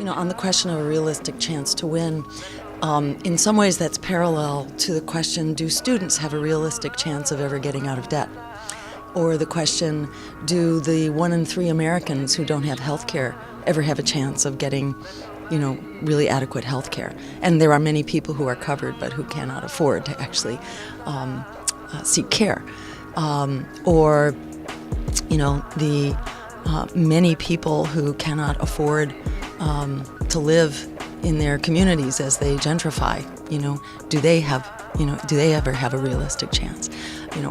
On the question of a realistic chance to win, in some ways that's parallel to the question, do students have a realistic chance of ever getting out of debt? Or the question, do the 1 in 3 Americans who don't have health care ever have a chance of getting, really adequate health care? And there are many people who are covered but who cannot afford to actually seek care. Or the many people who cannot afford to live in their communities as they gentrify. Do they ever have a realistic chance?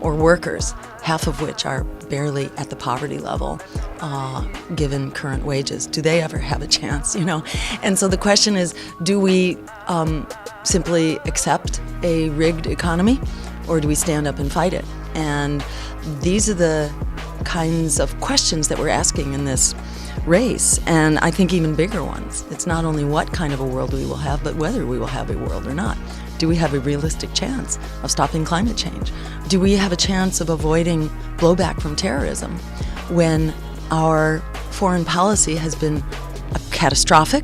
Or workers, half of which are barely at the poverty level, given current wages. Do they ever have a chance? And so the question is, do we simply accept a rigged economy, or do we stand up and fight it? And these are the kinds of questions that we're asking in this race, and I think even bigger ones. It's not only what kind of a world we will have, but whether we will have a world or not. Do we have a realistic chance of stopping climate change? Do we have a chance of avoiding blowback from terrorism when our foreign policy has been catastrophic?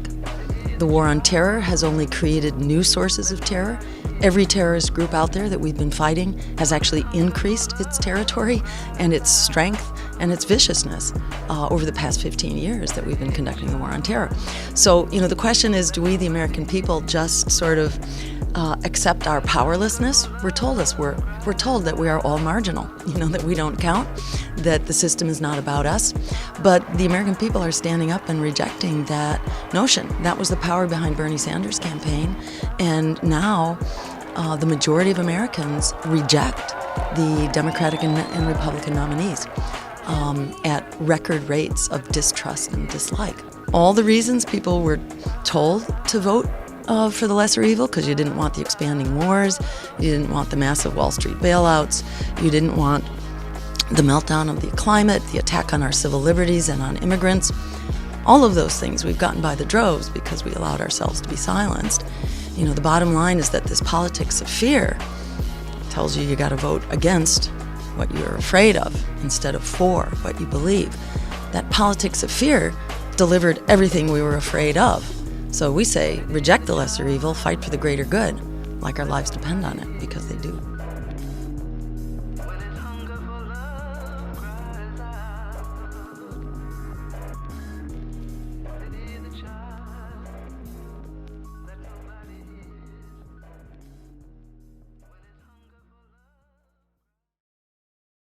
The war on terror has only created new sources of terror. Every terrorist group out there that we've been fighting has actually increased its territory and its strength and its viciousness over the past 15 years that we've been conducting the war on terror. So, the question is, do we, the American people, just sort of accept our powerlessness? We're told that we are all marginal, that we don't count, that the system is not about us. But the American people are standing up and rejecting that notion. That was the power behind Bernie Sanders' campaign. And now the majority of Americans reject the Democratic and Republican nominees at record rates of distrust and dislike. All the reasons people were told to vote for the lesser evil, because you didn't want the expanding wars, you didn't want the massive Wall Street bailouts, you didn't want the meltdown of the climate, the attack on our civil liberties and on immigrants. All of those things we've gotten by the droves because we allowed ourselves to be silenced. The bottom line is that this politics of fear tells you got to vote against what you're afraid of instead of for what you believe. That politics of fear delivered everything we were afraid of. So we say, reject the lesser evil, fight for the greater good, like our lives depend on it, because they do.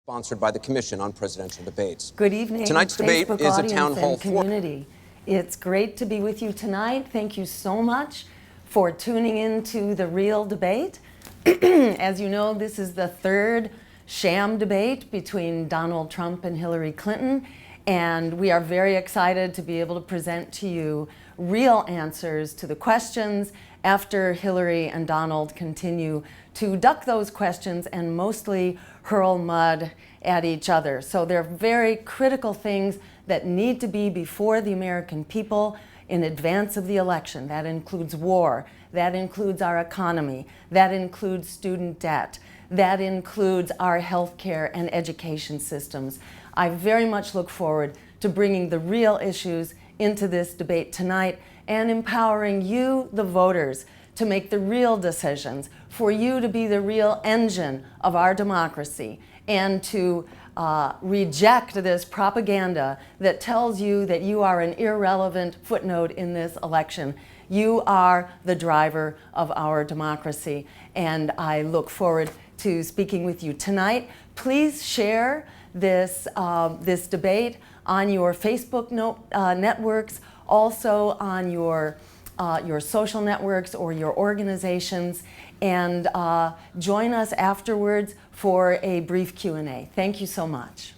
Sponsored by the Commission on Presidential Debates. Good evening, Tonight's debate Facebook is a town hall community. It's great to be with you tonight. Thank you so much for tuning in to The Real Debate. As you know, this is the third sham debate between Donald Trump and Hillary Clinton, and we are very excited to be able to present to you real answers to the questions after Hillary and Donald continue to duck those questions and mostly hurl mud at each other. So they're very critical things that need to be before the American people in advance of the election. That includes war, that includes our economy, that includes student debt, that includes our healthcare and education systems. I very much look forward to bringing the real issues into this debate tonight and empowering you, the voters, to make the real decisions, for you to be the real engine of our democracy, and to reject this propaganda that tells you that you are an irrelevant footnote in this election. You are the driver of our democracy, and I look forward to speaking with you tonight. Please share this debate on your Facebook networks, also on your social networks or your organizations, and join us afterwards for a brief Q&A. Thank you so much.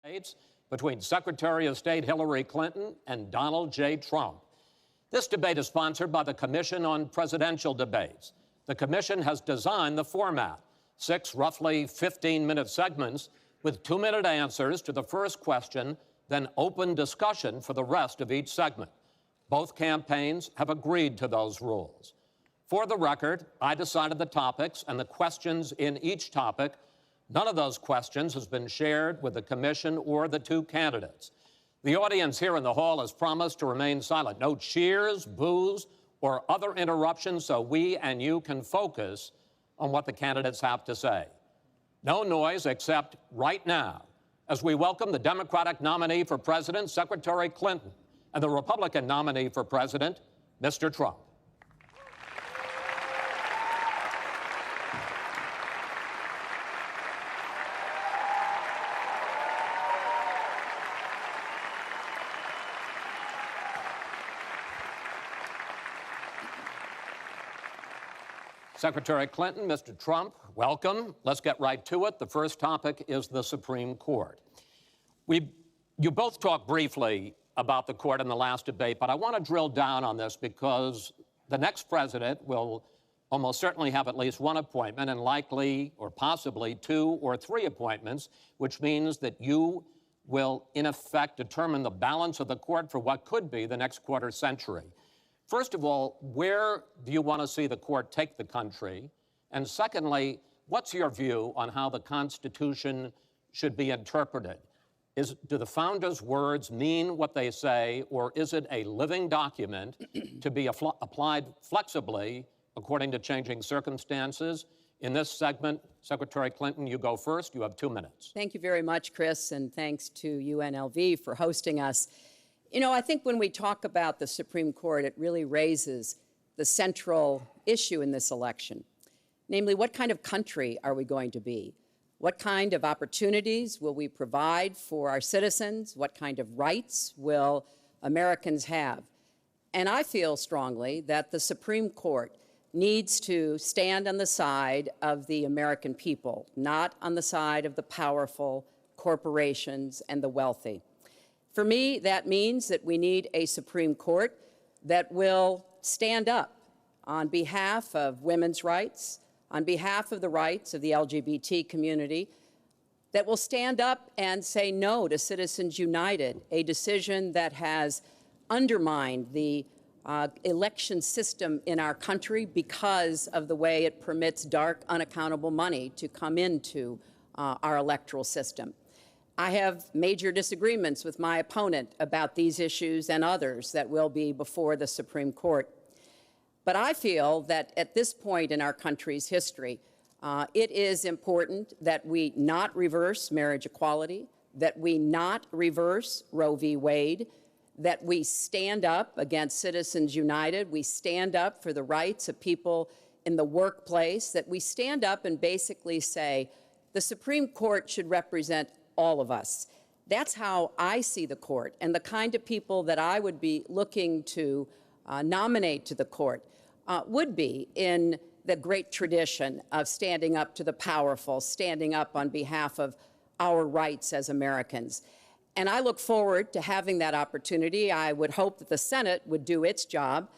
debates between Secretary of State Hillary Clinton and Donald J. Trump. This debate is sponsored by the Commission on Presidential Debates. The Commission has designed the format, 6 roughly 15-minute segments with 2-minute answers to the first question, then open discussion for the rest of each segment. Both campaigns have agreed to those rules. For the record, I decided the topics and the questions in each topic. None of those questions has been shared with the commission or the 2 candidates. The audience here in the hall has promised to remain silent. No cheers, boos, or other interruptions so we and you can focus on what the candidates have to say. No noise except right now as we welcome the Democratic nominee for president, Secretary Clinton, and the Republican nominee for president, Mr. Trump. Secretary Clinton, Mr. Trump, welcome. Let's get right to it. The first topic is the Supreme Court. You both talked briefly about the court in the last debate, but I want to drill down on this because the next president will almost certainly have at least 1 appointment and likely or possibly 2 or 3 appointments, which means that you will, in effect, determine the balance of the court for what could be the next quarter century. First of all, where do you want to see the court take the country? And secondly, what's your view on how the Constitution should be interpreted? Do the founders' words mean what they say, or is it a living document to be applied flexibly according to changing circumstances? In this segment, Secretary Clinton, you go first. You have 2 minutes. Thank you very much, Chris, and thanks to UNLV for hosting us. You know, I think when we talk about the Supreme Court, it really raises the central issue in this election. Namely, what kind of country are we going to be? What kind of opportunities will we provide for our citizens? What kind of rights will Americans have? And I feel strongly that the Supreme Court needs to stand on the side of the American people, not on the side of the powerful, corporations, and the wealthy. For me, that means that we need a Supreme Court that will stand up on behalf of women's rights, on behalf of the rights of the LGBT community, that will stand up and say no to Citizens United, a decision that has undermined the election system in our country because of the way it permits dark, unaccountable money to come into our electoral system. I have major disagreements with my opponent about these issues and others that will be before the Supreme Court. But I feel that at this point in our country's history, it is important that we not reverse marriage equality, that we not reverse Roe v. Wade, that we stand up against Citizens United, we stand up for the rights of people in the workplace, that we stand up and basically say the Supreme Court should represent all of us. That's how I see the court, and the kind of people that I would be looking to nominate to the court would be in the great tradition of standing up to the powerful, standing up on behalf of our rights as Americans. And I look forward to having that opportunity. I would hope that the Senate would do its job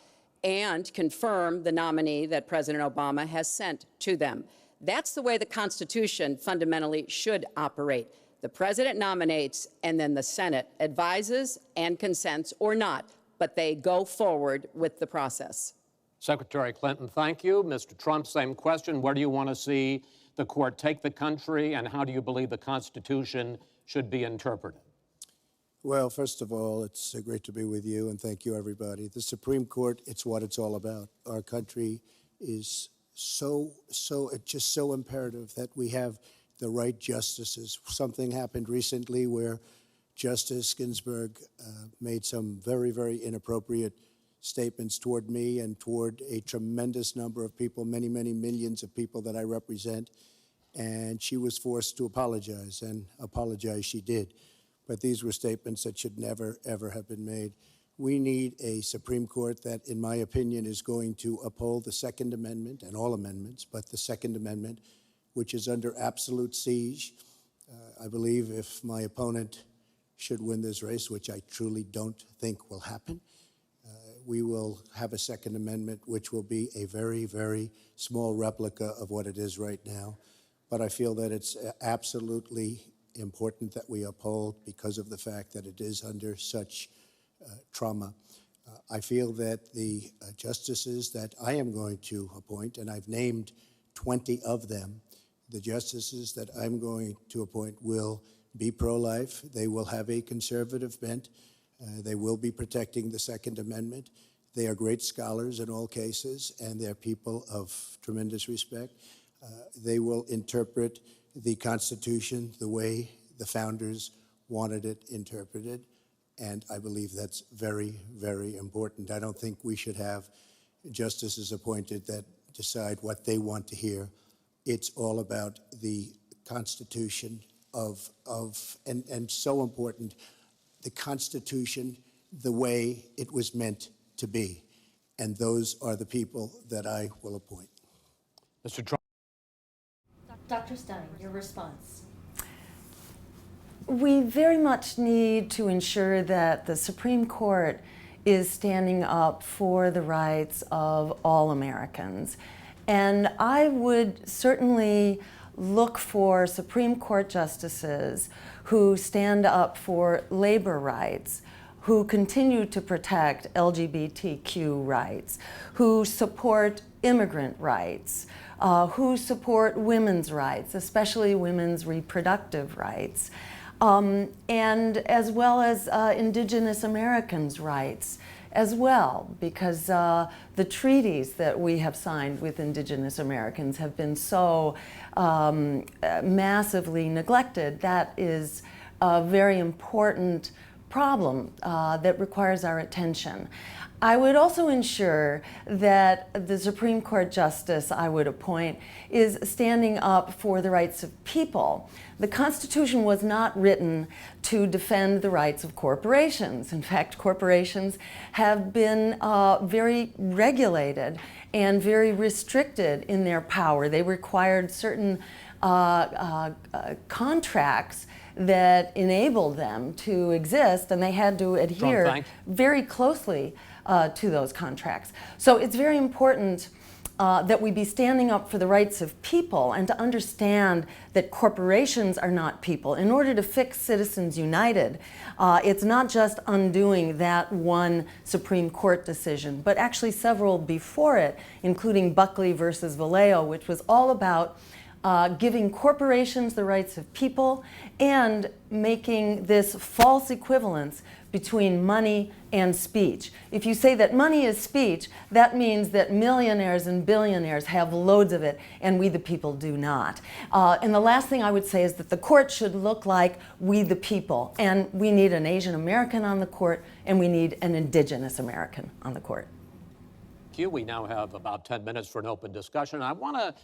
and confirm the nominee that President Obama has sent to them. That's the way the Constitution fundamentally should operate. The president nominates, and then the Senate advises and consents or not, but they go forward with the process. Secretary Clinton, thank you. Mr. Trump, same question. Where do you want to see the court take the country, and how do you believe the Constitution should be interpreted? Well, first of all, it's great to be with you, and thank you, everybody. The Supreme Court, it's what it's all about. Our country is it's just so imperative that we have the right justices. Something happened recently where Justice Ginsburg made some very, very inappropriate statements toward me and toward a tremendous number of people, many, many millions of people that I represent. And she was forced to apologize, and apologize she did. But these were statements that should never, ever have been made. We need a Supreme Court that, in my opinion, is going to uphold the Second Amendment and all amendments, but the Second Amendment, which is under absolute siege. I believe if my opponent should win this race, which I truly don't think will happen, we will have a Second Amendment which will be a very, very small replica of what it is right now. But I feel that it's absolutely important that we uphold because of the fact that it is under such trauma. I feel that the justices that I am going to appoint, and I've named 20 of them, the justices that I'm going to appoint will be pro-life. They will have a conservative bent. They will be protecting the Second Amendment. They are great scholars in all cases, and they're people of tremendous respect. They will interpret the Constitution the way the founders wanted it interpreted, and I believe that's very, very important. I don't think we should have justices appointed that decide what they want to hear. It's all about the Constitution and so important, the Constitution the way it was meant to be. And those are the people that I will appoint. Mr. Trump. Dr. Stein, your response. We very much need to ensure that the Supreme Court is standing up for the rights of all Americans. And I would certainly look for Supreme Court justices who stand up for labor rights, who continue to protect LGBTQ rights, who support immigrant rights, who support women's rights, especially women's reproductive rights, and as well as Indigenous Americans' rights as well, because the treaties that we have signed with Indigenous Americans have been so massively neglected. That is a very important problem that requires our attention. I would also ensure that the Supreme Court justice I would appoint is standing up for the rights of people. The Constitution was not written to defend the rights of corporations. In fact, corporations have been very regulated and very restricted in their power. They required certain contracts that enabled them to exist, and they had to adhere very closely to those contracts. So it's very important that we be standing up for the rights of people and to understand that corporations are not people. In order to fix Citizens United, it's not just undoing that one Supreme Court decision, but actually several before it, including Buckley versus Vallejo, which was all about giving corporations the rights of people and making this false equivalence between money and speech. If you say that money is speech, that means that millionaires and billionaires have loads of it and we the people do not. And the last thing I would say is that the court should look like we the people, and we need an Asian American on the court and we need an Indigenous American on the court. Thank you. We now have about 10 minutes for an open discussion. I want to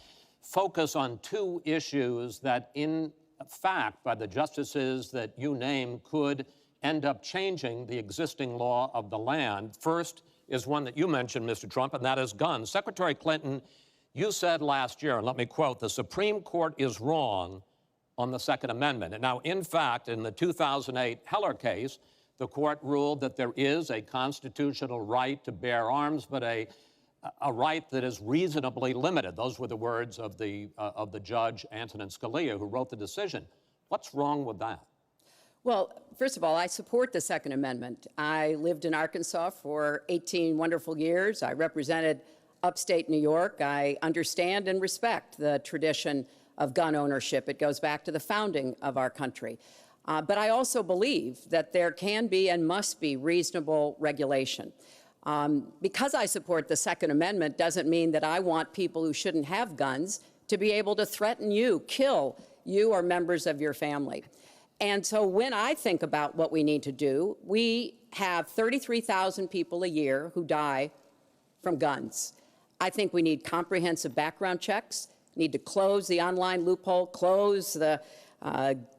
focus on two issues that, in fact, by the justices that you name, could end up changing the existing law of the land. First is one that you mentioned, Mr. Trump, and that is guns. Secretary Clinton, you said last year, and let me quote, "The Supreme Court is wrong on the Second Amendment." And now, in fact, in the 2008 Heller case, the court ruled that there is a constitutional right to bear arms, but a right that is reasonably limited. Those were the words of the judge, Antonin Scalia, who wrote the decision. What's wrong with that? Well, first of all, I support the Second Amendment. I lived in Arkansas for 18 wonderful years. I represented upstate New York. I understand and respect the tradition of gun ownership. It goes back to the founding of our country. But I also believe that there can be and must be reasonable regulation. Because I support the Second Amendment doesn't mean that I want people who shouldn't have guns to be able to threaten you, kill you or members of your family. And so when I think about what we need to do, we have 33,000 people a year who die from guns. I think we need comprehensive background checks, need to close the online loophole, close the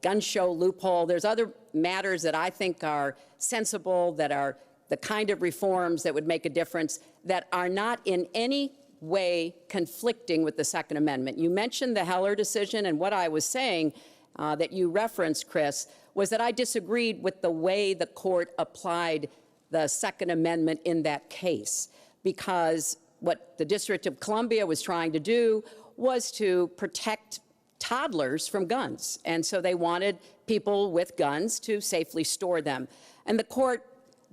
gun show loophole. There's other matters that I think are sensible, that are the kind of reforms that would make a difference, that are not in any way conflicting with the Second Amendment. You mentioned the Heller decision, and what I was saying that you referenced, Chris, was that I disagreed with the way the court applied the Second Amendment in that case, because what the District of Columbia was trying to do was to protect toddlers from guns. And so they wanted people with guns to safely store them. And the court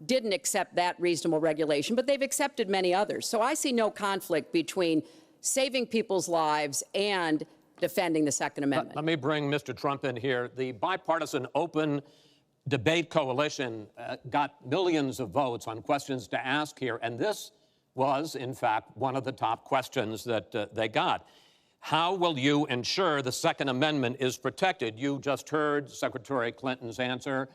didn't accept that reasonable regulation, but they've accepted many others. So I see no conflict between saving people's lives and defending the Second Amendment. Let me bring Mr. Trump in here. The bipartisan open debate coalition got millions of votes on questions to ask here, and this was, in fact, one of the top questions that they got. How will you ensure the Second Amendment is protected? You just heard Secretary Clinton's answer.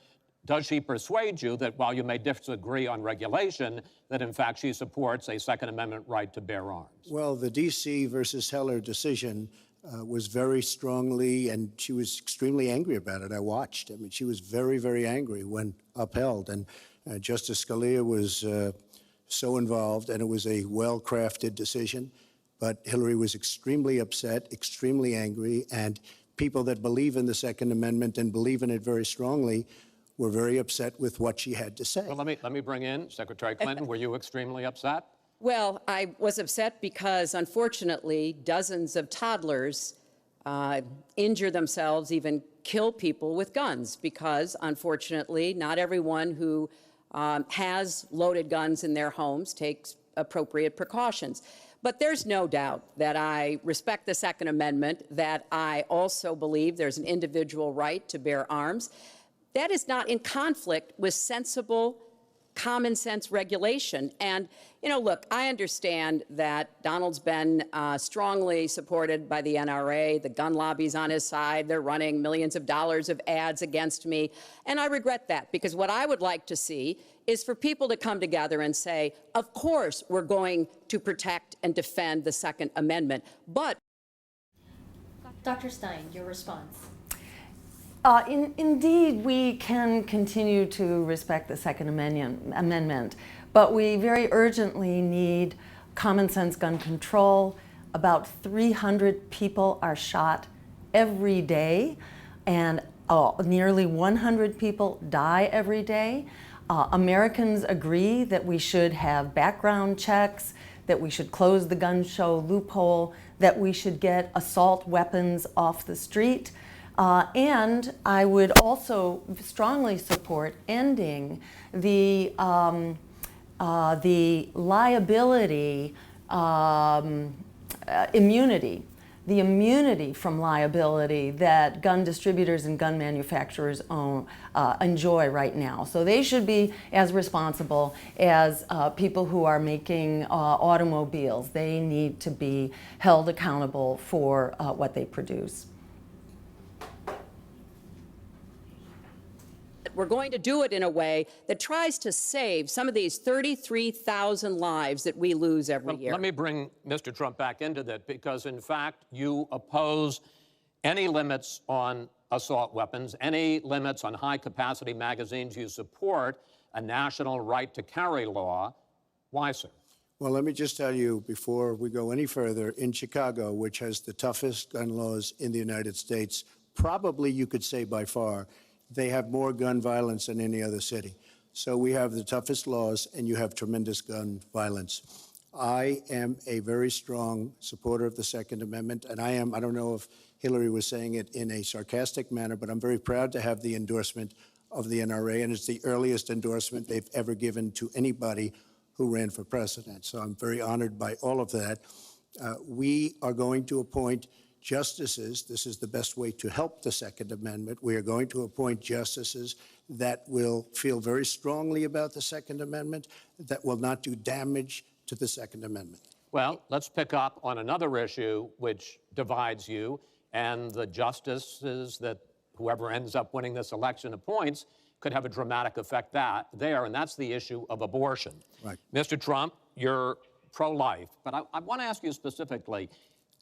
Does she persuade you that while you may disagree on regulation, that in fact she supports a Second Amendment right to bear arms? Well, the D.C. versus Heller decision was very strongly, and she was extremely angry about it. I watched. I mean, she was very, very angry when upheld. And Justice Scalia was so involved, and it was a well-crafted decision. But Hillary was extremely upset, extremely angry, and people that believe in the Second Amendment and believe in it very strongly were very upset with what she had to say. Well, let me bring in Secretary Clinton. Were you extremely upset? Well, I was upset because, unfortunately, dozens of toddlers injure themselves, even kill people with guns, because, unfortunately, not everyone who has loaded guns in their homes takes appropriate precautions. But there's no doubt that I respect the Second Amendment, that I also believe there's an individual right to bear arms. That is not in conflict with sensible, common sense regulation. And, you know, look, I understand that Donald's been strongly supported by the NRA. The gun lobby's on his side. They're running millions of dollars of ads against me. And I regret that, because what I would like to see is for people to come together and say, of course, we're going to protect and defend the Second Amendment, but... Dr. Stein, your response. Indeed, we can continue to respect the Second Amendment, but we very urgently need common sense gun control. About 300 people are shot every day, and nearly 100 people die every day. Americans agree that we should have background checks, that we should close the gun show loophole, that we should get assault weapons off the street. And I would also strongly support ending the liability immunity, the immunity from liability that gun distributors and gun manufacturers enjoy right now. So they should be as responsible as people who are making automobiles. They need to be held accountable for what they produce. We're going to do it in a way that tries to save some of these 33,000 lives that we lose every year. Let me bring Mr. Trump back into that, because, in fact, you oppose any limits on assault weapons, any limits on high-capacity magazines. You support a national right-to-carry law. Why, sir? Well, let me just tell you, before we go any further, in Chicago, which has the toughest gun laws in the United States, probably you could say by far, they have more gun violence than any other city. So we have the toughest laws, and you have tremendous gun violence. I am a very strong supporter of the Second Amendment, and I don't know if Hillary was saying it in a sarcastic manner, but I'm very proud to have the endorsement of the NRA, and it's the earliest endorsement they've ever given to anybody who ran for president. So I'm very honored by all of that. We are going to appoint justices. This is the best way to help the Second Amendment. We are going to appoint justices that will feel very strongly about the Second Amendment, that will not do damage to the Second Amendment. Well, let's pick up on another issue which divides you and the justices that whoever ends up winning this election appoints could have a dramatic effect there, and that's the issue of abortion. Right. Mr. Trump, you're pro-life, but I want to ask you specifically,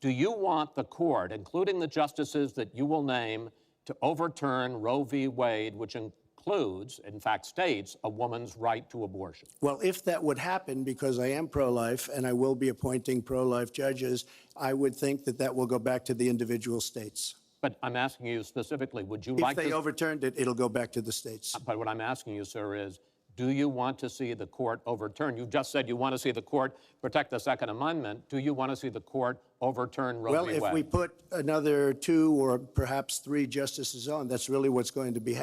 do you want the court, including the justices that you will name, to overturn Roe v. Wade, which includes, in fact, states a woman's right to abortion? Well, if that would happen, because I am pro-life and I will be appointing pro-life judges, I would think that that will go back to the individual states. But I'm asking you specifically, would you If like they to... overturned it, it'll go back to the states. But what I'm asking you, sir, is do you want to see the court overturn? You just said you want to see the court protect the Second Amendment. Do you want to see the court overturn Roe Well, v. if Wade? we put another 2 or perhaps 3 justices on, that's really what's going to be,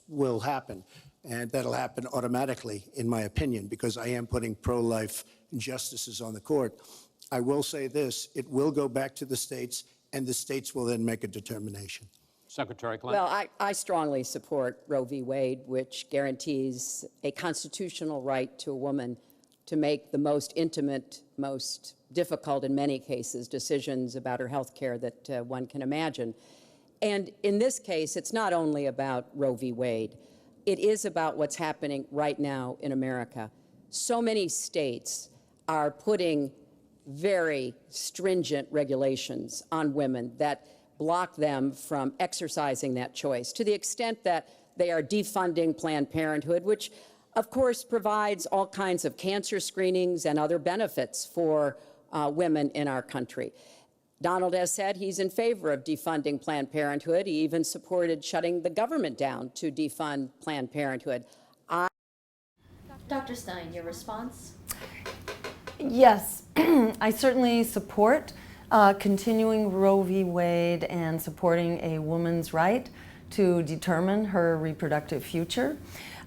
will happen. And that'll happen automatically, in my opinion, because I am putting pro-life justices on the court. I will say this, it will go back to the states, and the states will then make a determination. Secretary Clinton? Well, I strongly support Roe v. Wade, which guarantees a constitutional right to a woman to make the most intimate, most difficult, in many cases, decisions about her health care that one can imagine. And in this case, it's not only about Roe v. Wade. It is about what's happening right now in America. So many states are putting very stringent regulations on women that block them from exercising that choice, to the extent that they are defunding Planned Parenthood, which, of course, provides all kinds of cancer screenings and other benefits for women in our country. Donald has said he's in favor of defunding Planned Parenthood. He even supported shutting the government down to defund Planned Parenthood. Dr. Stein, your response? Yes, I certainly support continuing Roe v. Wade and supporting a woman's right to determine her reproductive future.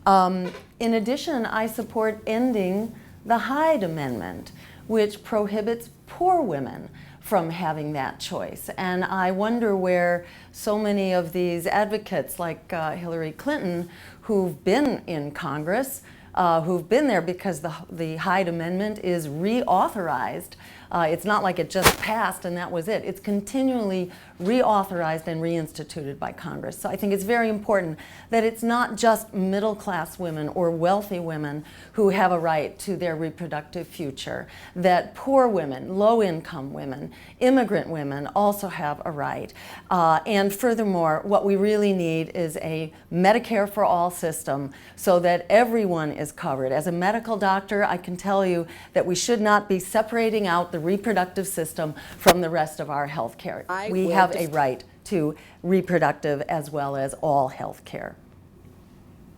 In addition, I support ending the Hyde Amendment, which prohibits poor women from having that choice. And I wonder where so many of these advocates like Hillary Clinton, who've been in Congress, who've been there because the Hyde Amendment is reauthorized. It's not like it just passed and that was it. It's continually reauthorized and reinstituted by Congress. So I think it's very important that it's not just middle-class women or wealthy women who have a right to their reproductive future, that poor women, low-income women, immigrant women also have a right. And furthermore, what we really need is a Medicare for all system so that everyone is covered. As a medical doctor, I can tell you that we should not be separating out the reproductive system from the rest of our health care. We have a right to reproductive as well as all health care.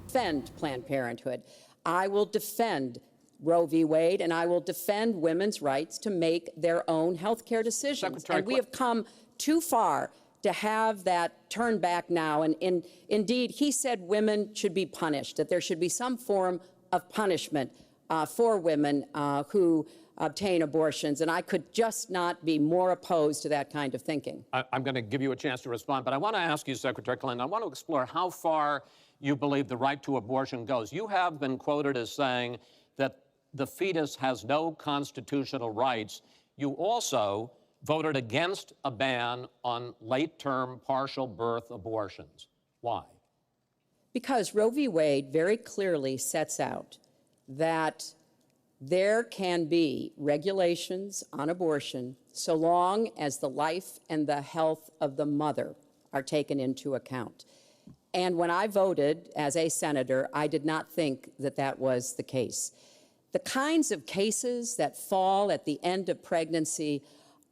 Defend Planned Parenthood. I will defend Roe v. Wade, and I will defend women's rights to make their own health care decisions. Secretary And we have come too far to have that turned back now. And indeed, he said women should be punished, that there should be some form of punishment for women who obtain abortions, and I could just not be more opposed to that kind of thinking. I'm going to give you a chance to respond, but I want to ask you, Secretary Clinton, I want to explore how far you believe the right to abortion goes. You have been quoted as saying that the fetus has no constitutional rights. You also voted against a ban on late-term partial birth abortions. Why? Because Roe v. Wade very clearly sets out that there can be regulations on abortion so long as the life and the health of the mother are taken into account. And when I voted as a senator, I did not think that that was the case. The kinds of cases that fall at the end of pregnancy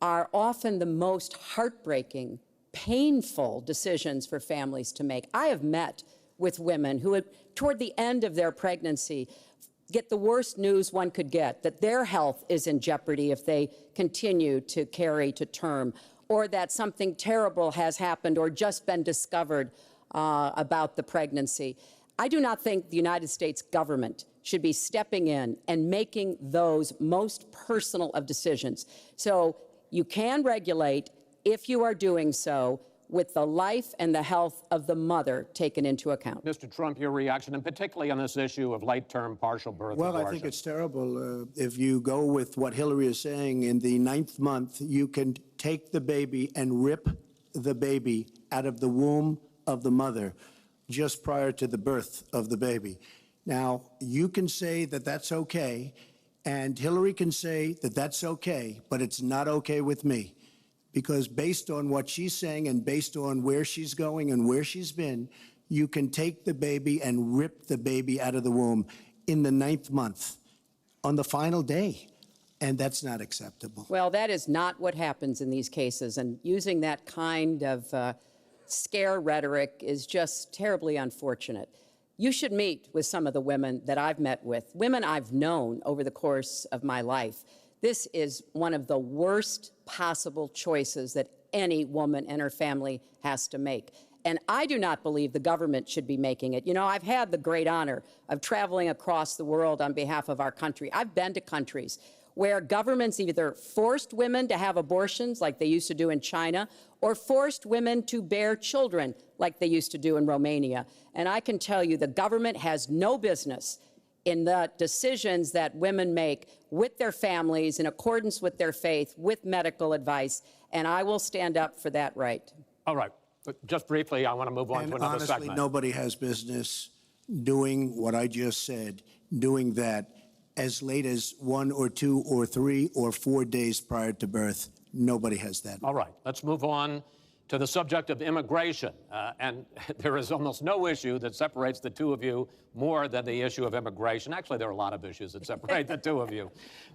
are often the most heartbreaking, painful decisions for families to make. I have met with women who, toward the end of their pregnancy, get the worst news one could get, that their health is in jeopardy if they continue to carry to term, or that something terrible has happened or just been discovered about the pregnancy. I do not think the United States government should be stepping in and making those most personal of decisions. So you can regulate if you are doing so with the life and the health of the mother taken into account. Mr. Trump, your reaction, and particularly on this issue of late-term partial birth abortion. Well, I think it's terrible. If you go with what Hillary is saying, in the 9th month, you can take the baby and rip the baby out of the womb of the mother just prior to the birth of the baby. Now, you can say that that's okay, and Hillary can say that that's okay, but it's not okay with me. Because based on what she's saying and based on where she's going and where she's been, you can take the baby and rip the baby out of the womb in the 9th month on the final day. And that's not acceptable. Well, that is not what happens in these cases. And using that kind of scare rhetoric is just terribly unfortunate. You should meet with some of the women that I've met with, women I've known over the course of my life. This is one of the worst possible choices that any woman and her family has to make. And I do not believe the government should be making it. You know, I've had the great honor of traveling across the world on behalf of our country. I've been to countries where governments either forced women to have abortions like they used to do in China, or forced women to bear children like they used to do in Romania. And I can tell you the government has no business in the decisions that women make with their families in accordance with their faith, with medical advice, and I will stand up for that right. All right. But just briefly, I want to move on to another honestly, segment. Nobody has business doing what I just said, doing that as late as 1 or 2 or 3 or 4 days prior to birth. Nobody has that. All right. Let's move on to the subject of immigration. And there is almost no issue that separates the two of you more than the issue of immigration. Actually, there are a lot of issues that separate the two of you.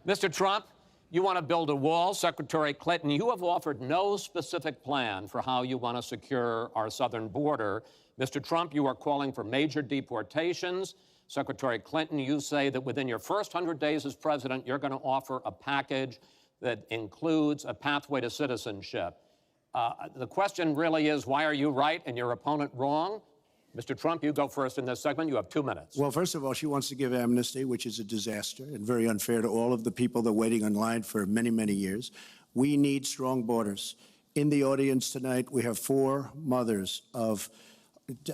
Mr. Trump, you want to build a wall. Secretary Clinton, you have offered no specific plan for how you want to secure our southern border. Mr. Trump, you are calling for major deportations. Secretary Clinton, you say that within your first 100 days as president, you're going to offer a package that includes a pathway to citizenship. The question really is, why are you right and your opponent wrong? Mr. Trump, you go first in this segment. You have 2 minutes. Well, first of all, she wants to give amnesty, which is a disaster and very unfair to all of the people that are waiting in line for many, many years. We need strong borders. In the audience tonight, we have 4 mothers of,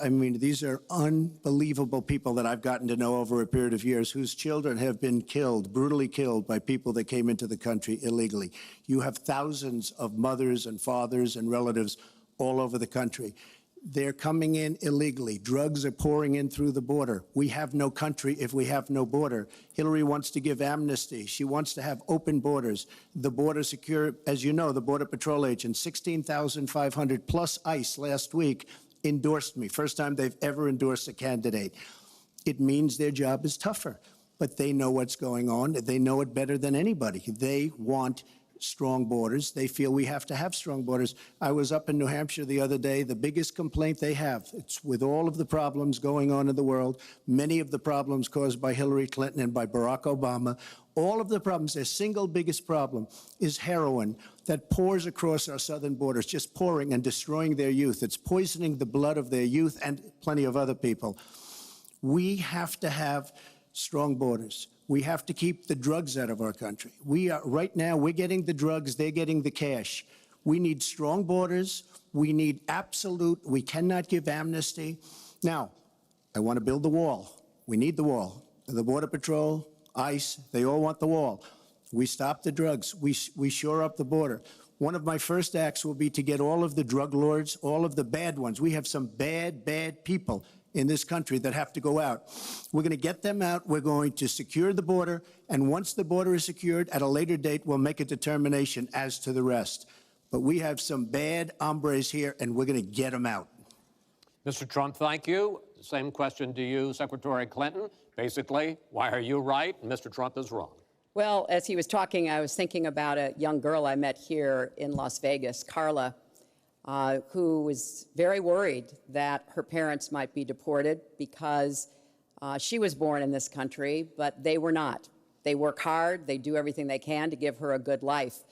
I mean, these are unbelievable people that I've gotten to know over a period of years whose children have been killed, brutally killed by people that came into the country illegally. You have thousands of mothers and fathers and relatives all over the country. They're coming in illegally. Drugs are pouring in through the border. We have no country if we have no border. Hillary wants to give amnesty. She wants to have open borders. The border secure, as you know, the Border Patrol agents, 16,500 plus ICE last week endorsed me. First time they've ever endorsed a candidate. It means their job is tougher, but they know what's going on. They know it better than anybody. They want strong borders. They feel we have to have strong borders. I was up in New Hampshire the other day. The biggest complaint they have, it's with all of the problems going on in the world, many of the problems caused by Hillary Clinton and by Barack Obama, all of the problems, their single biggest problem is heroin that pours across our southern borders, just pouring and destroying their youth. It's poisoning the blood of their youth and plenty of other people. We have to have strong borders. We have to keep the drugs out of our country. Right now, we're getting the drugs, they're getting the cash. We need strong borders. We need we cannot give amnesty. Now, I want to build the wall. We need the wall. The Border Patrol, ICE, they all want the wall. We stop the drugs. We shore up the border. One of my first acts will be to get all of the drug lords, all of the bad ones. We have some bad, bad people in this country that have to go out. We're going to get them out. We're going to secure the border. And once the border is secured, at a later date, we'll make a determination as to the rest. But we have some bad hombres here, and we're going to get them out. Mr. Trump, thank you. Same question to you, Secretary Clinton. Basically, why are you right and Mr. Trump is wrong? Well, as he was talking, I was thinking about a young girl I met here in Las Vegas, Carla, who was very worried that her parents might be deported because she was born in this country, but they were not. They work hard. They do everything they can to give her a good life.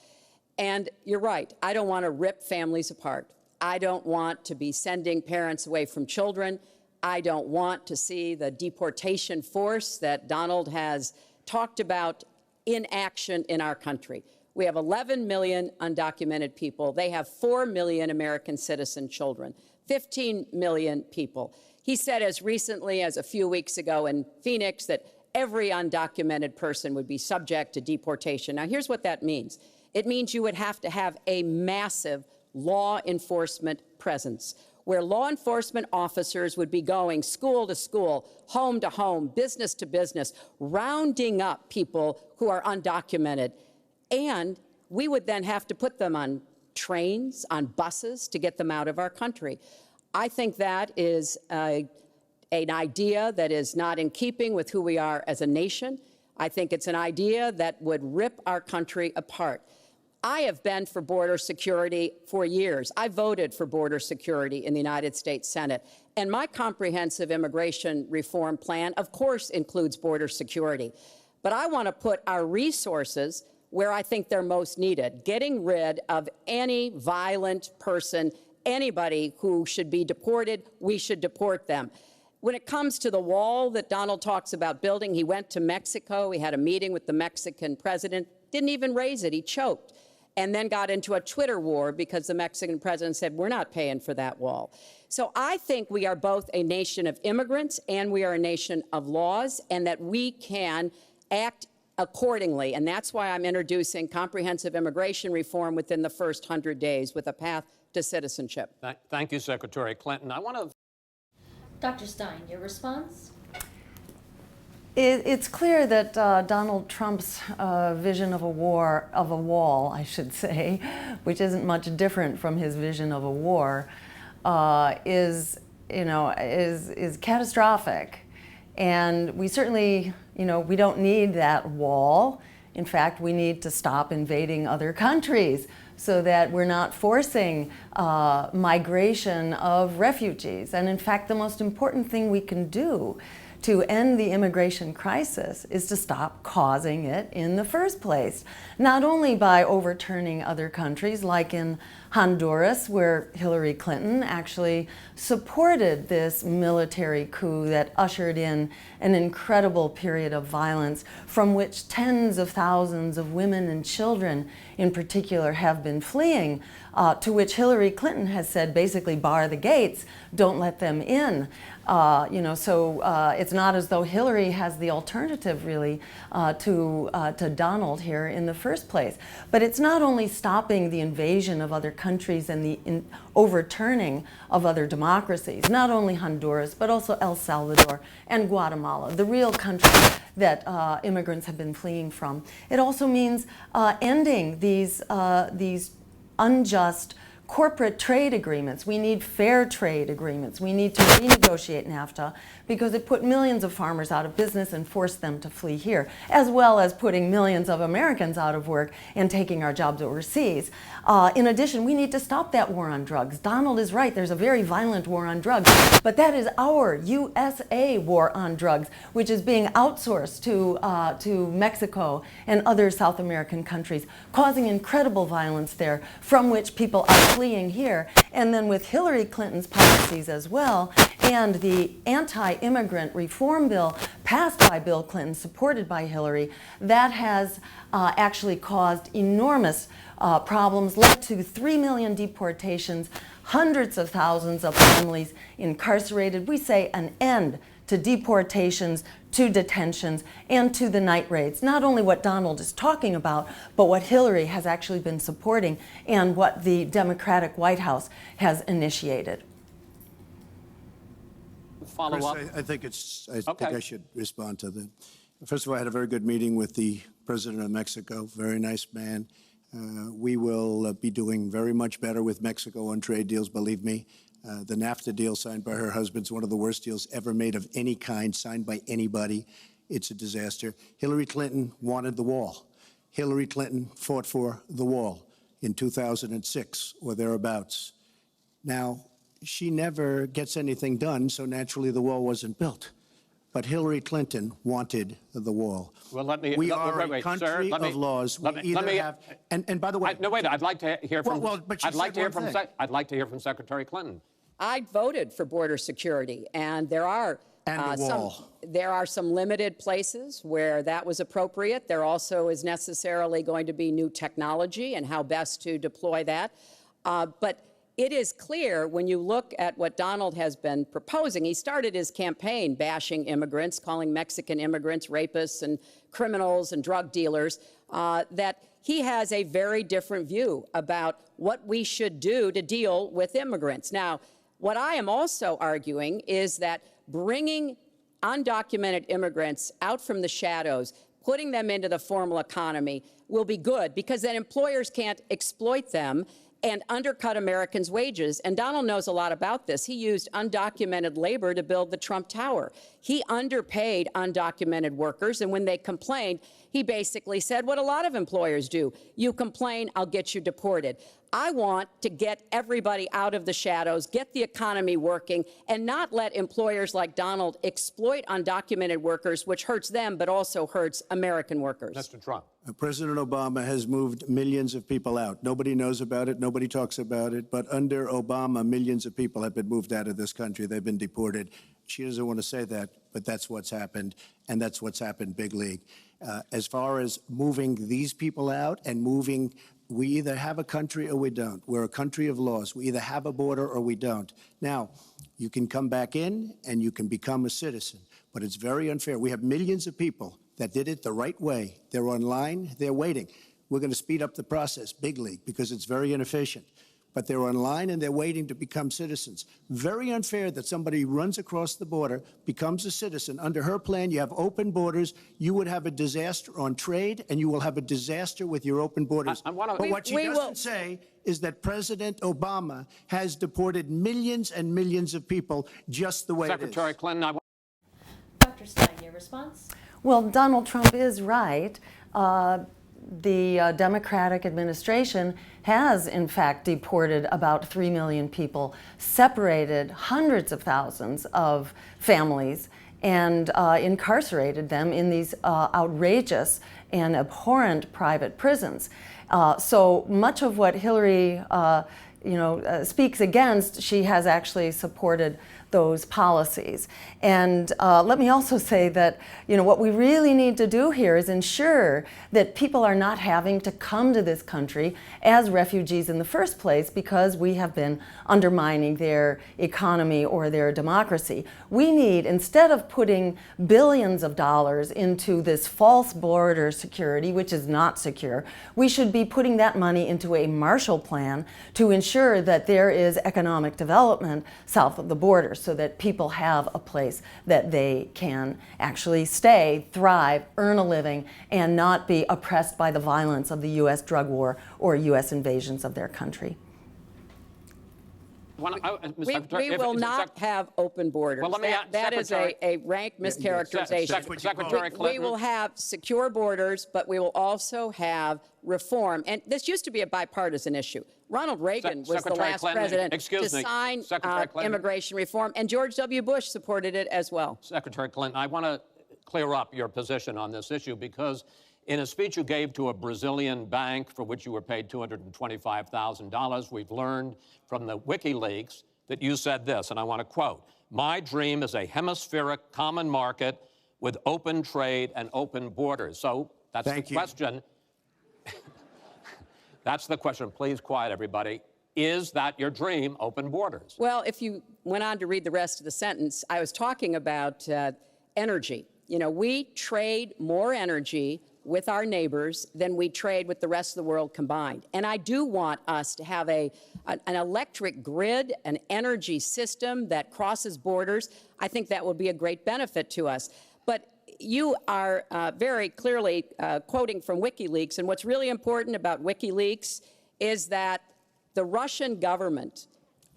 And you're right. I don't want to rip families apart. I don't want to be sending parents away from children. I don't want to see the deportation force that Donald has talked about in action in our country. We have 11 million undocumented people. They have 4 million American citizen children, 15 million people. He said as recently as a few weeks ago in Phoenix that every undocumented person would be subject to deportation. Now, here's what that means. It means you would have to have a massive law enforcement presence, where law enforcement officers would be going school to school, home to home, business to business, rounding up people who are undocumented. And we would then have to put them on trains, on buses to get them out of our country. I think that is an idea that is not in keeping with who we are as a nation. I think it's an idea that would rip our country apart. I have been for border security for years. I voted for border security in the United States Senate. And my comprehensive immigration reform plan, of course, includes border security. But I want to put our resources where I think they're most needed, getting rid of any violent person, anybody who should be deported, we should deport them. When it comes to the wall that Donald talks about building, he went to Mexico, he had a meeting with the Mexican president, didn't even raise it, he choked, and then got into a Twitter war because the Mexican president said, we're not paying for that wall. So I think we are both a nation of immigrants and we are a nation of laws, and that we can act accordingly. And that's why I'm introducing comprehensive immigration reform within the first 100 days with a path to citizenship. Thank you, Secretary Clinton. I want to Dr. Stein, your response? It's clear that Donald Trump's vision of a wall, I should say, which isn't much different from his vision of a war, is catastrophic. And we certainly, we don't need that wall. In fact, we need to stop invading other countries so that we're not forcing migration of refugees. And in fact, the most important thing we can do to end the immigration crisis is to stop causing it in the first place. Not only by overturning other countries, like in Honduras, where Hillary Clinton actually supported this military coup that ushered in an incredible period of violence from which tens of thousands of women and children in particular have been fleeing, to which Hillary Clinton has said basically bar the gates, don't let them in. It's not as though Hillary has the alternative really to Donald here in the first place. But it's not only stopping the invasion of other countries and the overturning of other democracies, not only Honduras, but also El Salvador and Guatemala, the real countries that immigrants have been fleeing from. It also means ending these unjust corporate trade agreements. We need fair trade agreements. We need to renegotiate NAFTA because it put millions of farmers out of business and forced them to flee here, as well as putting millions of Americans out of work and taking our jobs overseas. In addition, we need to stop that war on drugs. Donald is right, there's a very violent war on drugs, but that is our USA war on drugs, which is being outsourced to Mexico and other South American countries, causing incredible violence there, from which people are fleeing here. And then with Hillary Clinton's policies as well, and the anti-immigrant reform bill passed by Bill Clinton, supported by Hillary, that has actually caused enormous problems, led to 3 million deportations, hundreds of thousands of families incarcerated. We say an end to deportations, to detentions, and to the night raids. Not only what Donald is talking about, but what Hillary has actually been supporting and what the Democratic White House has initiated. follow up. I think I should respond to that. First of all, I had a very good meeting with the president of Mexico, very nice man. We will be doing very much better with Mexico on trade deals, believe me. The NAFTA deal signed by her husband is one of the worst deals ever made of any kind, signed by anybody. It's a disaster. Hillary Clinton wanted the wall. Hillary Clinton fought for the wall in 2006 or thereabouts. Now, she never gets anything done, so naturally the wall wasn't built. But Hillary Clinton wanted the wall. Well, let me. We are a country of laws. And by the way, no, wait. I'd like to hear from. I'd like to hear from Secretary Clinton. I voted for border security, and there are some limited places where that was appropriate. There also is necessarily going to be new technology and how best to deploy that. But it is clear when you look at what Donald has been proposing. He started his campaign bashing immigrants, calling Mexican immigrants rapists and criminals and drug dealers, that he has a very different view about what we should do to deal with immigrants. Now, what I am also arguing is that bringing undocumented immigrants out from the shadows, putting them into the formal economy will be good, because then employers can't exploit them and undercut Americans' wages. And Donald knows a lot about this. He used undocumented labor to build the Trump Tower. He underpaid undocumented workers, and when they complained, he basically said what a lot of employers do. You complain, I'll get you deported. I want to get everybody out of the shadows, get the economy working, and not let employers like Donald exploit undocumented workers, which hurts them but also hurts American workers. Mr. Trump. President Obama has moved millions of people out. Nobody knows about it. Nobody talks about it. But under Obama, millions of people have been moved out of this country. They've been deported. She doesn't want to say that, but that's what's happened, and that's what's happened big league. As far as moving these people out and moving, we either have a country or we don't. We're a country of laws. We either have a border or we don't. Now, you can come back in and you can become a citizen, but it's very unfair. We have millions of people that did it the right way. They're online, they're waiting. We're going to speed up the process, big league, because it's very inefficient. But they're online and they're waiting to become citizens. Very unfair that somebody runs across the border, becomes a citizen. Under her plan, you have open borders. You would have a disaster on trade, and you will have a disaster with your open borders. But what she doesn't say is that President Obama has deported millions and millions of people just the way it is. Secretary Clinton, Dr. Stein, your response? Well, Donald Trump is right. The Democratic administration has, in fact, deported about 3 million people, separated hundreds of thousands of families, and incarcerated them in these outrageous and abhorrent private prisons. So much of what Hillary speaks against, she has actually supported those policies. And let me also say that, what we really need to do here is ensure that people are not having to come to this country as refugees in the first place because we have been undermining their economy or their democracy. We need, instead of putting billions of dollars into this false border security, which is not secure, we should be putting that money into a Marshall Plan to ensure that there is economic development south of the border, so that people have a place that they can actually stay, thrive, earn a living, and not be oppressed by the violence of the U.S. drug war or U.S. invasions of their country. We will not have open borders. Well, that is a rank mischaracterization. Secretary Clinton. We will have secure borders, but we will also have reform. And this used to be a bipartisan issue. Ronald Reagan was Secretary the last Clinton, president excuse to me. sign Secretary Clinton. immigration reform, and George W. Bush supported it as well. Secretary Clinton, I want to clear up your position on this issue, because in a speech you gave to a Brazilian bank for which you were paid $225,000, we've learned from the WikiLeaks that you said this, and I want to quote, "My dream is a hemispheric common market with open trade and open borders." So that's the question. That's the question. Please quiet, everybody. Is that your dream, open borders? Well, if you went on to read the rest of the sentence, I was talking about energy. We trade more energy with our neighbors than we trade with the rest of the world combined. And I do want us to have an electric grid, an energy system that crosses borders. I think that will be a great benefit to us. But you are very clearly quoting from WikiLeaks, and what's really important about WikiLeaks is that the Russian government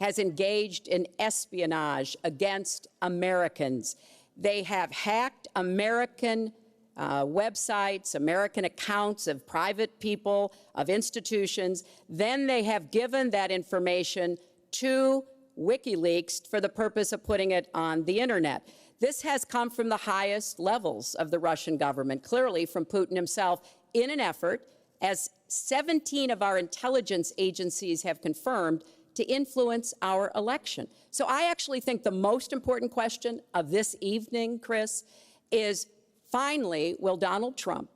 has engaged in espionage against Americans. They have hacked American websites, American accounts of private people, of institutions. Then they have given that information to WikiLeaks for the purpose of putting it on the internet. This has come from the highest levels of the Russian government, clearly from Putin himself, in an effort, as 17 of our intelligence agencies have confirmed, to influence our election. So I actually think the most important question of this evening, Chris, is finally, will Donald Trump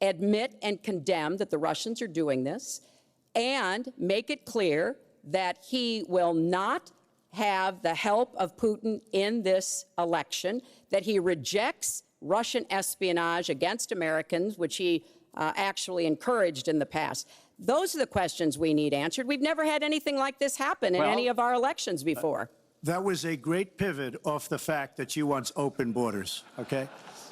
admit and condemn that the Russians are doing this and make it clear that he will not have the help of Putin in this election, that he rejects Russian espionage against Americans, which he actually encouraged in the past. Those are the questions we need answered. We've never had anything like this happen in any of our elections before. That was a great pivot off the fact that she wants open borders, okay?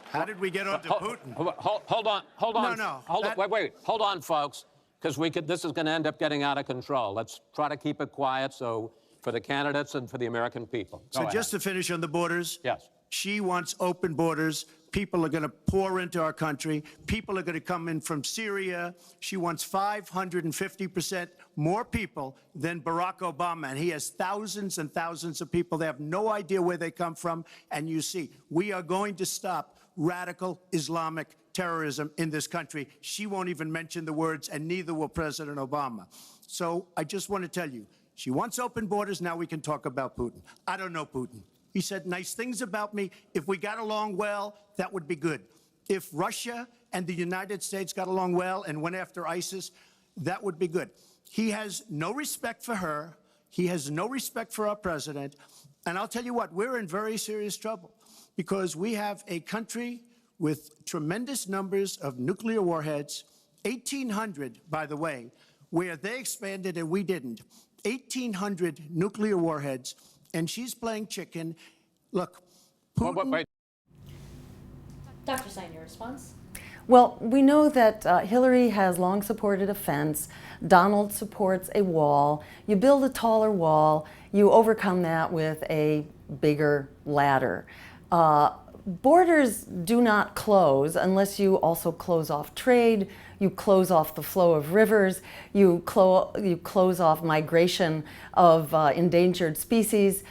How did we get onto Putin? Hold on. No. Hold on, folks. because this is going to end up getting out of control. Let's try to keep it quiet for the candidates and for the American people. So just to finish on the borders. Yes. She wants open borders. People are going to pour into our country. People are going to come in from Syria. She wants 550% more people than Barack Obama. And he has thousands and thousands of people. They have no idea where they come from. And you see, we are going to stop radical Islamic terrorism in this country. She won't even mention the words, and neither will President Obama. So I just want to tell you, she wants open borders. Now we can talk about Putin. I don't know Putin. He said nice things about me. If we got along well, that would be good. If Russia and the United States got along well and went after ISIS, that would be good. He has no respect for her. He has no respect for our president. And I'll tell you what, we're in very serious trouble because we have a country with tremendous numbers of nuclear warheads, 1,800, by the way, where they expanded and we didn't. 1,800 nuclear warheads. And she's playing chicken. Look, Putin... Wait. Dr. Stein, your response? Well, we know that Hillary has long supported a fence. Donald supports a wall. You build a taller wall. You overcome that with a bigger ladder. Borders do not close unless you also close off trade. You close off the flow of rivers. You close off migration of endangered species.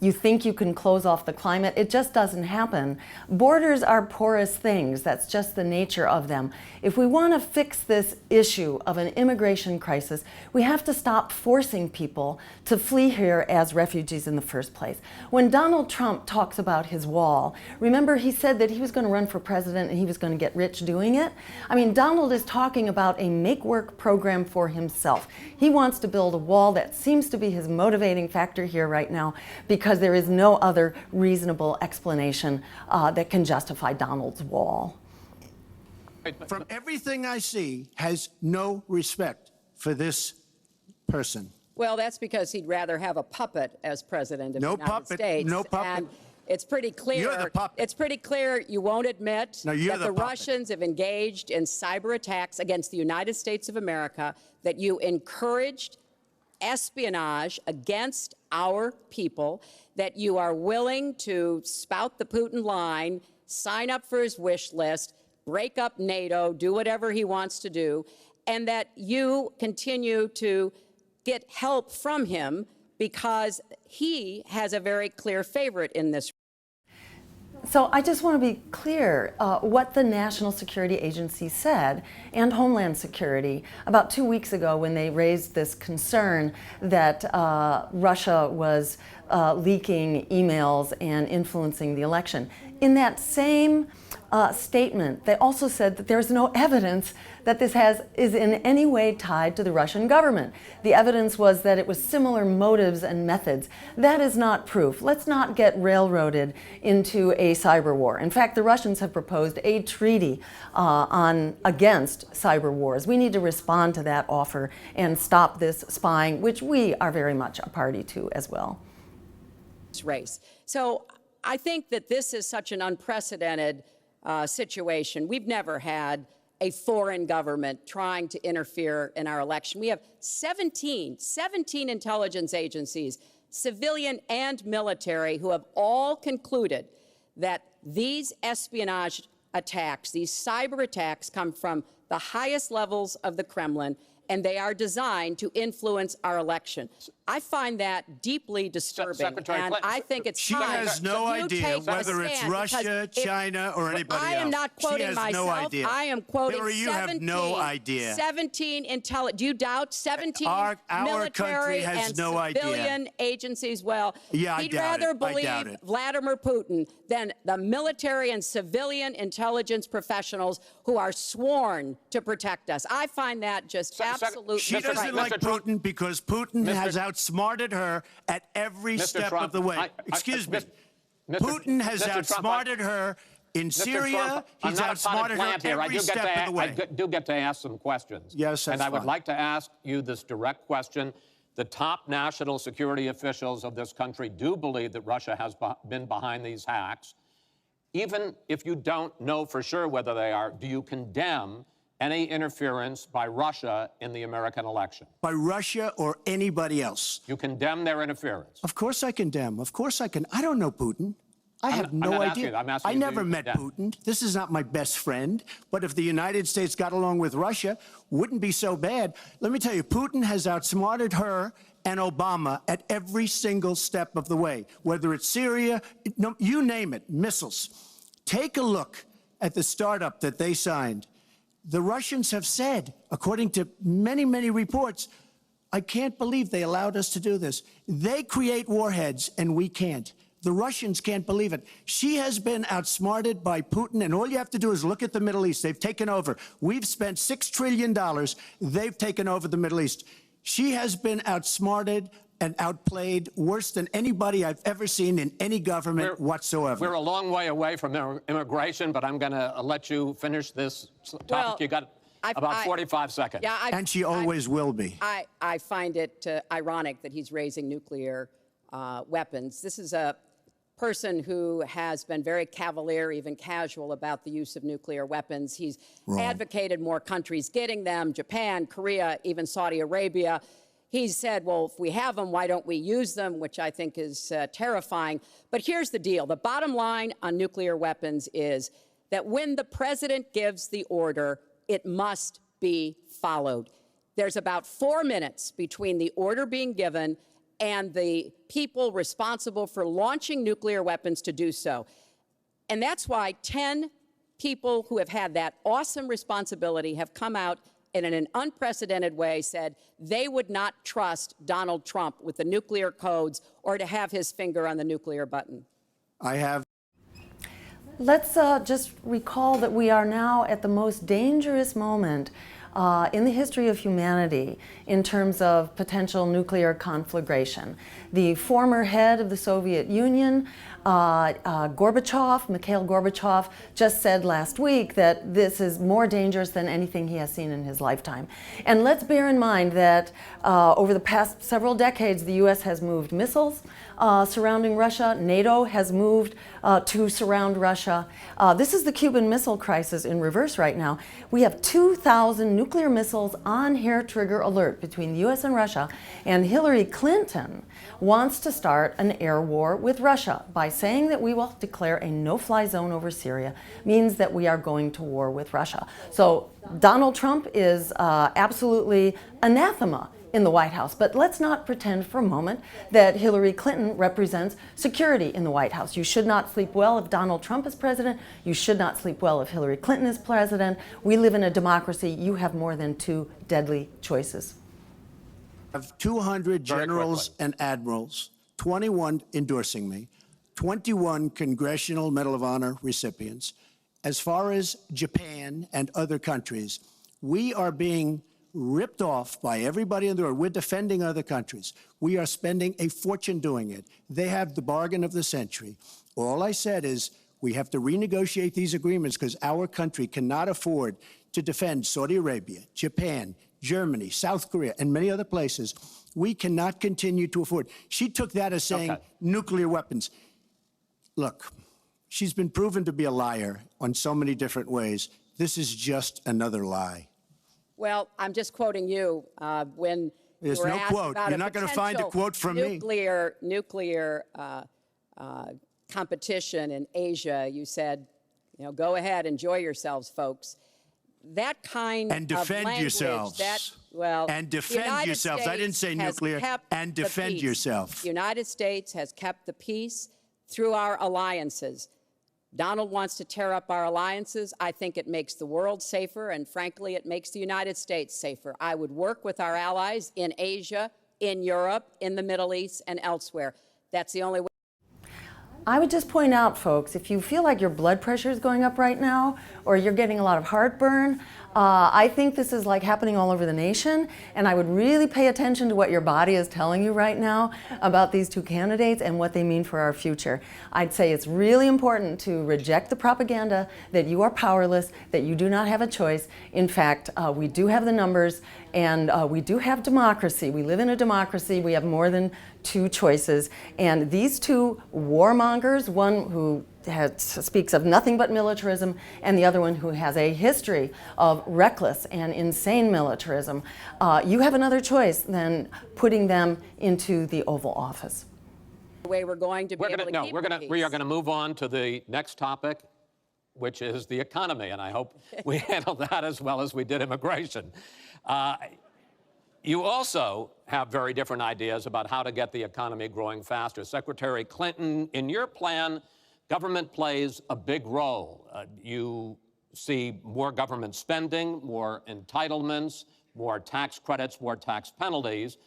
You think you can close off the climate. It just doesn't happen. Borders are porous things. That's just the nature of them. If we want to fix this issue of an immigration crisis, we have to stop forcing people to flee here as refugees in the first place. When Donald Trump talks about his wall, remember he said that he was going to run for president and he was going to get rich doing it? I mean, Donald is talking about a make-work program for himself. He wants to build a wall. That seems to be his motivating factor here right now because there is no other reasonable explanation that can justify Donald's wall. From everything I see, has no respect for this person. Well, that's because he'd rather have a puppet as president of the United States. No puppet. And it's pretty clear. You're the puppet. It's pretty clear you won't admit No, you're that the the puppet. Russians have engaged in cyber attacks against the United States of America, that you encouraged espionage against our people, that you are willing to spout the Putin line, sign up for his wish list, break up NATO, do whatever he wants to do, and that you continue to get help from him because he has a very clear favorite in this. So I just want to be clear what the National Security Agency said and Homeland Security about 2 weeks ago when they raised this concern that Russia was leaking emails and influencing the election. In that same statement, they also said that there's no evidence that this is in any way tied to the Russian government. The evidence was that it was similar motives and methods. That is not proof. Let's not get railroaded into a cyber war. In fact, the Russians have proposed a treaty against cyber wars. We need to respond to that offer and stop this spying, which we are very much a party to as well. Race. So I think that this is such an unprecedented situation. We've never had a foreign government trying to interfere in our election. We have 17 intelligence agencies, civilian and military, who have all concluded that these espionage attacks, these cyber attacks, come from the highest levels of the Kremlin, and they are designed to influence our election. I find that deeply disturbing, Secretary and Clinton, I think it's She time has no that you idea take a whether it's stand, Russia, because China, or anybody else. I am not quoting She has myself. no idea. I am quoting Hillary, you have no idea. 17 do you doubt 17 Our military country has and no idea. civilian agencies? Well, Yeah, I he'd doubt rather it. I believe doubt it. Vladimir Putin than the military and civilian intelligence professionals who are sworn to protect us. I find that just absolutely She doesn't like Putin because Putin has outsmarted her at every step Trump, of the way. Excuse me. Putin has outsmarted her in Syria. Trump, He's outsmarted her every step of the way. I do get to ask some questions. Yes, that's And I would fine. like to ask you this direct question. The top national security officials of this country do believe that Russia has been behind these hacks. Even if you don't know for sure whether they are, do you condemn any interference by Russia in the American election? By Russia or anybody else. You condemn their interference? Of course I condemn. Of course I can. I don't know Putin. I have I'm no not idea. asking you. I'm asking I you, do never you met condemn? Putin. This is not my best friend. But if the United States got along with Russia, wouldn't be so bad. Let me tell you, Putin has outsmarted her and Obama at every single step of the way, whether it's Syria, no, you name it, missiles. Take a look at the startup that they signed. The Russians have said, according to many, many reports, I can't believe they allowed us to do this. They create warheads and we can't. The Russians can't believe it. She has been outsmarted by Putin, and all you have to do is look at the Middle East. They've taken over. We've spent $6 trillion. They've taken over the Middle East. She has been outsmarted and outplayed worse than anybody I've ever seen in any government whatsoever. We're a long way away from immigration, but I'm going to let you finish this topic. Well, You got about 45 seconds. Yeah, And she always will be. I find it ironic that he's raising nuclear weapons. This is a person who has been very cavalier, even casual, about the use of nuclear weapons. He's advocated more countries getting them, Japan, Korea, even Saudi Arabia. He's said, well, if we have them, why don't we use them, which I think is terrifying. But here's the deal. The bottom line on nuclear weapons is that when the president gives the order, it must be followed. There's about 4 minutes between the order being given and the people responsible for launching nuclear weapons to do so. And that's why 10 people who have had that awesome responsibility have come out and in an unprecedented way said they would not trust Donald Trump with the nuclear codes or to have his finger on the nuclear button. I have. Let's just recall that we are now at the most dangerous moment in the history of humanity in terms of potential nuclear conflagration. The former head of the Soviet Union, Gorbachev, Mikhail Gorbachev, just said last week that this is more dangerous than anything he has seen in his lifetime. And let's bear in mind that over the past several decades, the U.S. has moved missiles surrounding Russia. NATO has moved to surround Russia. This is the Cuban Missile Crisis in reverse right now. We have 2,000 nuclear missiles on hair trigger alert between the U.S. and Russia, and Hillary Clinton wants to start an air war with Russia by saying that we will declare a no-fly zone over Syria means that we are going to war with Russia. So Donald Trump is absolutely anathema in the White House. But let's not pretend for a moment that Hillary Clinton represents security in the White House. You should not sleep well if Donald Trump is president. You should not sleep well if Hillary Clinton is president. We live in a democracy. You have more than 2 deadly choices. I have 200 generals and admirals, 21 endorsing me, 21 Congressional Medal of Honor recipients. As far as Japan and other countries, we are being ripped off by everybody in the world. We're defending other countries. We are spending a fortune doing it. They have the bargain of the century. All I said is we have to renegotiate these agreements because our country cannot afford to defend Saudi Arabia, Japan, Germany, South Korea, and many other places. We cannot continue to afford. She took that as saying nuclear weapons. Look, she's been proven to be a liar on so many different ways. This is just another lie. Well, I'm just quoting you when There's you were no asked quote. about You're a not going to find a quote from me. Nuclear competition in Asia. You said, you know, go ahead, enjoy yourselves, folks. That kind And of defend language, yourselves. the And defend United yourselves. I didn't say States has nuclear. kept And the defend peace. yourself. The United States has kept the peace through our alliances. Donald wants to tear up our alliances. I think it makes the world safer, and frankly, it makes the United States safer. I would work with our allies in Asia, in Europe, in the Middle East, and elsewhere. That's the only way. I would just point out, folks, if you feel like your blood pressure is going up right now, or you're getting a lot of heartburn, I think this is like happening all over the nation, and I would really pay attention to what your body is telling you right now about these 2 candidates and what they mean for our future. I'd say it's really important to reject the propaganda that you are powerless, that you do not have a choice. In fact, we do have the numbers, and we do have democracy. We live in a democracy. We have more than two choices. And these two warmongers, one who speaks of nothing but militarism, and the other one who has a history of reckless and insane militarism, you have another choice than putting them into the Oval Office. The way we're going to be able to keep the peace. We are going to move on to the next topic, which is the economy, and I hope we handle that as well as we did immigration. You also have very different ideas about how to get the economy growing faster. Secretary Clinton, in your plan, government plays a big role. You see more government spending, more entitlements, more tax credits, more tax penalties.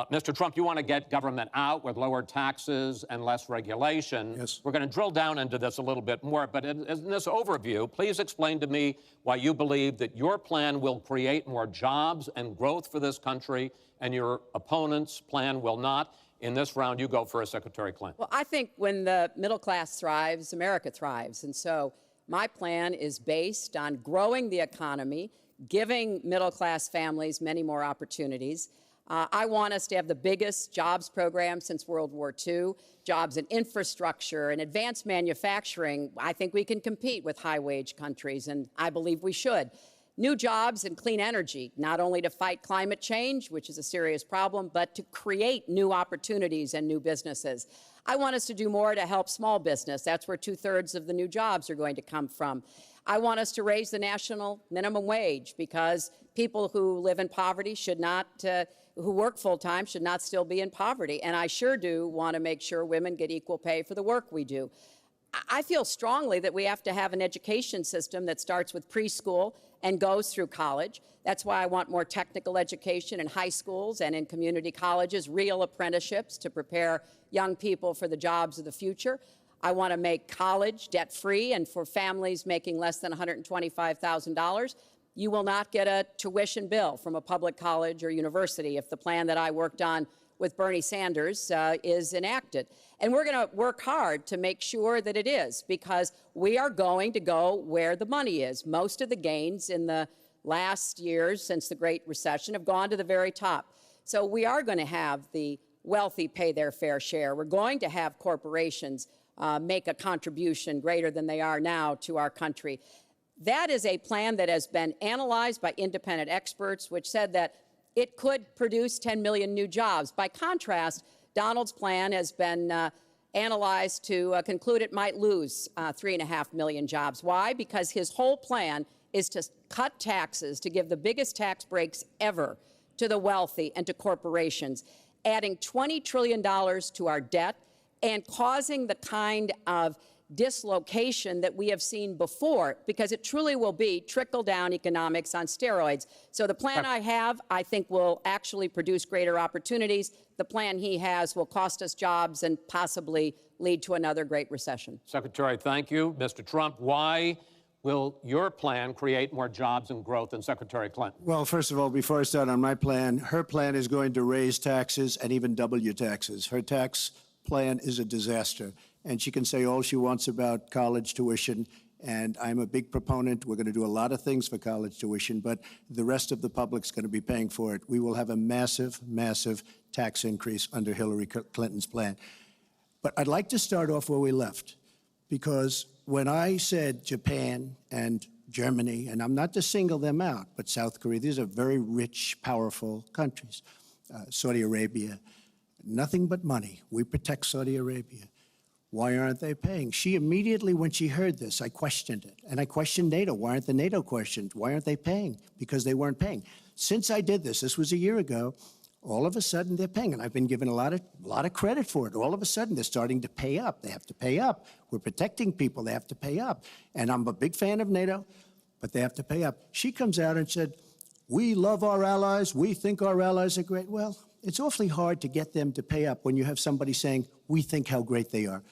Mr. Trump, you want to get government out with lower taxes and less regulation. Yes. We're going to drill down into this a little bit more, but in this overview, please explain to me why you believe that your plan will create more jobs and growth for this country and your opponent's plan will not. In this round, you go first, Secretary Clinton. Well, I think when the middle class thrives, America thrives. And so my plan is based on growing the economy, giving middle class families many more opportunities. I want us to have the biggest jobs program since World War II, jobs in infrastructure and advanced manufacturing. I think we can compete with high-wage countries, and I believe we should. New jobs in clean energy, not only to fight climate change, which is a serious problem, but to create new opportunities and new businesses. I want us to do more to help small business. That's where 2/3 of the new jobs are going to come from. I want us to raise the national minimum wage because people who live in poverty should not, who work full-time should not still be in poverty. And I sure do want to make sure women get equal pay for the work we do. I feel strongly that we have to have an education system that starts with preschool and goes through college. That's why I want more technical education in high schools and in community colleges, real apprenticeships to prepare young people for the jobs of the future. I want to make college debt-free, and for families making less than $125,000, you will not get a tuition bill from a public college or university if the plan that I worked on with Bernie Sanders is enacted. And we're going to work hard to make sure that it is, because we are going to go where the money is. Most of the gains in the last years since the Great Recession have gone to the very top. So we are going to have the wealthy pay their fair share. We're going to have corporations make a contribution greater than they are now to our country. That is a plan that has been analyzed by independent experts, which said that it could produce 10 million new jobs. By contrast, Donald's plan has been analyzed to conclude it might lose 3.5 million jobs. Why? Because his whole plan is to cut taxes, to give the biggest tax breaks ever to the wealthy and to corporations, adding $20 trillion to our debt and causing the kind of dislocation that we have seen before, because it truly will be trickle-down economics on steroids. So the plan I have, I think, will actually produce greater opportunities. The plan he has will cost us jobs and possibly lead to another Great Recession. Secretary, thank you. Mr. Trump, why will your plan create more jobs and growth than Secretary Clinton? Well, first of all, before I start on my plan, her plan is going to raise taxes and even double your taxes. Her tax plan is a disaster. And she can say all she wants about college tuition, and I'm a big proponent. We're going to do a lot of things for college tuition, but the rest of the public's going to be paying for it. We will have a massive, massive tax increase under Hillary Clinton's plan. But I'd like to start off where we left, because when I said Japan and Germany, and I'm not to single them out, but South Korea, these are very rich, powerful countries. Saudi Arabia, nothing but money. We protect Saudi Arabia. Why aren't they paying? She immediately, when she heard this, I questioned it. And I questioned NATO. Why aren't the NATO questioned? Why aren't they paying? Because they weren't paying. Since I did this was a year ago, all of a sudden they're paying. And I've been given a lot of credit for it. All of a sudden they're starting to pay up. They have to pay up. We're protecting people. They have to pay up. And I'm a big fan of NATO, but they have to pay up. She comes out and said, we love our allies. We think our allies are great. Well, it's awfully hard to get them to pay up when you have somebody saying, we think how great they are.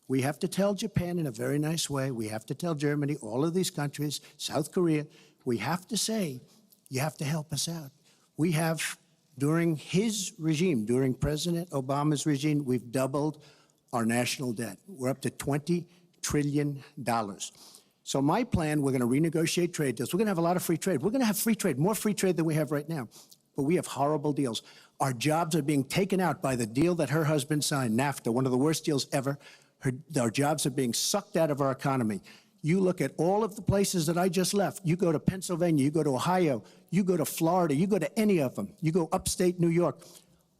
We have to tell Japan in a very nice way. We have to tell Germany, all of these countries, South Korea, we have to say, you have to help us out. We have, during his regime, during President Obama's regime, we've doubled our national debt. We're up to $20 trillion. So my plan, we're going to renegotiate trade deals. We're going to have a lot of free trade. We're going to have free trade, more free trade than we have right now. But we have horrible deals. Our jobs are being taken out by the deal that her husband signed, NAFTA, one of the worst deals ever. Our jobs are being sucked out of our economy. You look at all of the places that I just left. You go to Pennsylvania, you go to Ohio, you go to Florida, you go to any of them. You go upstate New York.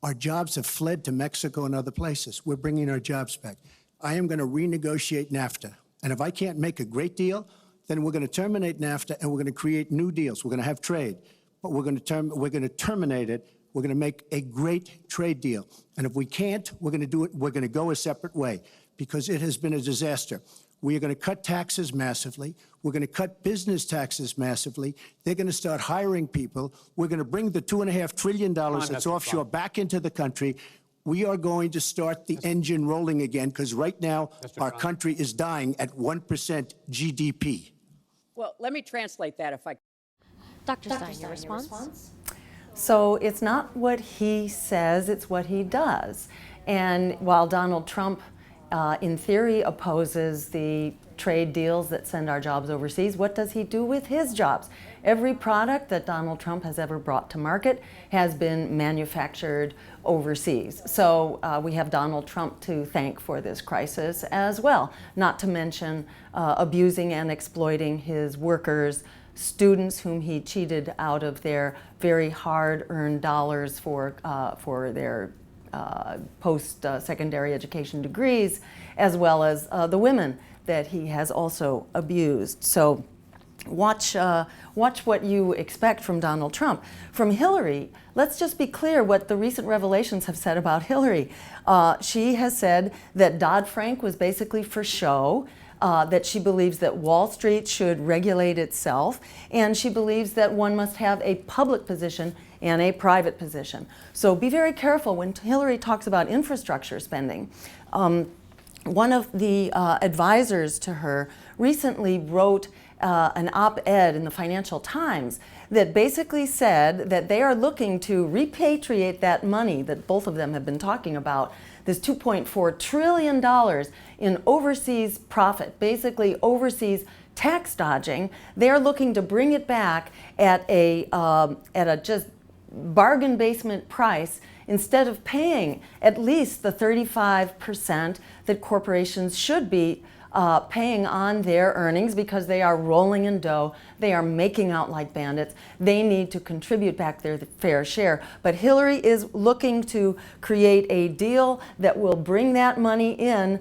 Our jobs have fled to Mexico and other places. We're bringing our jobs back. I am going to renegotiate NAFTA. And if I can't make a great deal, then we're going to terminate NAFTA and we're going to create new deals. We're going to have trade, but we're going to terminate it. We're going to make a great trade deal. And if we can't, we're going to do it. We're going to go a separate way because it has been a disaster. We are going to cut taxes massively. We're going to cut business taxes massively. They're going to start hiring people. We're going to bring the $2.5 trillion that's offshore back into the country. We are going to start the engine rolling again because right now our country is dying at 1% GDP. Well, let me translate that if I. Dr. Stein, your response? So it's not what he says, it's what he does. And while Donald Trump, in theory, opposes the trade deals that send our jobs overseas, what does he do with his jobs? Every product that Donald Trump has ever brought to market has been manufactured overseas. So we have Donald Trump to thank for this crisis as well, not to mention abusing and exploiting his workers, students whom he cheated out of their very hard-earned dollars for their post-secondary education degrees, as well as the women that he has also abused. So watch what you expect from Donald Trump. From Hillary, let's just be clear what the recent revelations have said about Hillary. She has said that Dodd-Frank was basically for show, that she believes that Wall Street should regulate itself, and she believes that one must have a public position and a private position. So be very careful when Hillary talks about infrastructure spending. One of the advisors to her recently wrote an op-ed in the Financial Times that basically said that they are looking to repatriate that money that both of them have been talking about, this $2.4 trillion in overseas profit, basically overseas tax dodging. They're looking to bring it back at a just bargain basement price instead of paying at least the 35% that corporations should be paying on their earnings because they are rolling in dough. They are making out like bandits. They need to contribute back their fair share. But Hillary is looking to create a deal that will bring that money in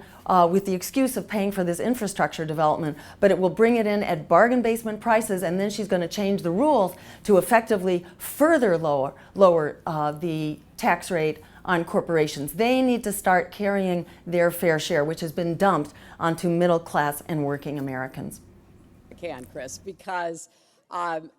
with the excuse of paying for this infrastructure development, but it will bring it in at bargain basement prices, and then she's going to change the rules to effectively further lower the tax rate on corporations. They need to start carrying their fair share, which has been dumped onto middle class and working Americans. I can, Chris, because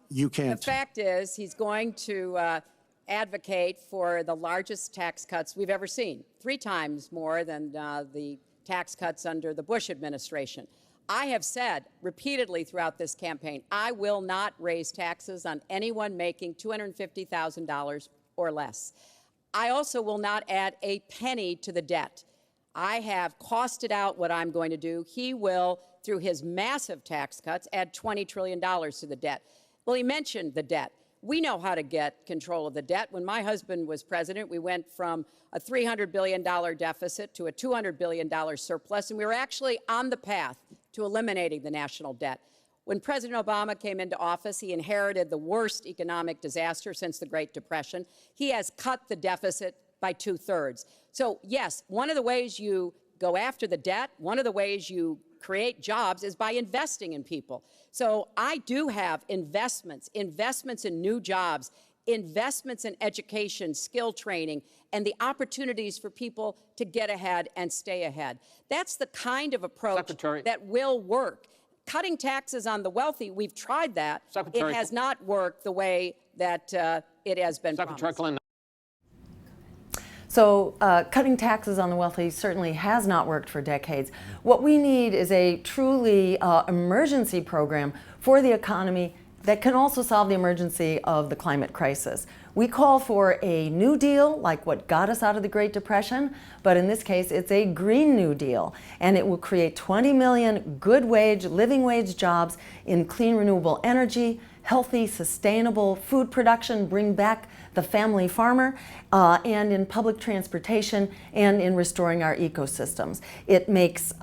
you can't. The fact is he's going to advocate for the largest tax cuts we've ever seen, 3 times more than the tax cuts under the Bush administration. I have said repeatedly throughout this campaign, I will not raise taxes on anyone making $250,000 or less. I also will not add a penny to the debt. I have costed out what I'm going to do. He will, through his massive tax cuts, add $20 trillion to the debt. Well, he mentioned the debt. We know how to get control of the debt. When my husband was president, we went from a $300 billion deficit to a $200 billion surplus, and we were actually on the path to eliminating the national debt. When President Obama came into office, he inherited the worst economic disaster since the Great Depression. He has cut the deficit by 2/3. So, yes, one of the ways you go after the debt, one of the ways you create jobs is by investing in people. So I do have investments in new jobs, investments in education, skill training, and the opportunities for people to get ahead and stay ahead. That's the kind of approach that will work. Cutting taxes on the wealthy, we've tried that. It has not worked the way that it has been promised. Clinton. So cutting taxes on the wealthy certainly has not worked for decades. What we need is a truly emergency program for the economy, that can also solve the emergency of the climate crisis. We call for a New Deal, like what got us out of the Great Depression, but in this case, it's a Green New Deal, and it will create 20 million good wage, living wage jobs in clean, renewable energy, healthy, sustainable food production, bring back the family farmer, and in public transportation, and in restoring our ecosystems. It makes,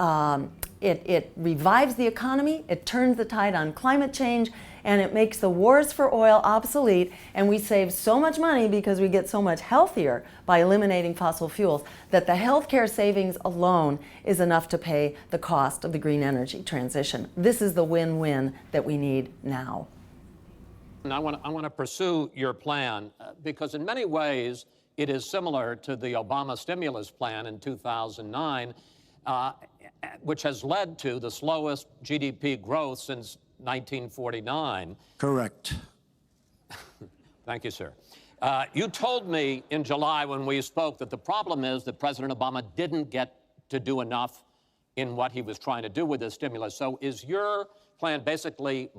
it revives the economy, it turns the tide on climate change, and it makes the wars for oil obsolete, and we save so much money because we get so much healthier by eliminating fossil fuels that the healthcare savings alone is enough to pay the cost of the green energy transition. This is the win-win that we need now. And I want to pursue your plan because in many ways it is similar to the Obama stimulus plan in 2009, which has led to the slowest GDP growth since 1949. Correct. Thank you, sir. You told me in July when we spoke that the problem is that President Obama didn't get to do enough in what he was trying to do with this stimulus. So is your plan basically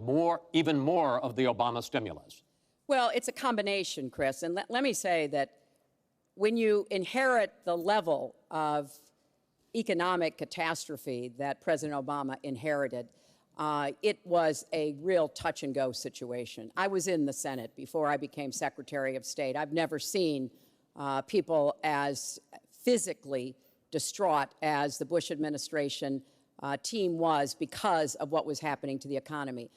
even more of the Obama stimulus? Well, it's a combination, Chris. And let me say that when you inherit the level of economic catastrophe that President Obama inherited, it was a real touch-and-go situation. I was in the Senate before I became Secretary of State. I've never seen people as physically distraught as the Bush administration team was because of what was happening to the economy.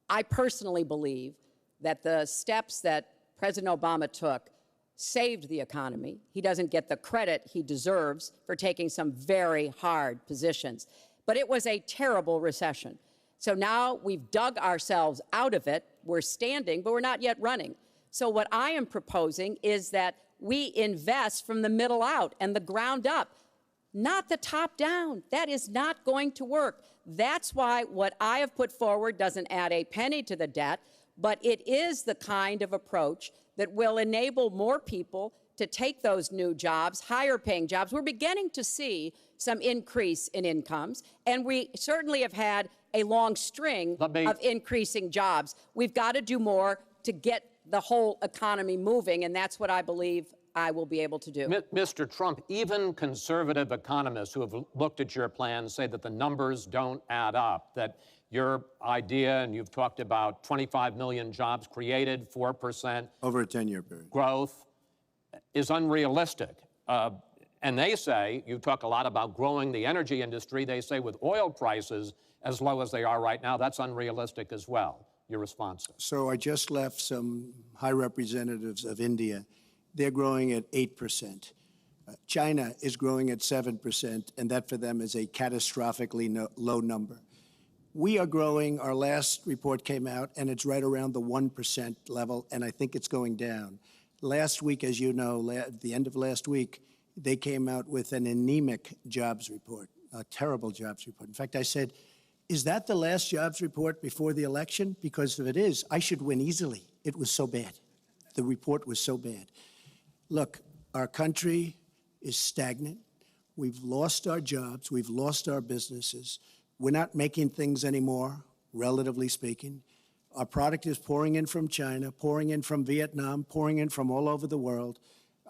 I personally believe that the steps that President Obama took saved the economy. He doesn't get the credit he deserves for taking some very hard positions. But it was a terrible recession. So now we've dug ourselves out of it. We're standing, but we're not yet running. So what I am proposing is that we invest from the middle out and the ground up, not the top down. That is not going to work. That's why what I have put forward doesn't add a penny to the debt, but it is the kind of approach that will enable more people to take those new jobs, higher paying jobs. We're beginning to see some increase in incomes, and we certainly have had a long string of increasing jobs. We've got to do more to get the whole economy moving, and that's what I believe I will be able to do. Mr. Trump, even conservative economists who have looked at your plan say that the numbers don't add up, that your idea, and you've talked about 25 million jobs created, 4% over a 10-year period growth, is unrealistic. And they say, you talk a lot about growing the energy industry, they say with oil prices as low as they are right now, that's unrealistic as well. Your response? So I just left some high representatives of India. They're growing at 8%. China is growing at 7%, and that for them is a catastrophically low number. We are growing, our last report came out, and it's right around the 1% level, and I think it's going down. Last week, as you know, at the end of last week, they came out with an anemic jobs report, a terrible jobs report. In fact, I said, is that the last jobs report before the election? Because if it is, I should win easily. It was so bad. The report was so bad. Look, our country is stagnant. We've lost our jobs. We've lost our businesses. We're not making things anymore, relatively speaking. Our product is pouring in from China, pouring in from Vietnam, pouring in from all over the world.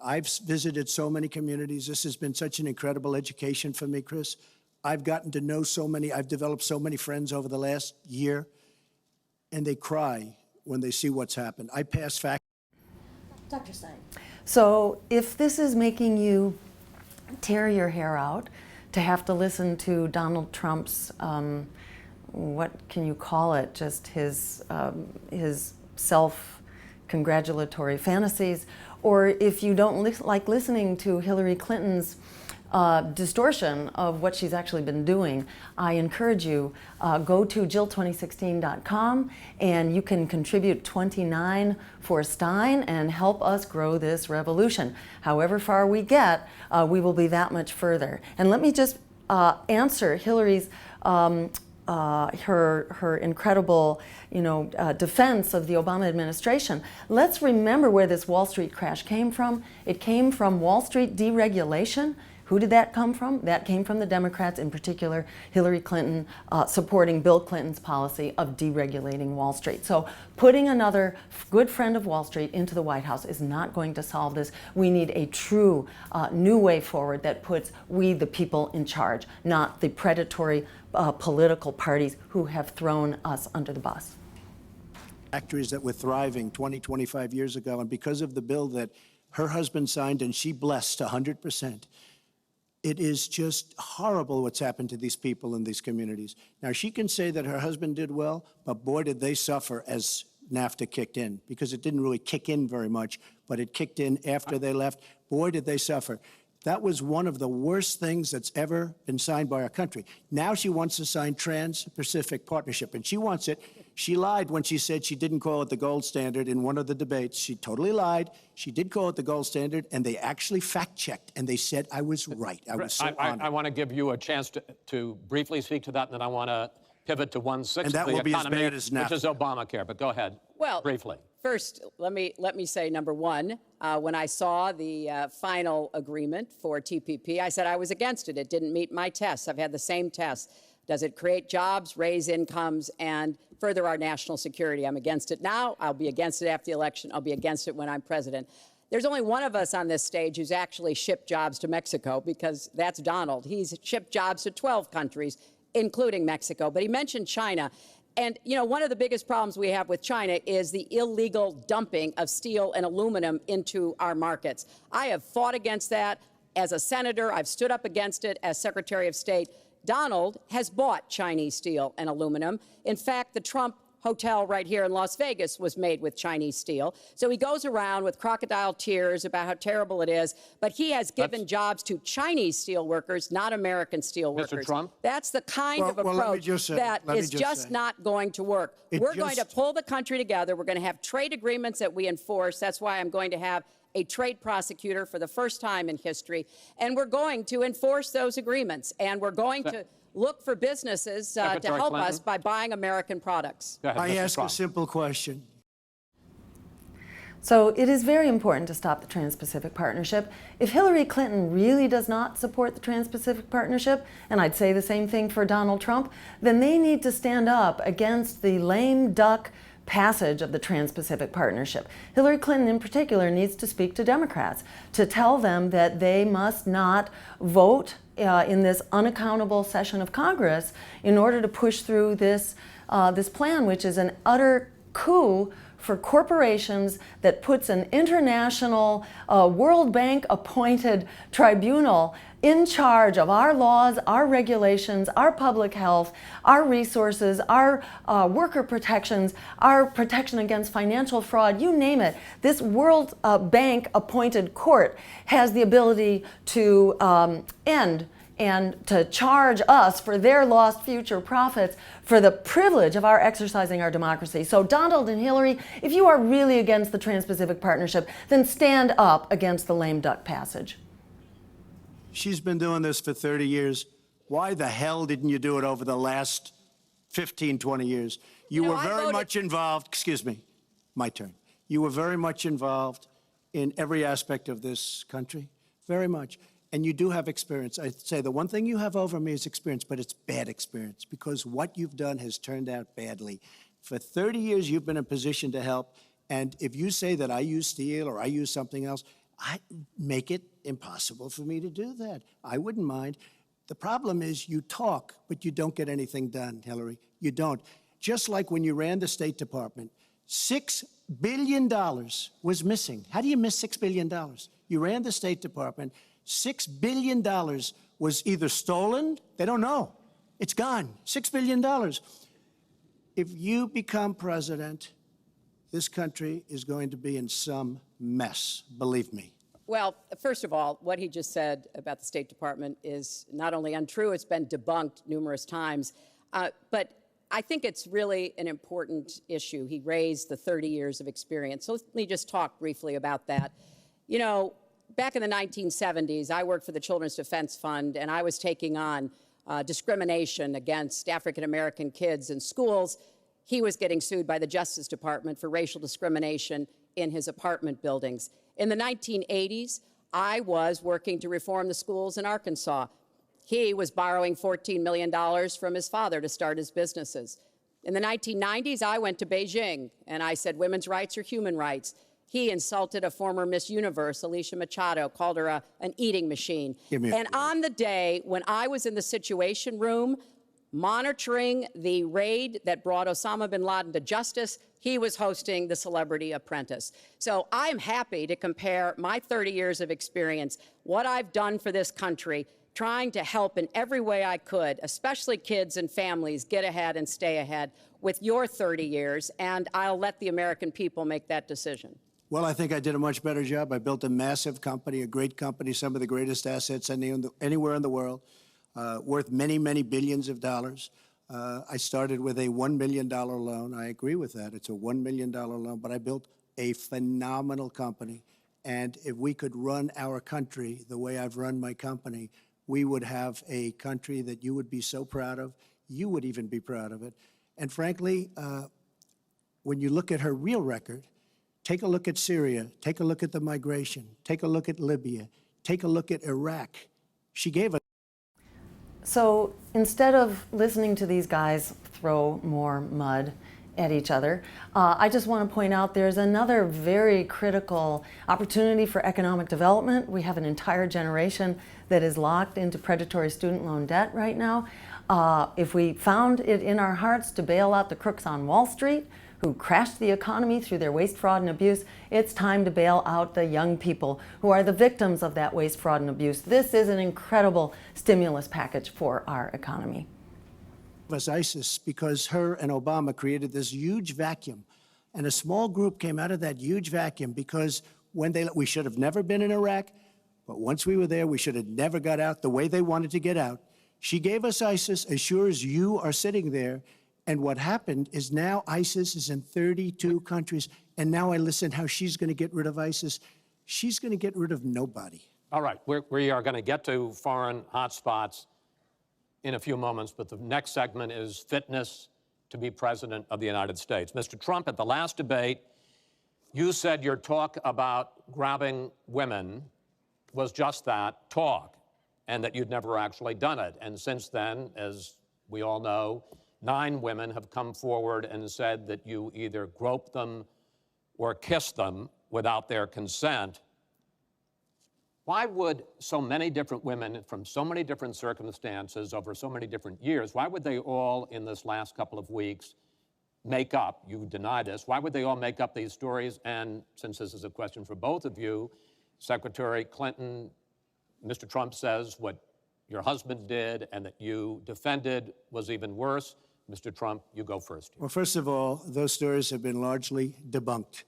I've visited so many communities. This has been such an incredible education for me, Chris. I've gotten to know so many. I've developed so many friends over the last year, and they cry when they see what's happened. I pass facts. Dr. Stein. So if this is making you tear your hair out to have to listen to Donald Trump's, what can you call it, just his self-congratulatory fantasies, or if you don't like listening to Hillary Clinton's distortion of what she's actually been doing, I encourage you, go to Jill2016.com and you can contribute $29 for Stein and help us grow this revolution. However far we get, we will be that much further. And let me just answer Hillary's her incredible, defense of the Obama administration. Let's remember where this Wall Street crash came from. It came from Wall Street deregulation, Who did that come from? That came from the Democrats, in particular Hillary Clinton, supporting Bill Clinton's policy of deregulating Wall Street. So putting another good friend of Wall Street into the White House is not going to solve this. We need a true new way forward that puts we, the people, in charge, not the predatory political parties who have thrown us under the bus. Factories that were thriving 20, 25 years ago, and because of the bill that her husband signed and she blessed 100%, it is just horrible what's happened to these people in these communities. Now, she can say that her husband did well, but boy, did they suffer as NAFTA kicked in, because it didn't really kick in very much, but it kicked in after they left. Boy, did they suffer. That was one of the worst things that's ever been signed by our country. Now she wants to sign Trans-Pacific Partnership, and she wants it. She lied when she said she didn't call it the gold standard in one of the debates. She totally lied. She did call it the gold standard, and they actually fact-checked, and they said I was right. I was so honored. I want to give you a chance to briefly speak to that, and then I want to pivot to 1/6 And that of the will be as economy, bad as NAFTA. which is Obamacare. But go ahead, Well, briefly. First, let me say, number one, when I saw the final agreement for TPP, I said I was against it. It didn't meet my tests. I've had the same tests. Does it create jobs, raise incomes, and further our national security? I'm against it now. I'll be against it after the election. I'll be against it when I'm president. There's only one of us on this stage who's actually shipped jobs to Mexico, because that's Donald. He's shipped jobs to 12 countries, including Mexico. But he mentioned China. And, you know, one of the biggest problems we have with China is the illegal dumping of steel and aluminum into our markets. I have fought against that as a senator. I've stood up against it as Secretary of State. Donald has bought Chinese steel and aluminum. In fact, the Trump hotel right here in Las Vegas was made with Chinese steel. So he goes around with crocodile tears about how terrible it is, but he has given jobs to Chinese steel workers, not American steel workers. Mr. Trump? That's the kind of Well, let me approach just say- that let me is just just say. not going to work. We're going to pull the country together. We're going to have trade agreements that we enforce. That's why I'm going to have a trade prosecutor for the first time in history. And we're going to enforce those agreements. And we're going to look for businesses to Secretary help Clinton? us by buying American products. Go ahead, I Mr. ask a Trump. simple question. So it is very important to stop the Trans-Pacific Partnership. If Hillary Clinton really does not support the Trans-Pacific Partnership, and I'd say the same thing for Donald Trump, then they need to stand up against the lame duck passage of the Trans-Pacific Partnership. Hillary Clinton in particular needs to speak to Democrats to tell them that they must not vote in this unaccountable session of Congress in order to push through this plan, which is an utter coup for corporations that puts an international World Bank appointed tribunal in charge of our laws, our regulations, our public health, our resources, our worker protections, our protection against financial fraud, you name it. This World Bank appointed court has the ability to end and to charge us for their lost future profits for the privilege of our exercising our democracy. So Donald and Hillary, if you are really against the Trans-Pacific Partnership, then stand up against the lame duck passage. She's been doing this for 30 years. Why the hell didn't you do it over the last 15, 20 years? You know, were I very voted- much involved, excuse me, my turn. You were very much involved in every aspect of this country, very much. And you do have experience. I'd say the one thing you have over me is experience, but it's bad experience, because what you've done has turned out badly. For 30 years, you've been in a position to help. And if you say that I use steel or I use something else, I make it impossible for me to do that. I wouldn't mind. The problem is you talk, but you don't get anything done, Hillary. You don't. Just like when you ran the State Department, $6 billion was missing. How do you miss $6 billion? You ran the State Department. $6 billion was either stolen, they don't know. It's gone. $6 billion. If you become president, this country is going to be in some mess, believe me. Well, first of all, what he just said about the State Department is not only untrue, it's been debunked numerous times. But I think it's really an important issue. He raised the 30 years of experience. So let me just talk briefly about that. You know, back in the 1970s, I worked for the Children's Defense Fund, and I was taking on discrimination against African-American kids in schools. He was getting sued by the Justice Department for racial discrimination in his apartment buildings. In the 1980s, I was working to reform the schools in Arkansas. He was borrowing $14 million from his father to start his businesses. In the 1990s, I went to Beijing, and I said women's rights are human rights. He insulted a former Miss Universe, Alicia Machado, called her an eating machine. And on the day when I was in the Situation Room monitoring the raid that brought Osama bin Laden to justice, he was hosting the Celebrity Apprentice. So I'm happy to compare my 30 years of experience, what I've done for this country, trying to help in every way I could, especially kids and families, get ahead and stay ahead, with your 30 years, and I'll let the American people make that decision. Well, I think I did a much better job. I built a massive company, a great company, some of the greatest assets anywhere in the world, worth many, many billions of dollars. I started with a $1 million loan. I agree with that. It's a $1 million loan, but I built a phenomenal company. And if we could run our country the way I've run my company, we would have a country that you would be so proud of. You would even be proud of it. And frankly, when you look at her real record, take a look at Syria, take a look at the migration, take a look at Libya, take a look at Iraq. She gave us. So instead of listening to these guys throw more mud at each other, I just want to point out there's another very critical opportunity for economic development. We have an entire generation that is locked into predatory student loan debt right now. If we found it in our hearts to bail out the crooks on Wall Street, who crashed the economy through their waste, fraud, and abuse, it's time to bail out the young people who are the victims of that waste, fraud, and abuse. This is an incredible stimulus package for our economy. Was ISIS because her and Obama created this huge vacuum, and a small group came out of that huge vacuum because we should have never been in Iraq, but once we were there, we should have never got out the way they wanted to get out. She gave us ISIS as sure as you are sitting there. And what happened is now ISIS is in 32 countries. And now I listen how she's going to get rid of ISIS. She's going to get rid of nobody. All right, we are going to get to foreign hotspots in a few moments, but the next segment is fitness to be president of the United States. Mr. Trump, at the last debate, you said your talk about grabbing women was just that, talk, and that you'd never actually done it. And since then, as we all know, 9 women have come forward and said that you either groped them or kissed them without their consent. Why would so many different women from so many different circumstances over so many different years, why would they all in this last couple of weeks make up, you deny this, why would they all make up these stories? And since this is a question for both of you, Secretary Clinton, Mr. Trump says what your husband did and that you defended was even worse. Mr. Trump, you go first. Well, first of all, those stories have been largely debunked.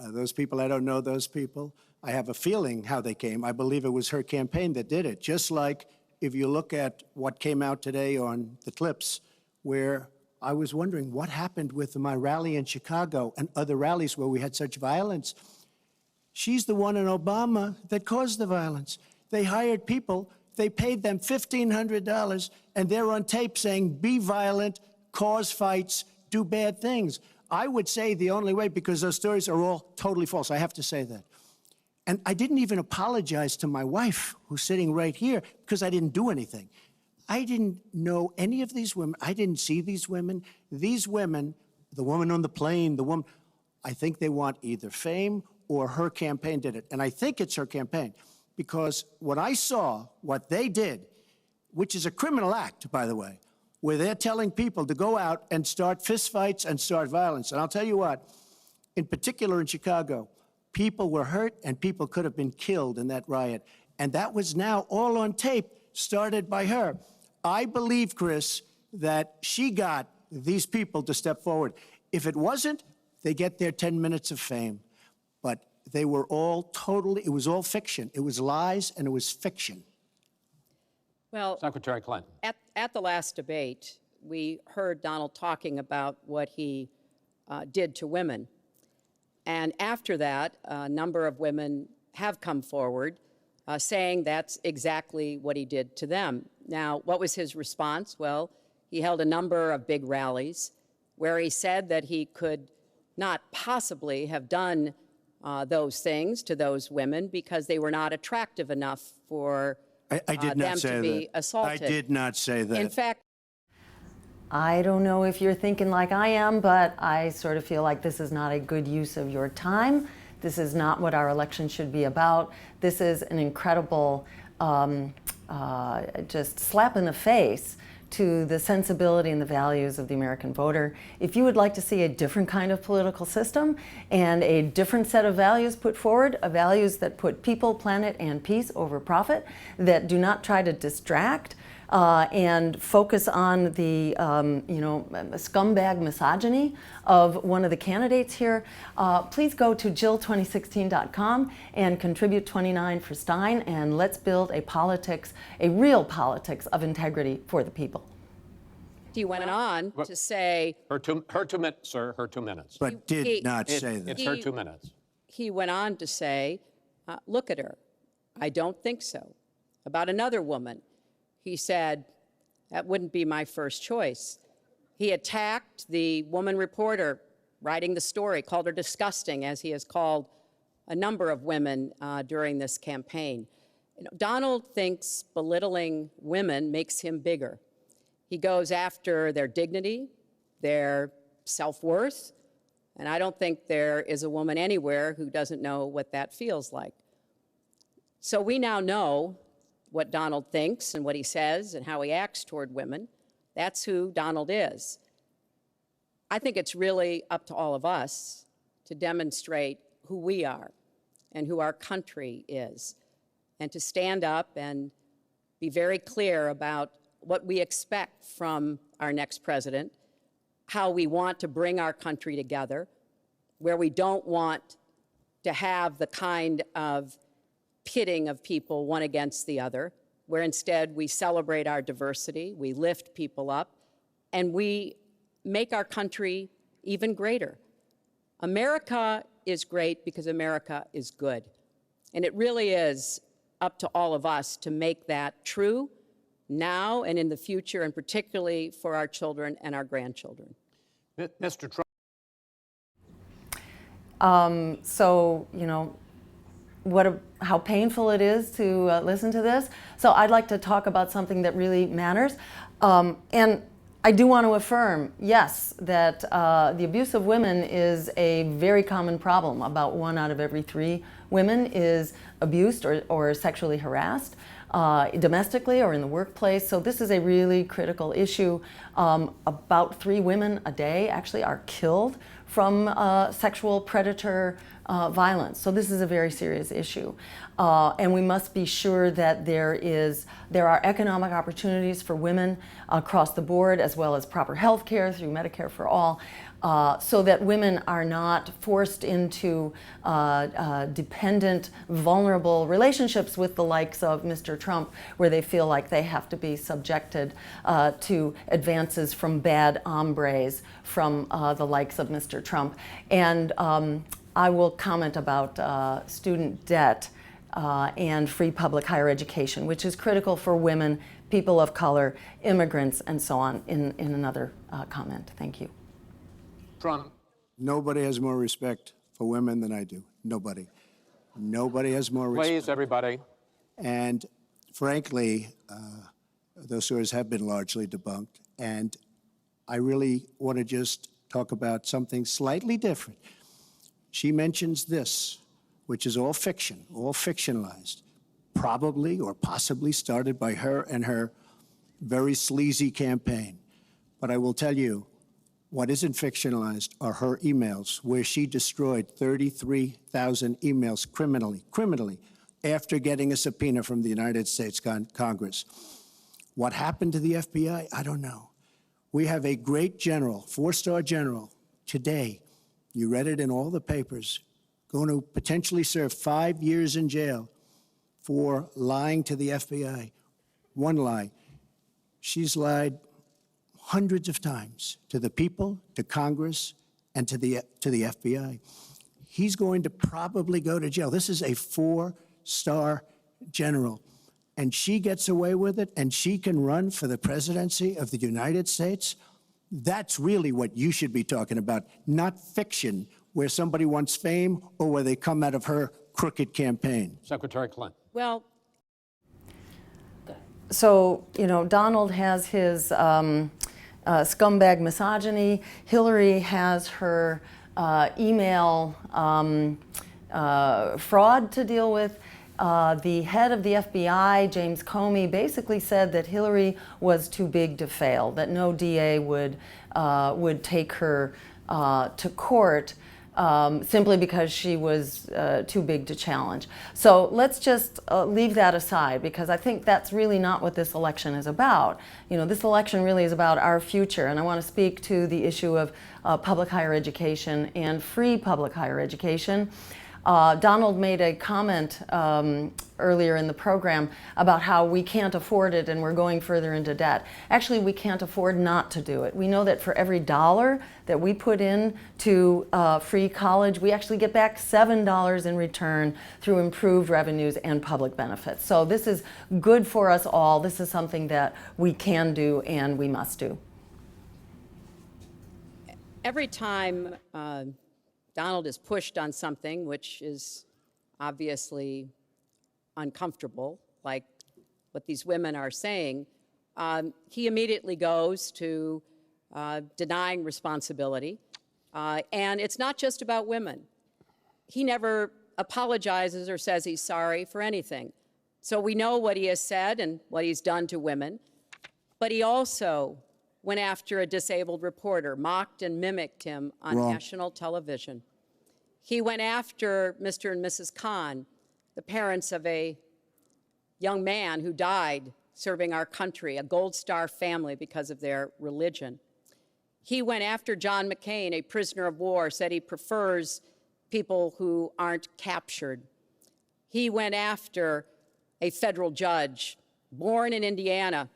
Those people, I don't know those people. I have a feeling how they came. I believe it was her campaign that did it. Just like if you look at what came out today on the clips, where I was wondering what happened with my rally in Chicago and other rallies where we had such violence. She's the one in Obama that caused the violence. They hired people, they paid them $1,500, and they're on tape saying, be violent, cause fights, do bad things. I would say the only way, because those stories are all totally false, I have to say that. And I didn't even apologize to my wife, who's sitting right here, because I didn't do anything. I didn't know any of these women. I didn't see these women. These women, the woman on the plane, the woman, I think they want either fame or her campaign did it. And I think it's her campaign, because when I saw what they did, which is a criminal act, by the way, where they're telling people to go out and start fistfights and start violence. And I'll tell you what, in particular in Chicago, people were hurt and people could have been killed in that riot. And that was now all on tape, started by her. I believe, Chris, that she got these people to step forward. If it wasn't, they get their 10 minutes of fame. But they were all totally, it was all fiction. It was lies and it was fiction. Well, Secretary Clinton. At the last debate, we heard Donald talking about what he did to women. And after that, a number of women have come forward saying that's exactly what he did to them. Now, what was his response? Well, he held a number of big rallies where he said that he could not possibly have done those things to those women because they were not attractive enough for I did them not say to be that. assaulted. I did not say that. In fact, I don't know if you're thinking like I am, but I sort of feel like this is not a good use of your time. This is not what our election should be about. This is an incredible just slap in the face to the sensibility and the values of the American voter. If you would like to see a different kind of political system and a different set of values put forward, values that put people, planet, and peace over profit, that do not try to distract and focus on the scumbag misogyny of one of the candidates here, please go to jill2016.com and contribute 29 for Stein, and let's build a real politics of integrity for the people. he went on to say, Her 2 minutes, sir, her 2 minutes. But did not say that. It's her 2 minutes. he went on to say, look at her. I don't think so. About another woman, he said, that wouldn't be my first choice. He attacked the woman reporter writing the story, called her disgusting, as he has called a number of women during this campaign. Donald thinks belittling women makes him bigger. He goes after their dignity, their self-worth, and I don't think there is a woman anywhere who doesn't know what that feels like. So we now know what Donald thinks and what he says and how he acts toward women. That's who Donald is. I think it's really up to all of us to demonstrate who we are and who our country is, and to stand up and be very clear about what we expect from our next president, how we want to bring our country together, where we don't want to have the kind of pitting of people one against the other, where instead we celebrate our diversity, we lift people up, and we make our country even greater. America is great because America is good. And it really is up to all of us to make that true now and in the future, and particularly for our children and our grandchildren. Mr. Trump. How painful it is to listen to this. So I'd like to talk about something that really matters. And I do want to affirm, yes, that the abuse of women is a very common problem. About 1 out of every 3 women is abused or sexually harassed, domestically or in the workplace. So this is a really critical issue. About 3 women a day actually are killed from sexual predator violence. So this is a very serious issue. And we must be sure that there are economic opportunities for women across the board, as well as proper health care through Medicare for All, so that women are not forced into dependent, vulnerable relationships with the likes of Mr. Trump, where they feel like they have to be subjected to advances from bad hombres from the likes of Mr. Trump. And I will comment about student debt and free public higher education, which is critical for women, people of color, immigrants, and so on in another comment. Thank you. Trump. Nobody has more respect for women than I do. Nobody. Nobody has more respect. Please, everybody. And frankly, those stories have been largely debunked. And I really want to just talk about something slightly different. She mentions this, which is all fiction, all fictionalized, probably or possibly started by her and her very sleazy campaign. But I will tell you, what isn't fictionalized are her emails, where she destroyed 33,000 emails criminally, after getting a subpoena from the United States Congress. What happened to the FBI? I don't know. We have a great general, 4-star general, today, you read it in all the papers, going to potentially serve 5 years in jail for lying to the FBI. One lie. She's lied hundreds of times to the people, to Congress, and to the FBI. He's going to probably go to jail. This is a 4-star general, and she gets away with it, and she can run for the presidency of the United States. That's really what you should be talking about, not fiction where somebody wants fame or where they come out of her crooked campaign? Secretary Clinton. Well, So, you know, Donald has his scumbag misogyny. Hillary has her email fraud to deal with. The head of the FBI, James Comey, basically said that Hillary was too big to fail, that no DA would take her to court simply because she was too big to challenge. So let's just leave that aside, because I think that's really not what this election is about. You know, this election really is about our future, and I want to speak to the issue of public higher education and free public higher education. Donald made a comment earlier in the program about how we can't afford it and we're going further into debt. Actually, we can't afford not to do it. We know that for every $1 that we put in to free college, we actually get back $7 in return through improved revenues and public benefits. So this is good for us all. This is something that we can do and we must do. every time Donald is pushed on something which is obviously uncomfortable, like what these women are saying, he immediately goes to denying responsibility. And it's not just about women. He never apologizes or says he's sorry for anything. So we know what he has said and what he's done to women. But he also went after a disabled reporter, mocked and mimicked him on national television. He went after Mr. and Mrs. Khan, the parents of a young man who died serving our country, a Gold Star family because of their religion. He went after John McCain, a prisoner of war, said he prefers people who aren't captured. He went after a federal judge, born in Indiana,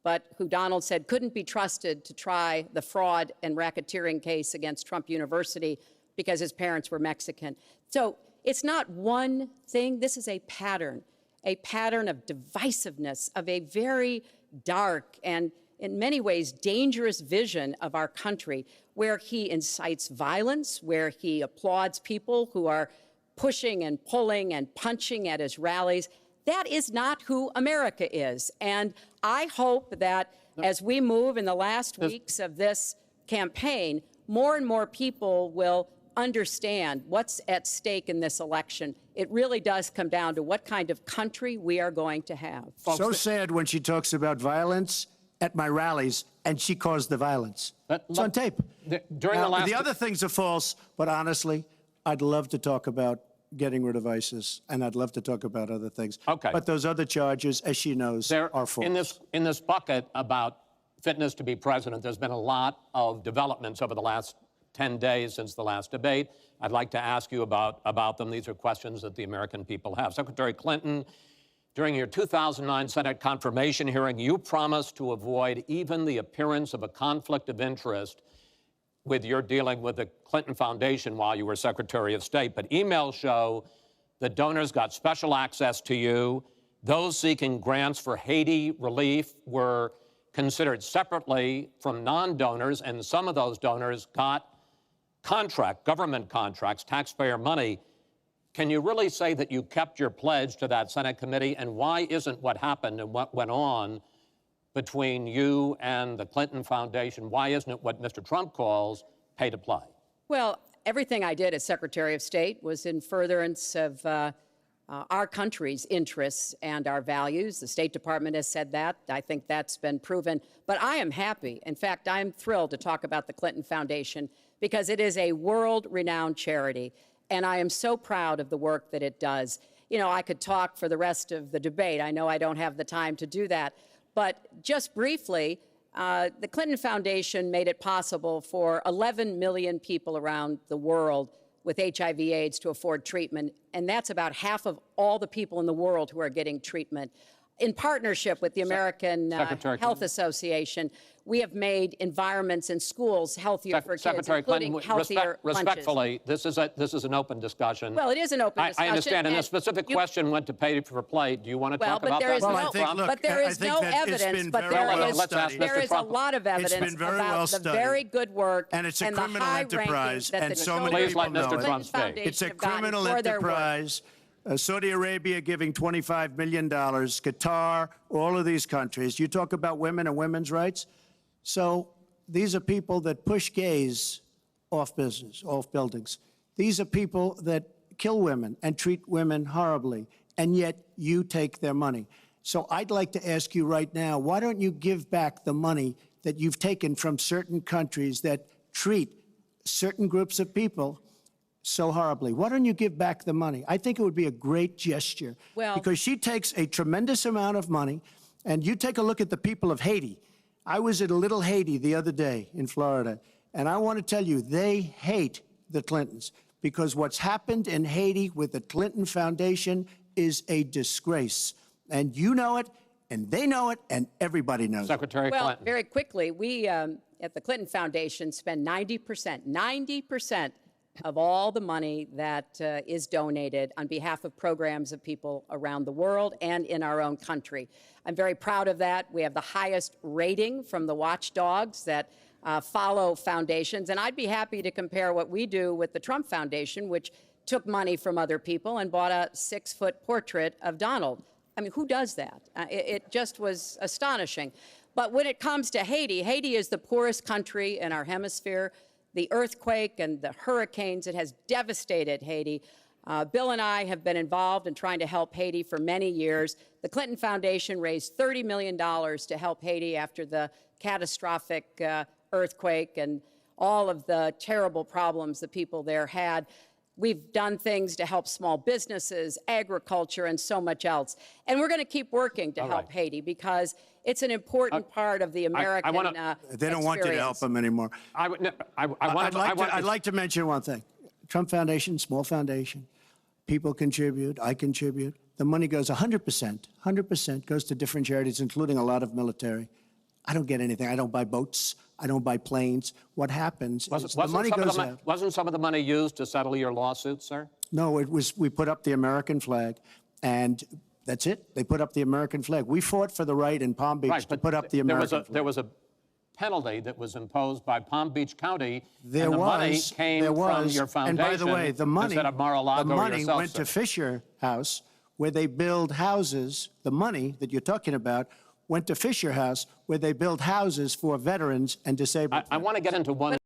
but who Donald said couldn't be trusted to try the fraud and racketeering case against Trump University because his parents were Mexican. So it's not one thing. This is a pattern of divisiveness, of a very dark and in many ways dangerous vision of our country, where he incites violence, where he applauds people who are pushing and pulling and punching at his rallies. That is not who America is. And I hope that as we move in the last weeks of this campaign, more and more people will understand what's at stake in this election. It really does come down to what kind of country we are going to have. So sad when she talks about violence at my rallies, and she caused the violence. It's on tape. The other things are false, but honestly, I'd love to talk about getting rid of ISIS, and I'd love to talk about other things. Okay. But those other charges, as she knows, are false. In this bucket about fitness to be president, there's been a lot of developments over the last 10 days since the last debate. I'd like to ask you about them. These are questions that the American people have. Secretary Clinton, during your 2009 Senate confirmation hearing, you promised to avoid even the appearance of a conflict of interest with your dealing with the Clinton Foundation while you were Secretary of State. But emails show that donors got special access to you. Those seeking grants for Haiti relief were considered separately from non-donors, and some of those donors got government contracts, taxpayer money. Can you really say that you kept your pledge to that Senate committee? And why isn't what happened and what went on between you and the Clinton Foundation, why isn't it what Mr. Trump calls pay to play? Well, Everything I did as Secretary of State was in furtherance of our country's interests and our values. The State Department has said that. I think that's been proven. But I am happy. In fact, I'm thrilled to talk about the Clinton Foundation because it is a world-renowned charity, and I am so proud of the work that it does. You know, I could talk for the rest of the debate. I know I don't have the time to do that. But just briefly, the Clinton Foundation made it possible for 11 million people around the world with HIV/AIDS to afford treatment, and that's about half of all the people in the world who are getting treatment. In partnership with the American Health Association, We have made environments in schools healthier for kids, Secretary including Clinton, healthier lunches. respectfully, this is an open discussion. Well, it is an open discussion. I understand, and the specific question went to pay for play. Do you want to talk about that, Mr. Trump? But there is no evidence. But there is a lot of evidence about the very good work and it's a criminal high enterprise, rankings that and the so many children people of the know Clinton it. Trump speak. Foundation It's a have gotten criminal for their work. enterprise. Saudi Arabia giving $25 million, Qatar, all of these countries. You talk about women and women's rights. So these are people that push gays off buildings. These are people that kill women and treat women horribly, and yet you take their money. So I'd like to ask you right now, why don't you give back the money that you've taken from certain countries that treat certain groups of people so horribly? Why don't you give back the money? I think it would be a great gesture. Well, because she takes a tremendous amount of money, and you take a look at the people of Haiti. I was at a little Haiti the other day in Florida, and I want to tell you, they hate the Clintons because what's happened in Haiti with the Clinton Foundation is a disgrace. And you know it, and they know it, and everybody knows Secretary it. Well, Clinton. very quickly, we at the Clinton Foundation spend 90% of all the money that is donated on behalf of programs of people around the world and in our own country. I'm very proud of that. We have the highest rating from the watchdogs that follow foundations, and I'd be happy to compare what we do with the Trump Foundation, which took money from other people and bought a 6-foot portrait of Donald. I mean, who does that? It just was astonishing. But when it comes to Haiti, Haiti is the poorest country in our hemisphere. The earthquake and the hurricanes, it has devastated Haiti. Bill and I have been involved in trying to help Haiti for many years. The Clinton Foundation raised $30 million to help Haiti after the catastrophic earthquake and all of the terrible problems the people there had. We've done things to help small businesses, agriculture, and so much else. And we're going to keep working to help Haiti because it's an important part of the American They don't want you to help them anymore. I'd like to mention one thing. Trump Foundation, small foundation. People contribute. I contribute. The money goes 100% goes to different charities, including a lot of military. I don't get anything. I don't buy boats. I don't buy planes. What happens is the money goes out. Wasn't some of the money used to settle your lawsuit, sir? No, it was, we put up the American flag, and that's it. They put up the American flag. We fought for the right in Palm Beach to put up the American flag. There was a penalty that was imposed by Palm Beach County, and the money came from your foundation. And by the way, the money, instead of Mar-a-Lago yourself, went to Fisher House, where they build houses. The money that you're talking about went to Fisher House, where they build houses for veterans and disabled. I want to get into one.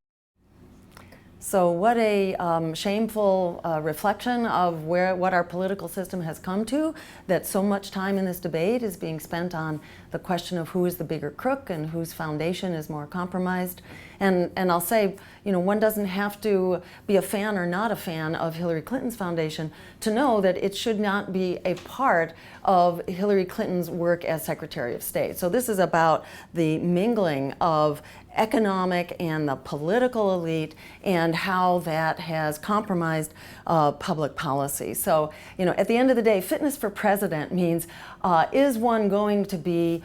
So what a shameful reflection of what our political system has come to, that so much time in this debate is being spent on the question of who is the bigger crook and whose foundation is more compromised. And I'll say, you know, one doesn't have to be a fan or not a fan of Hillary Clinton's foundation to know that it should not be a part of Hillary Clinton's work as Secretary of State. So this is about the mingling of economic and the political elite and how that has compromised public policy. So, you know, at the end of the day, fitness for president means is one going to be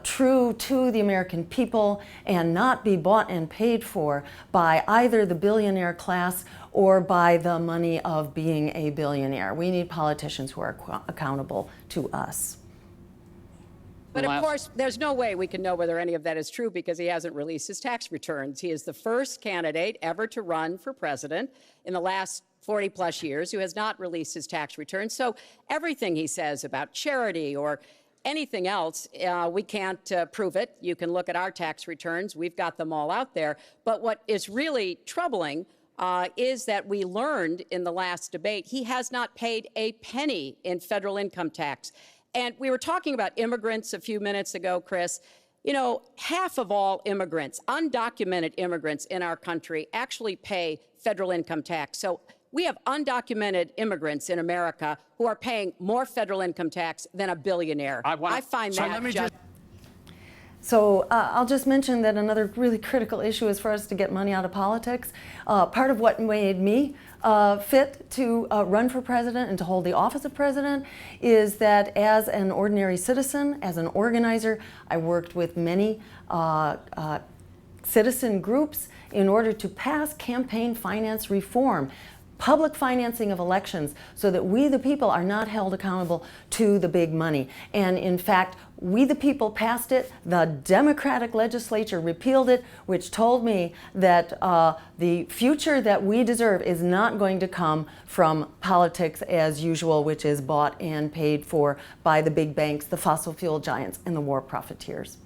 true to the American people and not be bought and paid for by either the billionaire class or by the money of being a billionaire. We need politicians who are accountable to us. But of course, there's no way we can know whether any of that is true because he hasn't released his tax returns. He is the first candidate ever to run for president in the last 40-plus years who has not released his tax returns. So everything he says about charity or anything else, we can't prove it. You can look at our tax returns. We've got them all out there. But what is really troubling is that we learned in the last debate he has not paid a penny in federal income tax. And we were talking about immigrants a few minutes ago, Chris. You know, half of all immigrants, undocumented immigrants in our country, actually pay federal income tax. So we have undocumented immigrants in America who are paying more federal income tax than a billionaire. I find that just... So I'll just mention that another really critical issue is for us to get money out of politics. Part of what made me fit to run for president and to hold the office of president is that as an ordinary citizen, as an organizer, I worked with many citizen groups in order to pass campaign finance reform, public financing of elections, so that we the people are not held accountable to the big money. And in fact, we the people passed it, the Democratic legislature repealed it, which told me that the future that we deserve is not going to come from politics as usual, which is bought and paid for by the big banks, the fossil fuel giants, and the war profiteers.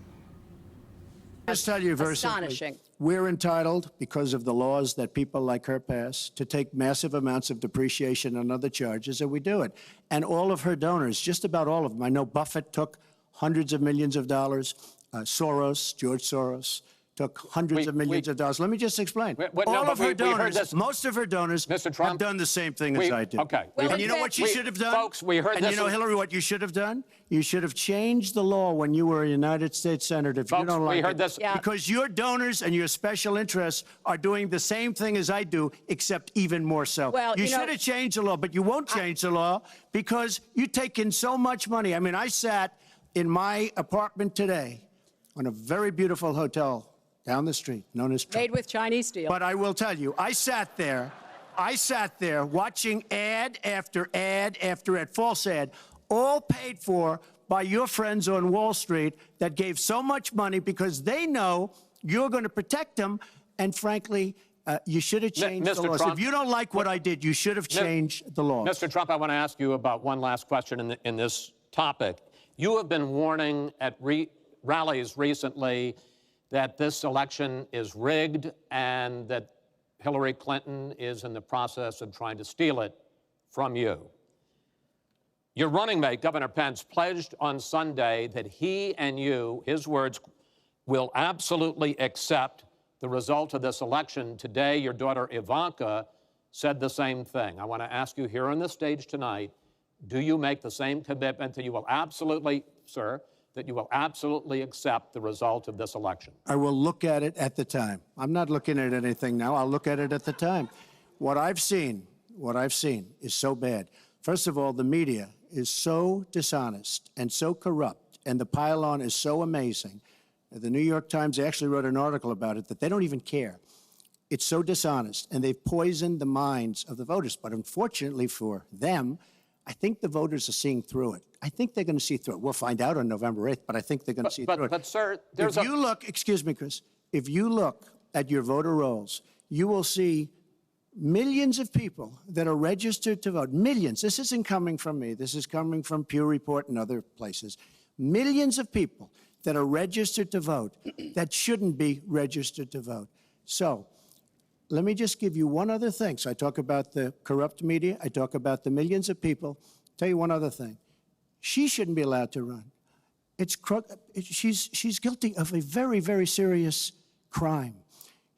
Just tell you very Astonishing. simply, we're entitled, because of the laws that people like her pass, to take massive amounts of depreciation and other charges, and we do it. And all of her donors, just about all of them, I know Buffett took hundreds of millions of dollars, George Soros, took hundreds of millions of dollars. Let me just explain. All of her donors, most of her donors have done the same thing as I did. Okay. And you know what she should have done? Folks, we heard and this. You know, Hillary, what you should have done? You should have changed the law when you were a United States Senator. If you don't like we heard it, this. Yeah. because your donors and your special interests are doing the same thing as I do, except even more so. Well, you you know- should have changed the law, but you won't change the law because you take in so much money. I mean, I sat in my apartment today on a very beautiful hotel down the street, known as Trump. Made with Chinese steel. But I will tell you, I sat there watching ad after ad after ad, false ad, all paid for by your friends on Wall Street that gave so much money because they know you're going to protect them. And frankly, you should have changed the laws. Trump, if you don't like what I did, you should have changed the laws. Mr. Trump, I want to ask you about one last question in this topic. You have been warning at rallies recently that this election is rigged and that Hillary Clinton is in the process of trying to steal it from you. Your running mate, Governor Pence, pledged on Sunday that he and you, his words, will absolutely accept the result of this election. Today, your daughter Ivanka said the same thing. I want to ask you here on the stage tonight, do you make the same commitment that you will absolutely, sir, that you will absolutely accept the result of this election? I will look at it at the time. I'm not looking at anything now. I'll look at it at the time. What I've seen is so bad. First of all, the media is so dishonest and so corrupt, and the pile-on is so amazing. The New York Times actually wrote an article about it that they don't even care. It's so dishonest, and they've poisoned the minds of the voters. But unfortunately for them, I think the voters are seeing through it. I think they're going to see through it. We'll find out on November 8th, but I think they're going to see through it. But, sir, if you look, excuse me, Chris, if you look at your voter rolls, you will see millions of people that are registered to vote. Millions. This isn't coming from me. This is coming from Pew Report and other places. Millions of people that are registered to vote that shouldn't be registered to vote. So let me just give you one other thing. So I talk about the corrupt media. I talk about the millions of people. Tell you one other thing. She shouldn't be allowed to run. She's guilty of a very, very serious crime.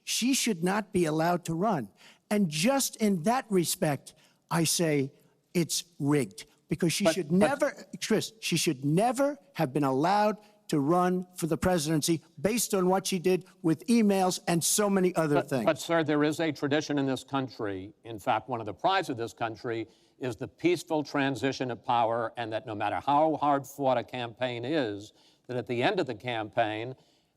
She should not be allowed to run. And just in that respect, I say it's rigged because she should never, Chris, she should never have been allowed to run for the presidency based on what she did with emails and so many other things. But, sir, there is a tradition in this country. In fact, one of the prides of this country is the peaceful transition of power, and that no matter how hard fought a campaign is, that at the end of the campaign,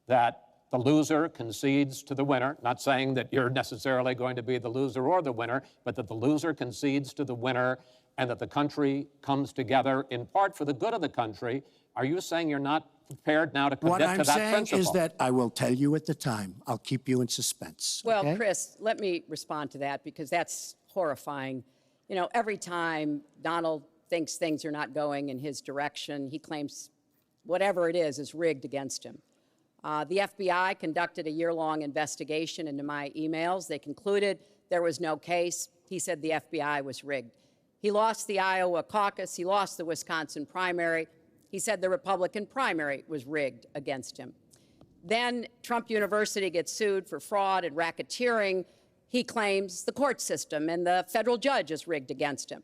that the loser concedes to the winner, not saying that you're necessarily going to be the loser or the winner, but that the loser concedes to the winner and that the country comes together in part for the good of the country. Are you saying you're not prepared now to commit to that principle? What I'm saying is that I will tell you at the time. I'll keep you in suspense. Well, okay? Chris, let me respond to that because that's horrifying. You know, every time Donald thinks things are not going in his direction, he claims whatever it is rigged against him. The FBI conducted a year-long investigation into my emails. They concluded there was no case. He said the FBI was rigged. He lost the Iowa caucus. He lost the Wisconsin primary. He said the Republican primary was rigged against him. Then Trump University gets sued for fraud and racketeering. He claims the court system and the federal judge is rigged against him.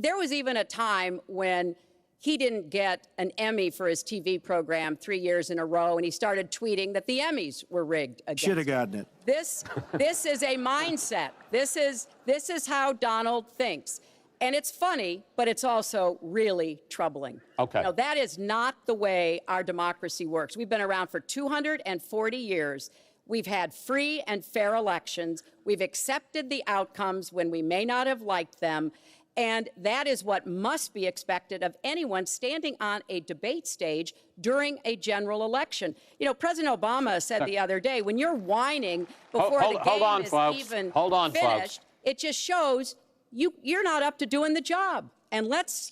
There was even a time when he didn't get an Emmy for his TV program 3 years in a row, and he started tweeting that the Emmys were rigged against Should have him. gotten it. This is a mindset. This is how Donald thinks. And it's funny, but it's also really troubling. Okay. You know, that is not the way our democracy works. We've been around for 240 years. We've had free and fair elections. We've accepted the outcomes when we may not have liked them. And that is what must be expected of anyone standing on a debate stage during a general election. You know, President Obama said the other day, when you're whining before the game is even finished, it just shows you're not up to doing the job. And let's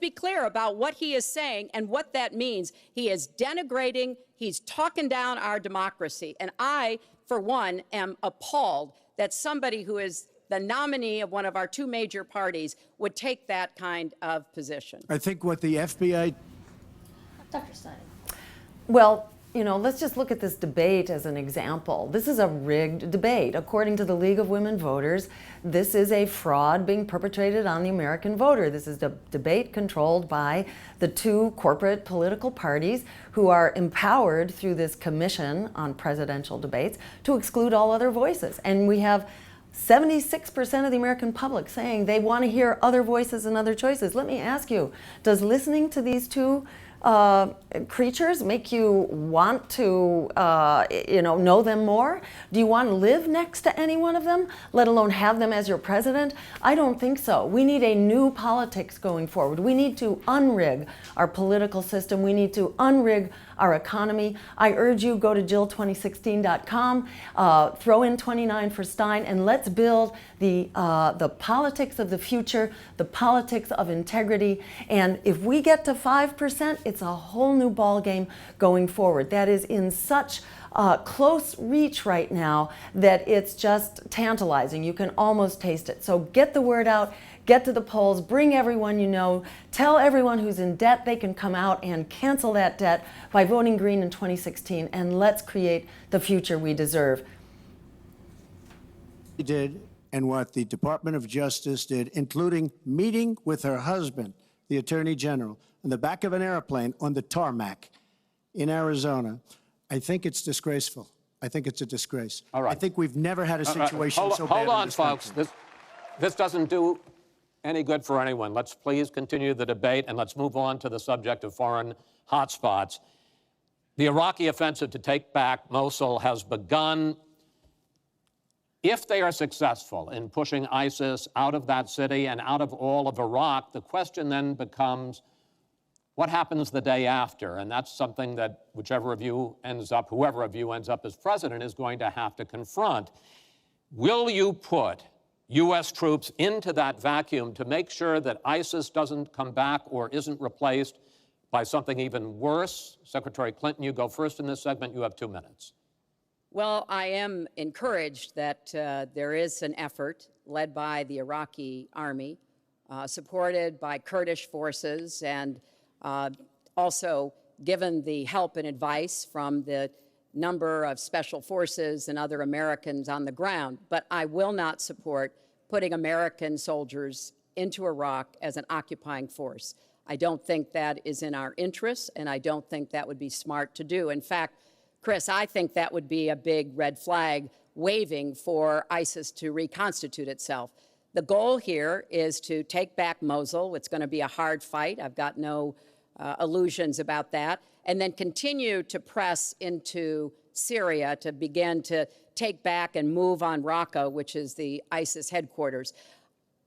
be clear about what he is saying and what that means. He is denigrating, he's talking down our democracy. And I, for one, am appalled that somebody who is the nominee of one of our two major parties would take that kind of position. I think what the FBI... Dr. Stein. Well, you know, let's just look at this debate as an example. This is a rigged debate. According to the League of Women Voters, this is a fraud being perpetrated on the American voter. This is a debate controlled by the two corporate political parties who are empowered through this commission on presidential debates to exclude all other voices. And we have 76% of the American public saying they want to hear other voices and other choices. Let me ask you, does listening to these two creatures make you want to know them more? Do you want to live next to any one of them, let alone have them as your president? I don't think so. We need a new politics going forward. We need to unrig our political system. We need to unrig our economy. I urge you, go to Jill2016.com, throw in 29 for Stein, and let's build the politics of the future, the politics of integrity. And if we get to 5%, it's a whole new ballgame going forward. That is in such close reach right now that it's just tantalizing. You can almost taste it. So get the word out. Get to the polls, bring everyone you know, tell everyone who's in debt they can come out and cancel that debt by voting green in 2016, and let's create the future we deserve. He did, and what the Department of Justice did, including meeting with her husband, the Attorney General, in the back of an airplane on the tarmac in Arizona, I think it's disgraceful. I think it's a disgrace. All right. I think we've never had a situation so bad. Hold on, in this folks. country. This doesn't do any good for anyone. Let's please continue the debate, and let's move on to the subject of foreign hotspots. The Iraqi offensive to take back Mosul has begun. If they are successful in pushing ISIS out of that city and out of all of Iraq, the question then becomes, what happens the day after? And that's something that whoever of you ends up as president is going to have to confront. Will you put U.S. troops into that vacuum to make sure that ISIS doesn't come back or isn't replaced by something even worse? Secretary Clinton, you go first in this segment. You have 2 minutes. Well, I am encouraged that there is an effort led by the Iraqi army, supported by Kurdish forces, and also given the help and advice from the number of special forces and other Americans on the ground. But I will not support putting American soldiers into Iraq as an occupying force. I don't think that is in our interests, and I don't think that would be smart to do. In fact, Chris, I think that would be a big red flag waving for ISIS to reconstitute itself. The goal here is to take back Mosul. It's going to be a hard fight. I've got no illusions about that. And then continue to press into Syria to begin to take back and move on Raqqa, which is the ISIS headquarters.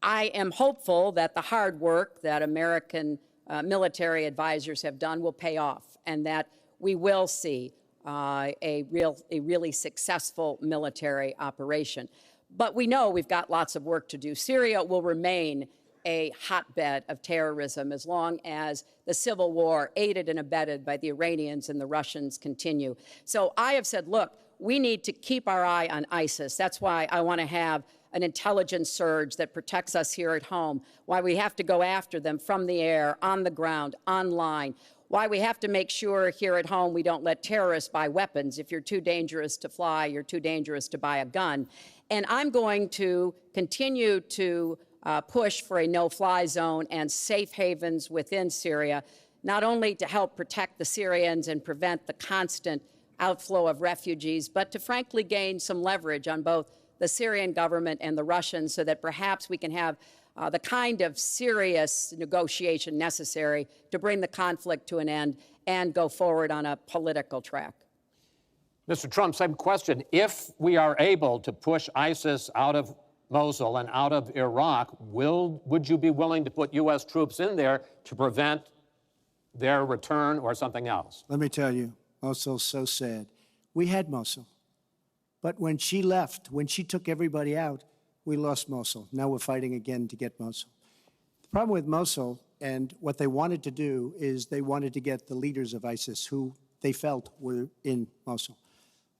I am hopeful that the hard work that American military advisors have done will pay off, and that we will see a really successful military operation. But we know we've got lots of work to do. Syria will remain a hotbed of terrorism as long as the civil war, aided and abetted by the Iranians and the Russians, continue. So I have said, look, we need to keep our eye on ISIS. That's why I want to have an intelligence surge that protects us here at home, why we have to go after them from the air, on the ground, online, why we have to make sure here at home we don't let terrorists buy weapons. If you're too dangerous to fly, you're too dangerous to buy a gun. And I'm going to continue to push for a no-fly zone and safe havens within Syria, not only to help protect the Syrians and prevent the constant outflow of refugees, but to frankly gain some leverage on both the Syrian government and the Russians so that perhaps we can have the kind of serious negotiation necessary to bring the conflict to an end and go forward on a political track. Mr. Trump, same question. If we are able to push ISIS out of Mosul and out of Iraq, would you be willing to put U.S. troops in there to prevent their return or something else? Let me tell you, Mosul's so sad. We had Mosul. But when she left, when she took everybody out, we lost Mosul. Now we're fighting again to get Mosul. The problem with Mosul and what they wanted to do is they wanted to get the leaders of ISIS who they felt were in Mosul.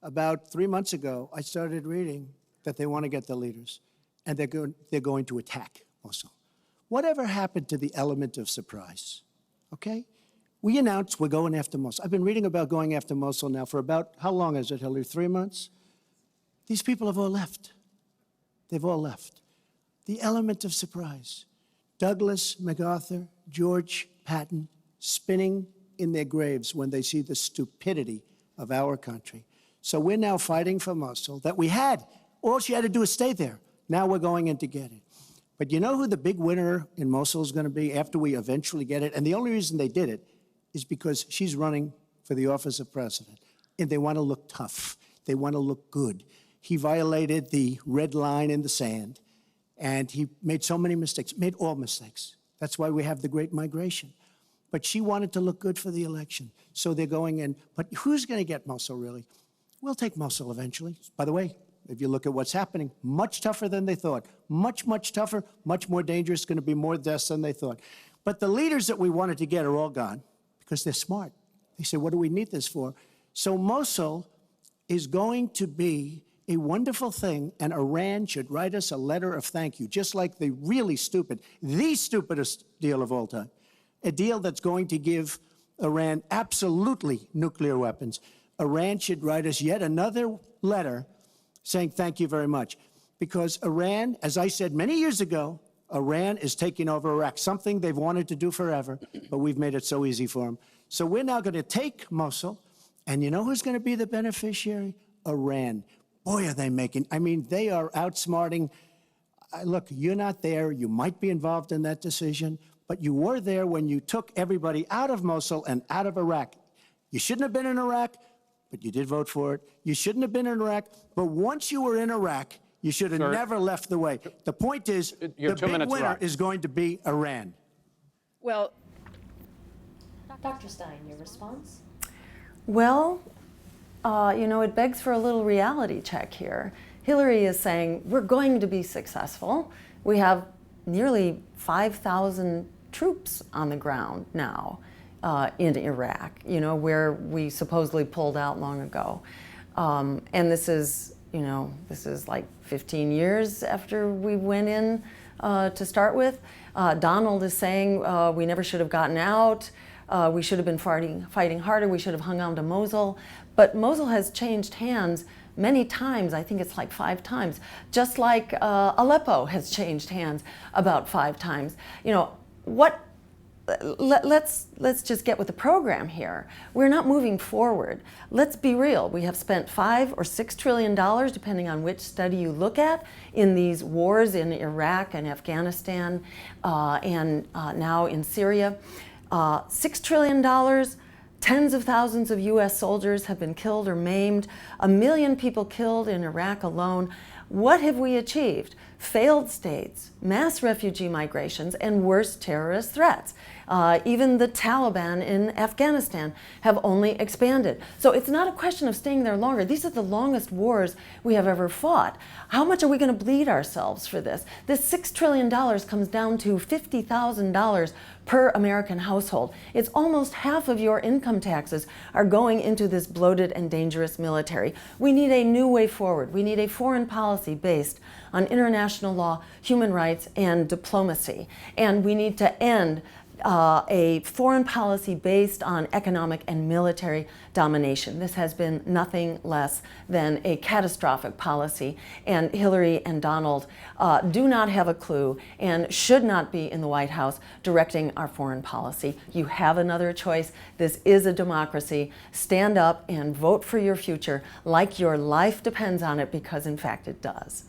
About 3 months ago, I started reading that they want to get the leaders and they're going to attack Mosul. Whatever happened to the element of surprise? Okay? We announced we're going after Mosul. I've been reading about going after Mosul now for about, how long is it, Hillary? 3 months? These people have all left. They've all left. The element of surprise. Douglas, MacArthur, George Patton spinning in their graves when they see the stupidity of our country. So we're now fighting for Mosul that we had. All she had to do is stay there. Now we're going in to get it. But you know who the big winner in Mosul is going to be after we eventually get it? And the only reason they did it is because she's running for the office of president. And they want to look tough. They want to look good. He violated the red line in the sand. And he made so many mistakes, made all mistakes. That's why we have the Great Migration. But she wanted to look good for the election. So they're going in. But who's going to get Mosul, really? We'll take Mosul eventually. By the way, if you look at what's happening, much tougher than they thought. Much, much tougher, much more dangerous, going to be more deaths than they thought. But the leaders that we wanted to get are all gone because they're smart. They say, what do we need this for? So Mosul is going to be a wonderful thing, and Iran should write us a letter of thank you, just like the really stupid, the stupidest deal of all time, a deal that's going to give Iran absolutely nuclear weapons. Iran should write us yet another letter saying thank you very much. Because Iran, as I said many years ago, Iran is taking over Iraq, something they've wanted to do forever, but we've made it so easy for them. So we're now going to take Mosul, and you know who's going to be the beneficiary? Iran. Boy, are they making, I mean, they are outsmarting. Look, you're not there. You might be involved in that decision, but you were there when you took everybody out of Mosul and out of Iraq. You shouldn't have been in Iraq, but you did vote for it. You shouldn't have been in Iraq, but once you were in Iraq, you should have never left the way. The point is, the big winner is going to be Iran. Well, Dr. Stein, your response? Well, you know, it begs for a little reality check here. Hillary is saying we're going to be successful. We have nearly 5,000 troops on the ground now in Iraq, you know, where we supposedly pulled out long ago. And this is, you know, this is like 15 years after we went in to start with. Donald is saying we never should have gotten out. We should have been fighting harder. We should have hung on to Mosul. But Mosul has changed hands many times. I think it's like 5 times. Just like Aleppo has changed hands about 5 times. You know, let's just get with the program here. We're not moving forward. Let's be real. We have spent $5 or $6 trillion, depending on which study you look at, in these wars in Iraq and Afghanistan and now in Syria. $6 trillion, tens of thousands of U.S. soldiers have been killed or maimed, 1 million people killed in Iraq alone. What have we achieved? Failed states, mass refugee migrations, and worse terrorist threats. Even the Taliban in Afghanistan have only expanded. So it's not a question of staying there longer. These are the longest wars we have ever fought. How much are we going to bleed ourselves for this? This $6 trillion comes down to $50,000 per American household. It's almost half of your income taxes are going into this bloated and dangerous military. We need a new way forward. We need a foreign policy based on international law, human rights, and diplomacy. And we need to end a foreign policy based on economic and military domination. This has been nothing less than a catastrophic policy, and Hillary and Donald do not have a clue and should not be in the White House directing our foreign policy. You have another choice. This is a democracy. Stand up and vote for your future like your life depends on it, because in fact it does.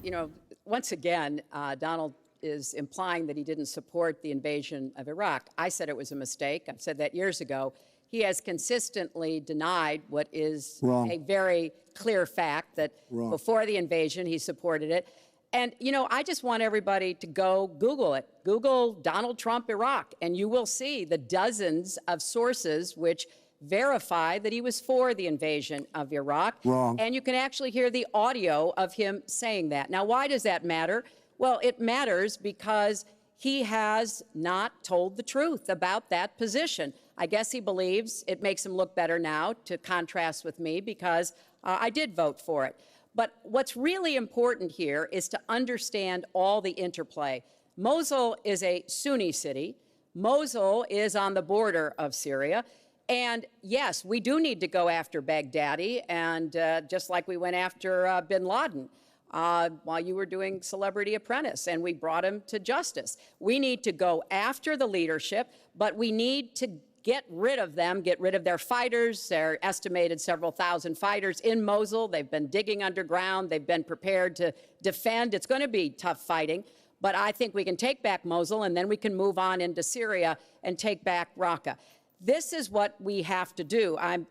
You know, once again, Donald is implying that he didn't support the invasion of Iraq. I said it was a mistake. I've said that years ago. He has consistently denied what is a very clear fact, that before the invasion, he supported it. And, you know, I just want everybody to go Google it. Google Donald Trump Iraq, and you will see the dozens of sources which verify that he was for the invasion of Iraq. And you can actually hear the audio of him saying that. Now, why does that matter? Well, it matters because he has not told the truth about that position. I guess he believes it makes him look better now to contrast with me, because I did vote for it. But what's really important here is to understand all the interplay. Mosul is a Sunni city. Mosul is on the border of Syria. And yes, we do need to go after Baghdadi, and just like we went after bin Laden. While you were doing Celebrity Apprentice, and we brought him to justice. We need to go after the leadership, but we need to get rid of them, get rid of their fighters. They're estimated several thousand fighters in Mosul. They've been digging underground. They've been prepared to defend. It's going to be tough fighting, but I think we can take back Mosul, and then we can move on into Syria and take back Raqqa. This is what we have to do. I'm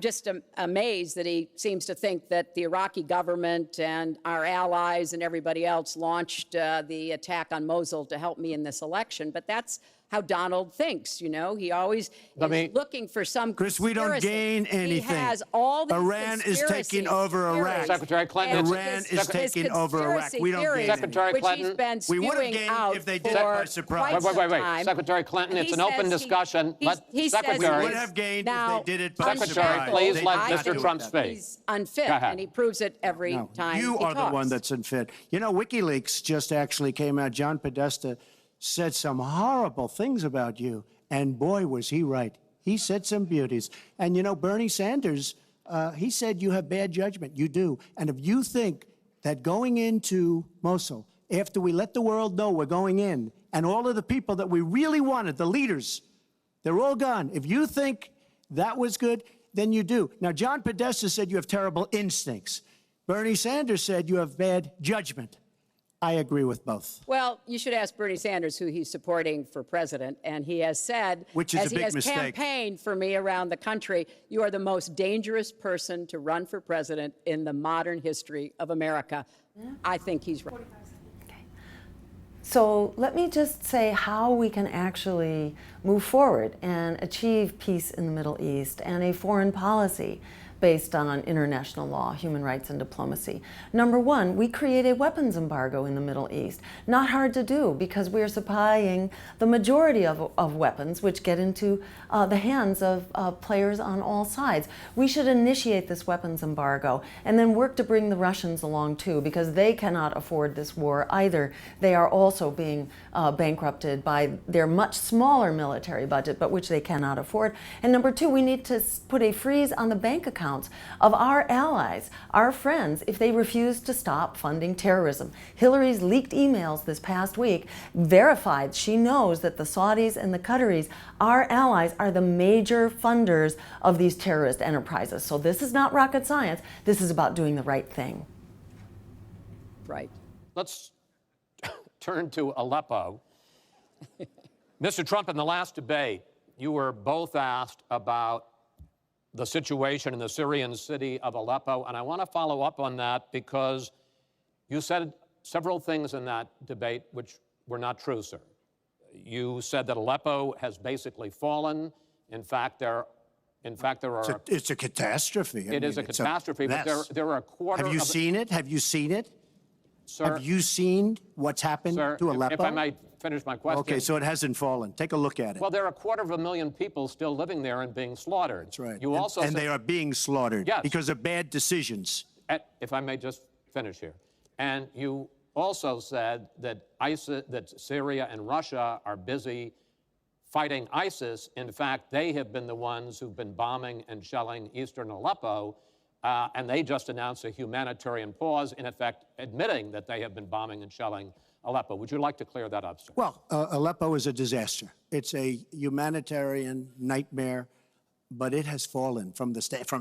just amazed that he seems to think that the Iraqi government and our allies and everybody else launched the attack on Mosul to help me in this election. But that's how Donald thinks, you know. He always is looking for some Chris, we don't gain anything. He has all these Iran is taking over Iraq. Secretary Clinton, Iran is taking over Iraq. We don't gain Secretary Clinton, we would have gained if they did it by surprise. Wait. Secretary Clinton, it's an open discussion. Secretary, we would have gained if they did it by surprise. Secretary, please let Mr. Trump speak. He's unfit, and he proves it every time you he are talks. the one that's unfit. You know, WikiLeaks just actually came out. John Podesta said some horrible things about you, and boy, was he right. He said some beauties. And you know, Bernie Sanders, he said you have bad judgment. You do. And if you think that going into Mosul, after we let the world know we're going in, and all of the people that we really wanted, the leaders, they're all gone. If you think that was good, then you do. Now, John Podesta said you have terrible instincts. Bernie Sanders said you have bad judgment. I agree with both. Well, you should ask Bernie Sanders who he's supporting for president, and he has said, which is as a big he has mistake. campaigned for me around the country, you are the most dangerous person to run for president in the modern history of America. I think he's right. So let me just say how we can actually move forward and achieve peace in the Middle East and a foreign policy based on international law, human rights, and diplomacy. Number one, we create a weapons embargo in the Middle East. Not hard to do, because we are supplying the majority of weapons which get into the hands of players on all sides. We should initiate this weapons embargo and then work to bring the Russians along too, because they cannot afford this war either. They are also being bankrupted by their much smaller military budget, but which they cannot afford. And number two, we need to put a freeze on the bank accounts of our allies, our friends, if they refuse to stop funding terrorism. Hillary's leaked emails this past week verified she knows that the Saudis and the Qataris, our allies, are the major funders of these terrorist enterprises. So this is not rocket science. This is about doing the right thing. Right. Let's turn to Aleppo. Mr. Trump, in the last debate, you were both asked about the situation in the Syrian city of Aleppo, and I want to follow up on that because you said several things in that debate which were not true, sir. You said that Aleppo has basically fallen. In fact, there are. It's a catastrophe. It is a catastrophe, but there are a quarter. Have you seen it? Have you seen it? Sir, have you seen what's happened to Aleppo? If I might finish my question. Okay, so it hasn't fallen. Take a look at it. Well, there are 250,000 people still living there and being slaughtered. That's right. You also and they are being slaughtered because of bad decisions. If I may just finish here. And you also said that that Syria and Russia are busy fighting ISIS. In fact, they have been the ones who've been bombing and shelling eastern Aleppo, and they just announced a humanitarian pause, in effect admitting that they have been bombing and shelling Aleppo. Would you like to clear that up, sir? Well, Aleppo is a disaster. It's a humanitarian nightmare, but it has fallen from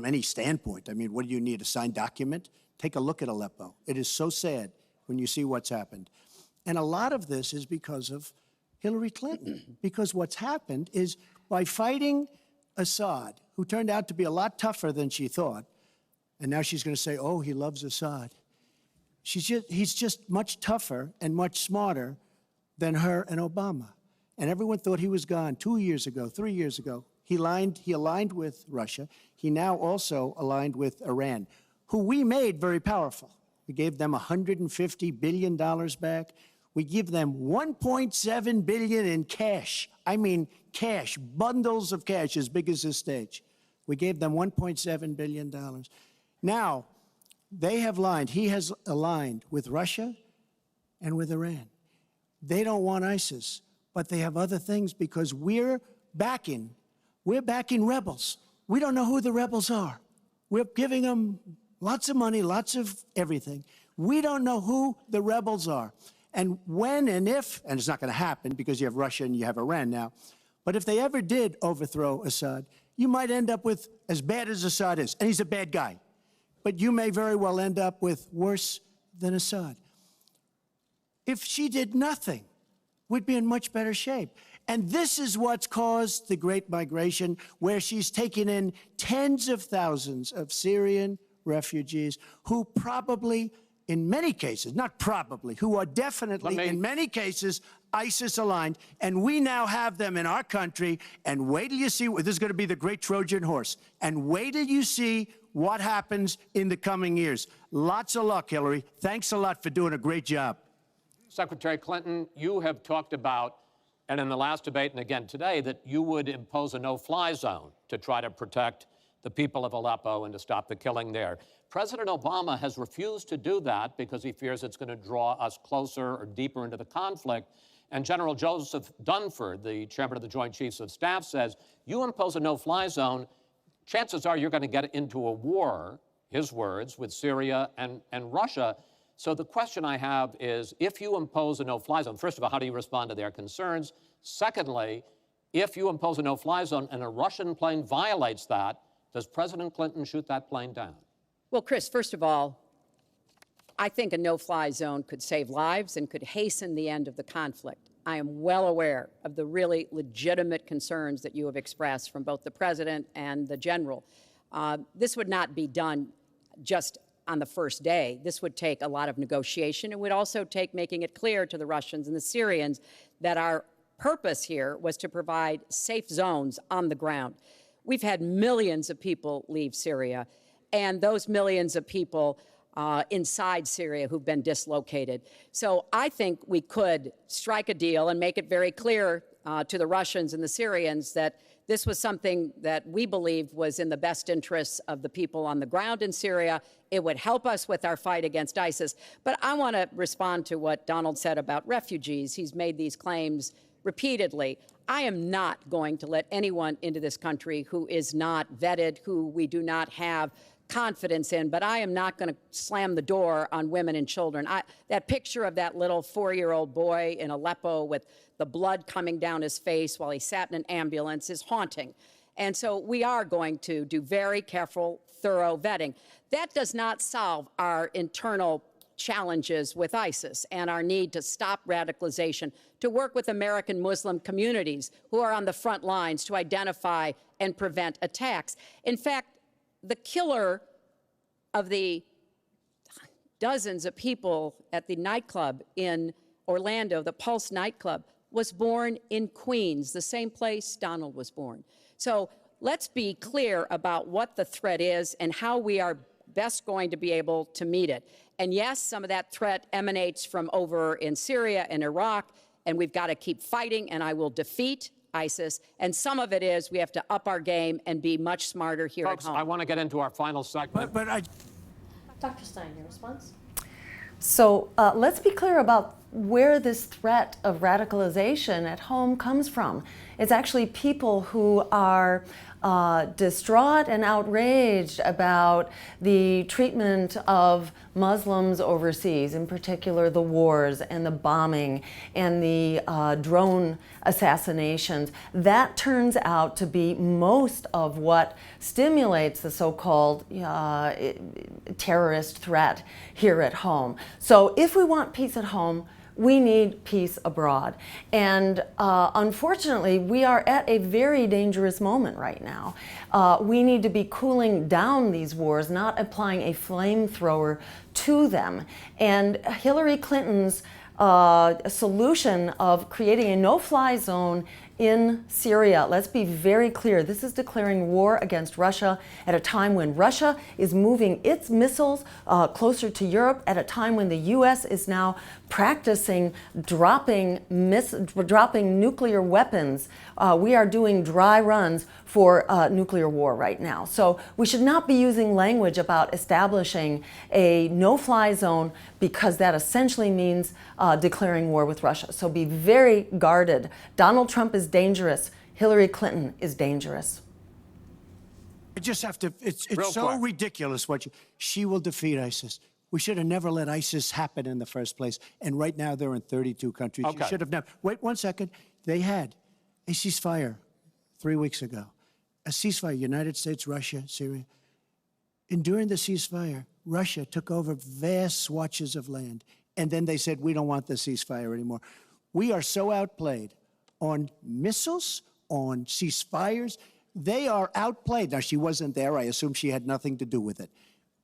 any standpoint. I mean, what do you need, a signed document? Take a look at Aleppo. It is so sad when you see what's happened. And a lot of this is because of Hillary Clinton, because what's happened is by fighting Assad, who turned out to be a lot tougher than she thought, and now she's going to say, oh, he loves Assad. He's just much tougher and much smarter than her and Obama. And everyone thought he was gone 2 years ago, 3 years ago. He aligned with Russia. He now also aligned with Iran, who we made very powerful. We gave them $150 billion back. We give them $1.7 billion in cash. I mean cash, bundles of cash as big as this stage. We gave them $1.7 billion. Now, they have aligned. He has aligned with Russia and with Iran. They don't want ISIS, but they have other things because we're backing rebels. We don't know who the rebels are. We're giving them lots of money, lots of everything. We don't know who the rebels are. And when and if, and it's not going to happen because you have Russia and you have Iran now, but if they ever did overthrow Assad, you might end up with as bad as Assad is, and he's a bad guy, but you may very well end up with worse than Assad. If she did nothing, we'd be in much better shape. And this is what's caused the Great Migration, where she's taken in tens of thousands of Syrian refugees who probably, in many cases, not probably, who are definitely, in many cases, ISIS aligned, and we now have them in our country, and wait till you see, this is going to be the great Trojan horse, and wait till you see what happens in the coming years. Lots of luck, Hillary. Thanks a lot for doing a great job. Secretary Clinton, you have talked about, and in the last debate and again today, that you would impose a no-fly zone to try to protect the people of Aleppo and to stop the killing there. President Obama has refused to do that because he fears it's going to draw us closer or deeper into the conflict. And General Joseph Dunford, the chairman of the Joint Chiefs of Staff, says, you impose a no-fly zone, chances are you're going to get into a war, his words, with Syria and Russia. So the question I have is, if you impose a no-fly zone, first of all, how do you respond to their concerns? Secondly, if you impose a no-fly zone and a Russian plane violates that, does President Clinton shoot that plane down? Well, Chris, first of all, I think a no-fly zone could save lives and could hasten the end of the conflict. I am well aware of the really legitimate concerns that you have expressed from both the president and the general. This would not be done just on the first day. This would take a lot of negotiation. It would also take making it clear to the Russians and the Syrians that our purpose here was to provide safe zones on the ground. We've had millions of people leave Syria, and those millions of people inside Syria who've been dislocated. So I think we could strike a deal and make it very clear to the Russians and the Syrians that this was something that we believed was in the best interests of the people on the ground in Syria. It would help us with our fight against ISIS. But I want to respond to what Donald said about refugees. He's made these claims repeatedly. I am not going to let anyone into this country who is not vetted, who we do not have confidence in, but I am not going to slam the door on women and children. That picture of that little 4-year-old boy in Aleppo with the blood coming down his face while he sat in an ambulance is haunting. And so we are going to do very careful, thorough vetting. That does not solve our internal challenges with ISIS and our need to stop radicalization, to work with American Muslim communities who are on the front lines to identify and prevent attacks. In fact, the killer of the dozens of people at the nightclub in Orlando, the Pulse nightclub, was born in Queens, the same place Donald was born. So let's be clear about what the threat is and how we are best going to be able to meet it. And yes, some of that threat emanates from over in Syria and Iraq, and we've got to keep fighting, and I will defeat ISIS. And some of it is we have to up our game and be much smarter here Folks, at home. I want to get into our final segment. But Dr. Stein, your response? So let's be clear about where this threat of radicalization at home comes from. It's actually people who are distraught and outraged about the treatment of Muslims overseas, in particular the wars and the bombing and the drone assassinations. That turns out to be most of what stimulates the so-called terrorist threat here at home. So if we want peace at home, we need peace abroad. And unfortunately, we are at a very dangerous moment right now. We need to be cooling down these wars, not applying a flamethrower to them. And Hillary Clinton's solution of creating a no-fly zone in Syria. Let's be very clear. This is declaring war against Russia at a time when Russia is moving its missiles closer to Europe, at a time when the U.S. is now practicing dropping nuclear weapons. We are doing dry runs for nuclear war right now. So we should not be using language about establishing a no-fly zone, because that essentially means declaring war with Russia. So be very guarded. Donald Trump is dangerous. Hillary Clinton is dangerous. I just have to, it's Real so quick. ridiculous she will defeat ISIS. We should have never let ISIS happen in the first place. And right now they're in 32 countries. Okay. You should have never, wait 1 second. They had a ceasefire 3 weeks ago. A ceasefire, United States, Russia, Syria. And during the ceasefire, Russia took over vast swatches of land. And then they said, we don't want the ceasefire anymore. We are so outplayed on missiles, on ceasefires. They are outplayed. Now, she wasn't there. I assume she had nothing to do with it.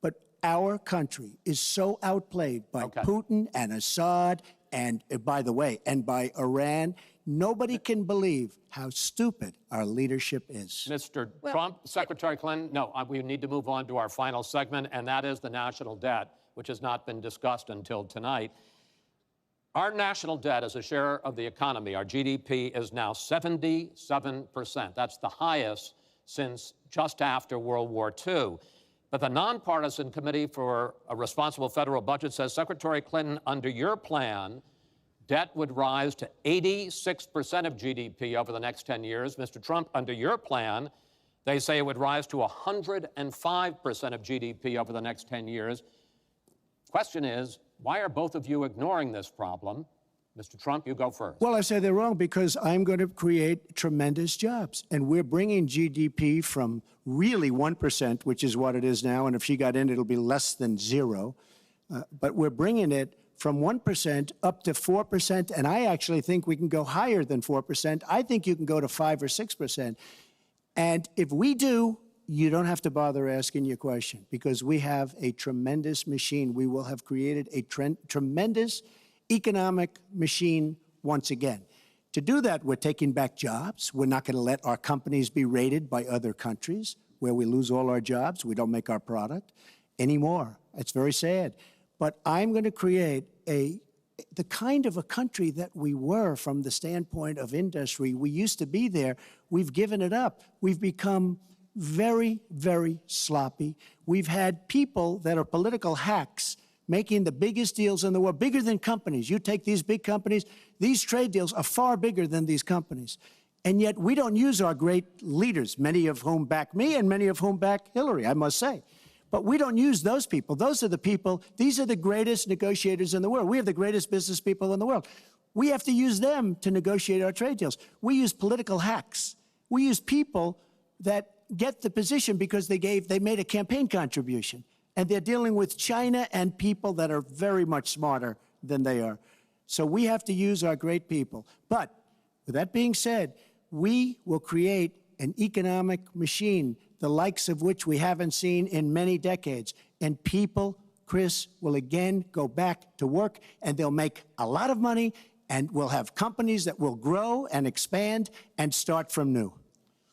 But our country is so outplayed by Putin and Assad and, by the way, and by Iran. Nobody can believe how stupid our leadership is. Mr. Trump, Secretary Clinton, no, we need to move on to our final segment, and that is the national debt, which has not been discussed until tonight. Our national debt as a share of the economy, our GDP, is now 77%. That's the highest since just after World War II. But the nonpartisan Committee for a Responsible Federal Budget says, Secretary Clinton, under your plan, debt would rise to 86% of GDP over the next 10 years. Mr. Trump, under your plan, they say it would rise to 105% of GDP over the next 10 years. Question is, why are both of you ignoring this problem? Mr. Trump, you go first. Well, I say they're wrong because I'm going to create tremendous jobs. And we're bringing GDP from really 1%, which is what it is now. And if she got in, it'll be less than zero. But we're bringing it from 1% up to 4%. And I actually think we can go higher than 4%. I think you can go to 5 or 6%. And if we do, you don't have to bother asking your question, because we have a tremendous machine. We will have created a tremendous economic machine once again. To do that, we're taking back jobs. We're not going to let our companies be raided by other countries where we lose all our jobs. We don't make our product anymore. It's very sad. But I'm going to create the kind of a country that we were from the standpoint of industry. We used to be there. We've given it up. We've become very, very sloppy. We've had people that are political hacks making the biggest deals in the world, bigger than companies. You take these big companies, these trade deals are far bigger than these companies. And yet we don't use our great leaders, many of whom back me and many of whom back Hillary, I must say. But we don't use those people. Those are the people, these are the greatest negotiators in the world. We have the greatest business people in the world. We have to use them to negotiate our trade deals. We use political hacks. We use people that get the position because they made a campaign contribution. And they're dealing with China and people that are very much smarter than they are. So we have to use our great people. But with that being said, we will create an economic machine, the likes of which we haven't seen in many decades. And people, Chris, will again go back to work, and they'll make a lot of money, and we'll have companies that will grow and expand and start from new.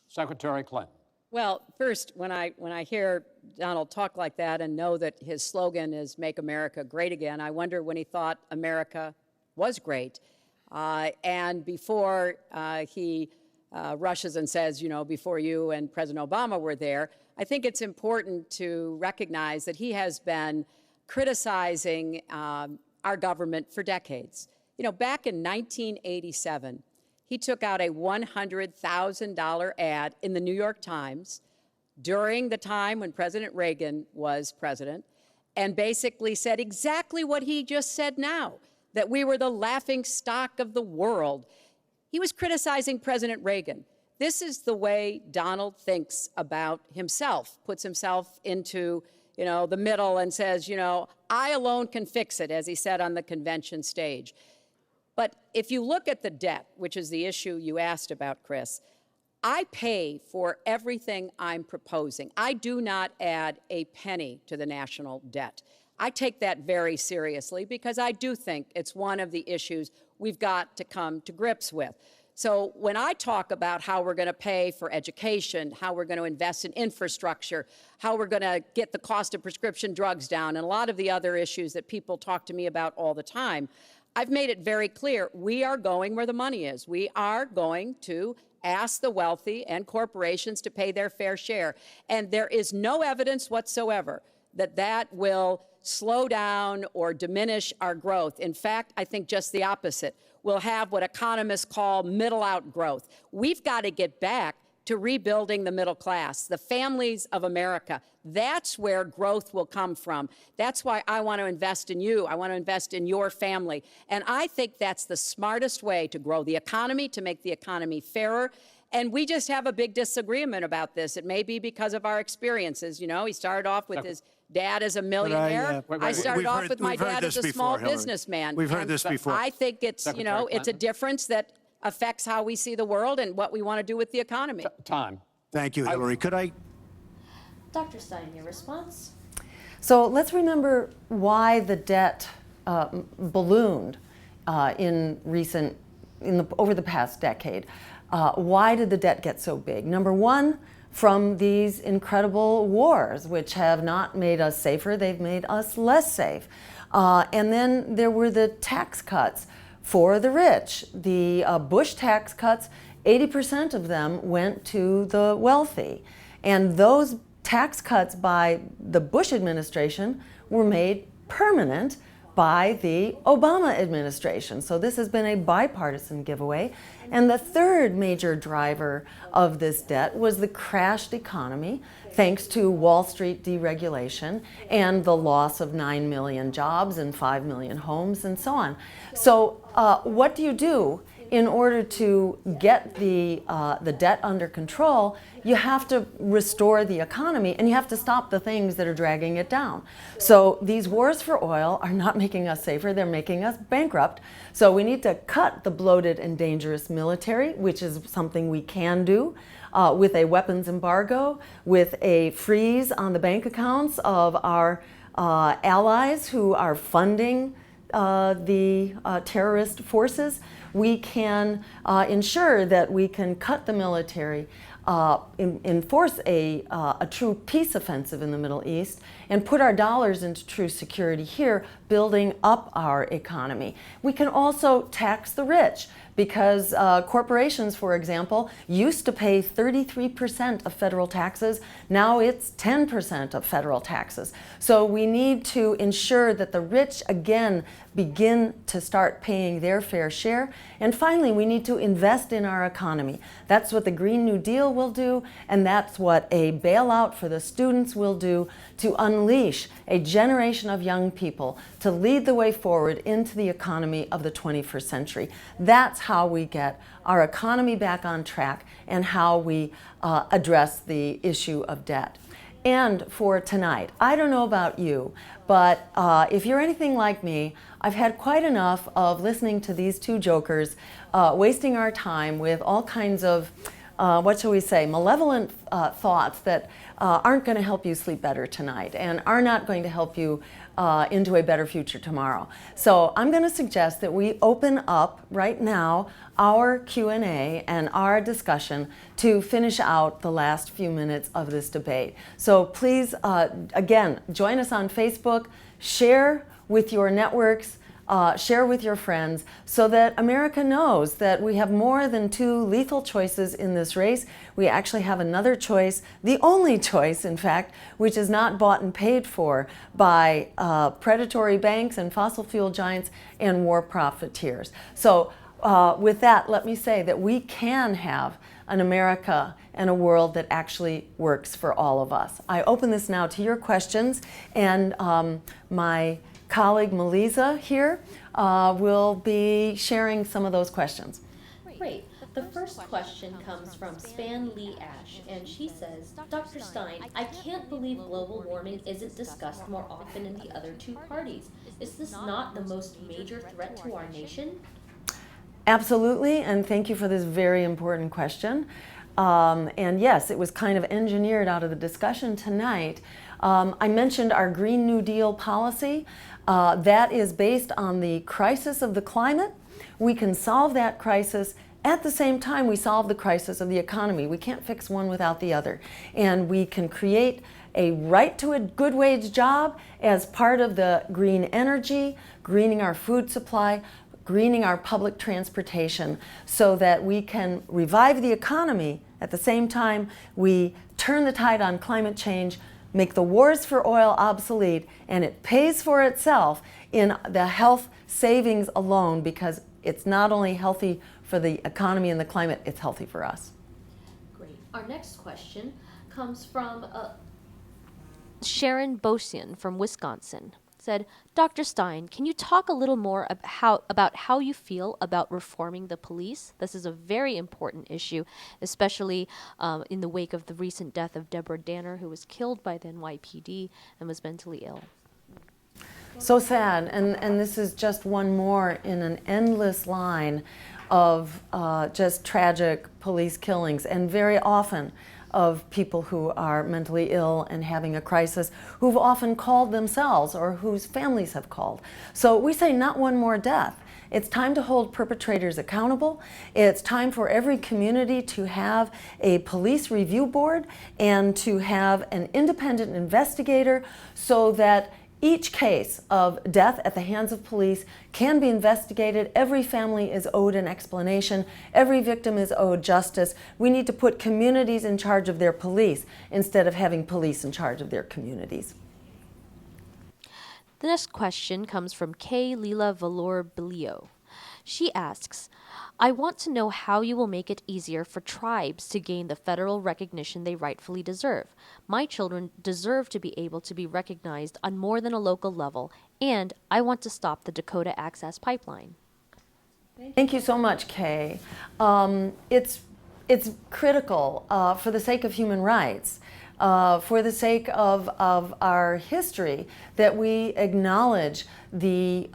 Secretary Clinton. Well, first, when I hear Donald talk like that and know that his slogan is "Make America Great Again," I wonder when he thought America was great. And before he rushes and says, you know, before you and President Obama were there, I think it's important to recognize that he has been criticizing our government for decades. You know, back in 1987, he took out a $100,000 ad in the New York Times during the time when President Reagan was president, and basically said exactly what he just said now, that we were the laughing stock of the world. He was criticizing President Reagan. This is the way Donald thinks about himself, puts himself into, you know, the middle and says, you know, I alone can fix it, as he said on the convention stage. But if you look at the debt, which is the issue you asked about, Chris, I pay for everything I'm proposing. I do not add a penny to the national debt. I take that very seriously because I do think it's one of the issues we've got to come to grips with. So when I talk about how we're going to pay for education, how we're going to invest in infrastructure, how we're going to get the cost of prescription drugs down, and a lot of the other issues that people talk to me about all the time, I've made it very clear we are going where the money is. We are going to ask the wealthy and corporations to pay their fair share. And there is no evidence whatsoever that that will slow down or diminish our growth. In fact, I think just the opposite. We'll have what economists call middle-out growth. We've got to get back to rebuilding the middle class, the families of America. That's where growth will come from. That's why I want to invest in you. I want to invest in your family. And I think that's the smartest way to grow the economy, to make the economy fairer. And we just have a big disagreement about this. It may be because of our experiences. You know, he started off with his dad as a millionaire. I started off with my dad as a small businessman. We've heard this before. I think it's, you know, it's a difference that affects how we see the world and what we want to do with the economy. Time. Thank you, Hillary. Could I? Dr. Stein, your response? So let's remember why the debt ballooned over the past decade. Why did the debt get so big? Number one, from these incredible wars, which have not made us safer, they've made us less safe. And then there were the tax cuts for the rich. The Bush tax cuts, 80% of them went to the wealthy. And those tax cuts by the Bush administration were made permanent by the Obama administration. So this has been a bipartisan giveaway. And the third major driver of this debt was the crashed economy, thanks to Wall Street deregulation and the loss of 9 million jobs and 5 million homes and so on. So what do you do in order to get the debt under control? You have to restore the economy, and you have to stop the things that are dragging it down. So these wars for oil are not making us safer, they're making us bankrupt. So we need to cut the bloated and dangerous military, which is something we can do with a weapons embargo, with a freeze on the bank accounts of our allies who are funding the terrorist forces. We can ensure that we can cut the military, enforce a true peace offensive in the Middle East, and put our dollars into true security here, building up our economy. We can also tax the rich, because corporations, for example, used to pay 33% of federal taxes. Now it's 10% of federal taxes. So we need to ensure that the rich, again, begin to start paying their fair share. And finally, we need to invest in our economy. That's what the Green New Deal will do, and that's what a bailout for the students will do, to unleash a generation of young people to lead the way forward into the economy of the 21st century. That's how we get our economy back on track and how we address the issue of debt. And for tonight, I don't know about you, but if you're anything like me, I've had quite enough of listening to these two jokers wasting our time with all kinds of, what shall we say, malevolent thoughts that aren't going to help you sleep better tonight and are not going to help you into a better future tomorrow. So I'm going to suggest that we open up right now our Q&A and our discussion to finish out the last few minutes of this debate. So please, again, join us on Facebook, share with your networks, share with your friends, so that America knows that we have more than two lethal choices in this race. We actually have another choice, the only choice, in fact, which is not bought and paid for by predatory banks and fossil fuel giants and war profiteers. So with that, let me say that we can have an America and a world that actually works for all of us. I open this now to your questions, and my colleague Melisa here will be sharing some of those questions. Great. The first question comes from Span Lee Ash, and she says, Dr. Stein, I can't believe global warming isn't discussed more often in the other two parties. Is this not the most major threat to our nation? Absolutely, and thank you for this very important question. And yes, it was kind of engineered out of the discussion tonight. I mentioned our Green New Deal policy. That is based on the crisis of the climate. We can solve that crisis at the same time we solve the crisis of the economy. We can't fix one without the other. And we can create a right to a good wage job as part of the green energy, greening our food supply, greening our public transportation, so that we can revive the economy. At the same time, we turn the tide on climate change, make the wars for oil obsolete, and it pays for itself in the health savings alone, because it's not only healthy for the economy and the climate, it's healthy for us. Great. Our next question comes from Sharon Bosian from Wisconsin. Said, Dr. Stein, can you talk a little more about how you feel about reforming the police? This is a very important issue, especially in the wake of the recent death of Deborah Danner, who was killed by the NYPD and was mentally ill. So sad, and this is just one more in an endless line of just tragic police killings, and very often of people who are mentally ill and having a crisis, who've often called themselves or whose families have called. So we say not one more death. It's time to hold perpetrators accountable. It's time for every community to have a police review board and to have an independent investigator, so that each case of death at the hands of police can be investigated. Every family is owed an explanation. Every victim is owed justice. We need to put communities in charge of their police instead of having police in charge of their communities. The next question comes from K. Lila Valor-Bilio. She asks, I want to know how you will make it easier for tribes to gain the federal recognition they rightfully deserve. My children deserve to be able to be recognized on more than a local level, and I want to stop the Dakota Access Pipeline. Thank you so much, Kay. It's critical for the sake of human rights, for the sake of our history, that we acknowledge the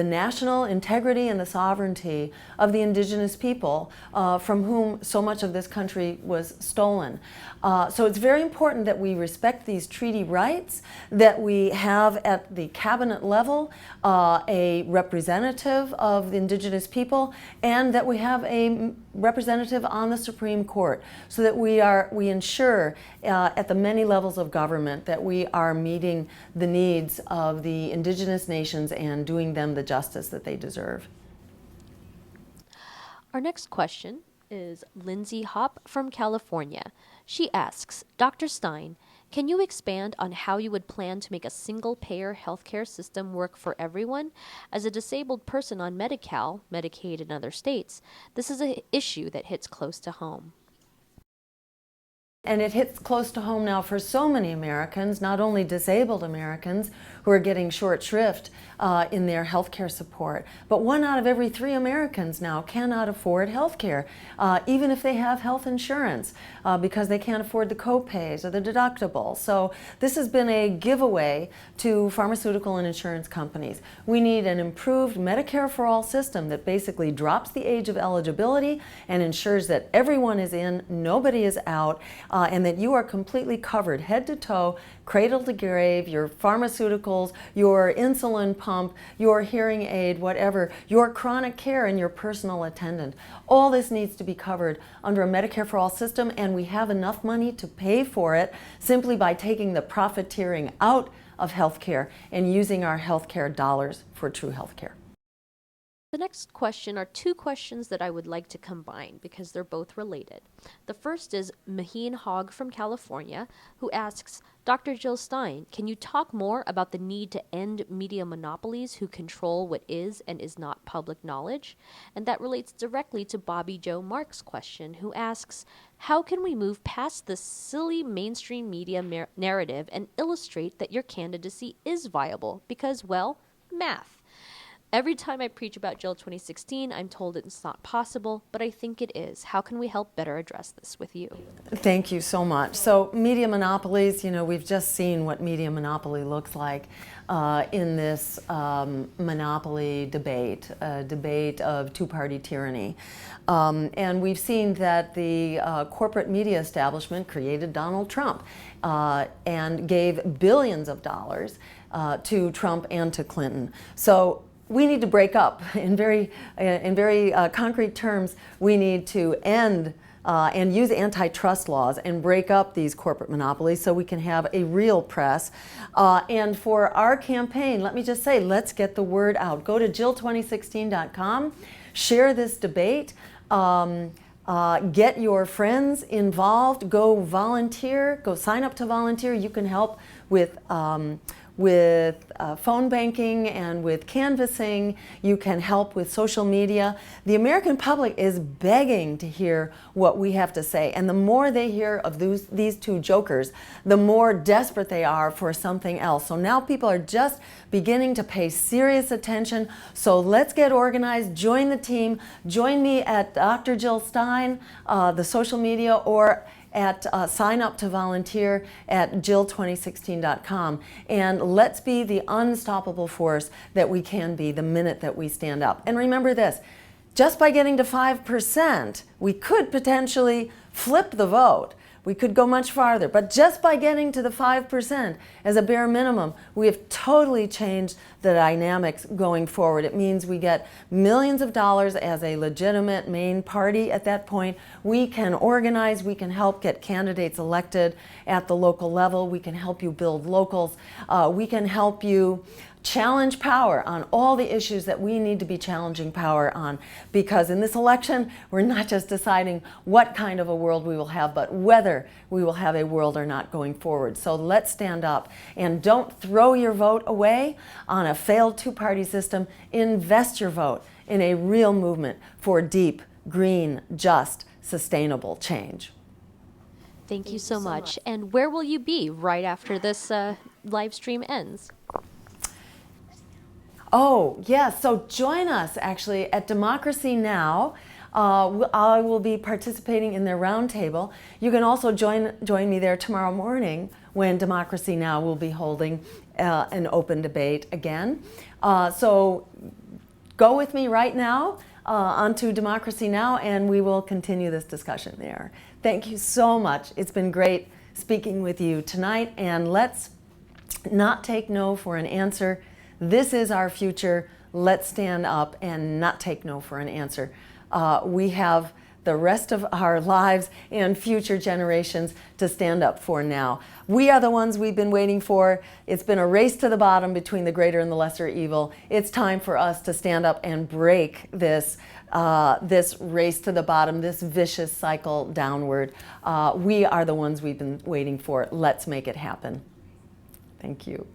national integrity and the sovereignty of the indigenous people from whom so much of this country was stolen. So it's very important that we respect these treaty rights, that we have at the cabinet level a representative of the indigenous people, and that we have a representative on the Supreme Court, so that we ensure at the many levels of government that we are meeting the needs of the indigenous nations and doing them the justice that they deserve. Our next question is Lindsay Hopp from California. She asks, Dr. Stein, can you expand on how you would plan to make a single-payer healthcare system work for everyone? As a disabled person on Medi-Cal, Medicaid, and other states, this is an issue that hits close to home. And it hits close to home now for so many Americans, not only disabled Americans who are getting short shrift in their health care support, but 1 out of every 3 Americans now cannot afford health care, even if they have health insurance, because they can't afford the co-pays or the deductible. So this has been a giveaway to pharmaceutical and insurance companies. We need an improved Medicare for All system that basically drops the age of eligibility and ensures that everyone is in, nobody is out, and that you are completely covered head to toe, cradle to grave, your pharmaceuticals, your insulin pump, your hearing aid, whatever, your chronic care and your personal attendant. All this needs to be covered under a Medicare for All system, and we have enough money to pay for it simply by taking the profiteering out of healthcare and using our healthcare dollars for true healthcare. The next question are two questions that I would like to combine because they're both related. The first is Maheen Hogg from California, who asks, Dr. Jill Stein, can you talk more about the need to end media monopolies who control what is and is not public knowledge? And that relates directly to Bobby Joe Mark's question, who asks, how can we move past the silly mainstream media narrative and illustrate that your candidacy is viable? Because, well, math. Every time I preach about Jill 2016, I'm told it's not possible, but I think it is. How can we help better address this with you? Thank you so much. So media monopolies, you know, we've just seen what media monopoly looks like in this monopoly debate, a debate of two-party tyranny. And we've seen that the corporate media establishment created Donald Trump and gave billions of dollars to Trump and to Clinton. So we need to break up. In very concrete terms, we need to end and use antitrust laws and break up these corporate monopolies so we can have a real press. And for our campaign, let me just say, let's get the word out. Go to jill2016.com, share this debate, get your friends involved, go volunteer, go sign up to volunteer. You can help with phone banking and with canvassing. You can help with social media. The American public is begging to hear what we have to say. And the more they hear of these two jokers, the more desperate they are for something else. So now people are just beginning to pay serious attention. So let's get organized, join the team, join me at Dr. Jill Stein, the social media, or at sign up to volunteer at jill2016.com, and let's be the unstoppable force that we can be the minute that we stand up. And remember this, just by getting to 5%, we could potentially flip the vote. We could go much farther, but just by getting to the 5% as a bare minimum, we have totally changed the dynamics going forward. It means we get millions of dollars as a legitimate main party at that point. We can organize, we can help get candidates elected at the local level, we can help you build locals, we can help you challenge power on all the issues that we need to be challenging power on, because in this election we're not just deciding what kind of a world we will have, but whether we will have a world or not going forward. So let's stand up and don't throw your vote away on a failed two-party system. Invest your vote in a real movement for deep, green, just, sustainable change. Thank you so much. And where will you be right after this live stream ends? Oh, yes. So join us actually at Democracy Now! I will be participating in their roundtable. You can also join me there tomorrow morning when Democracy Now! Will be holding an open debate again. So go with me right now onto Democracy Now! And we will continue this discussion there. Thank you so much. It's been great speaking with you tonight, and let's not take no for an answer. This is our future. Let's stand up and not take no for an answer. We have the rest of our lives and future generations to stand up for now. We are the ones we've been waiting for. It's been a race to the bottom between the greater and the lesser evil. It's time for us to stand up and break this race to the bottom, this vicious cycle downward. We are the ones we've been waiting for. Let's make it happen. Thank you.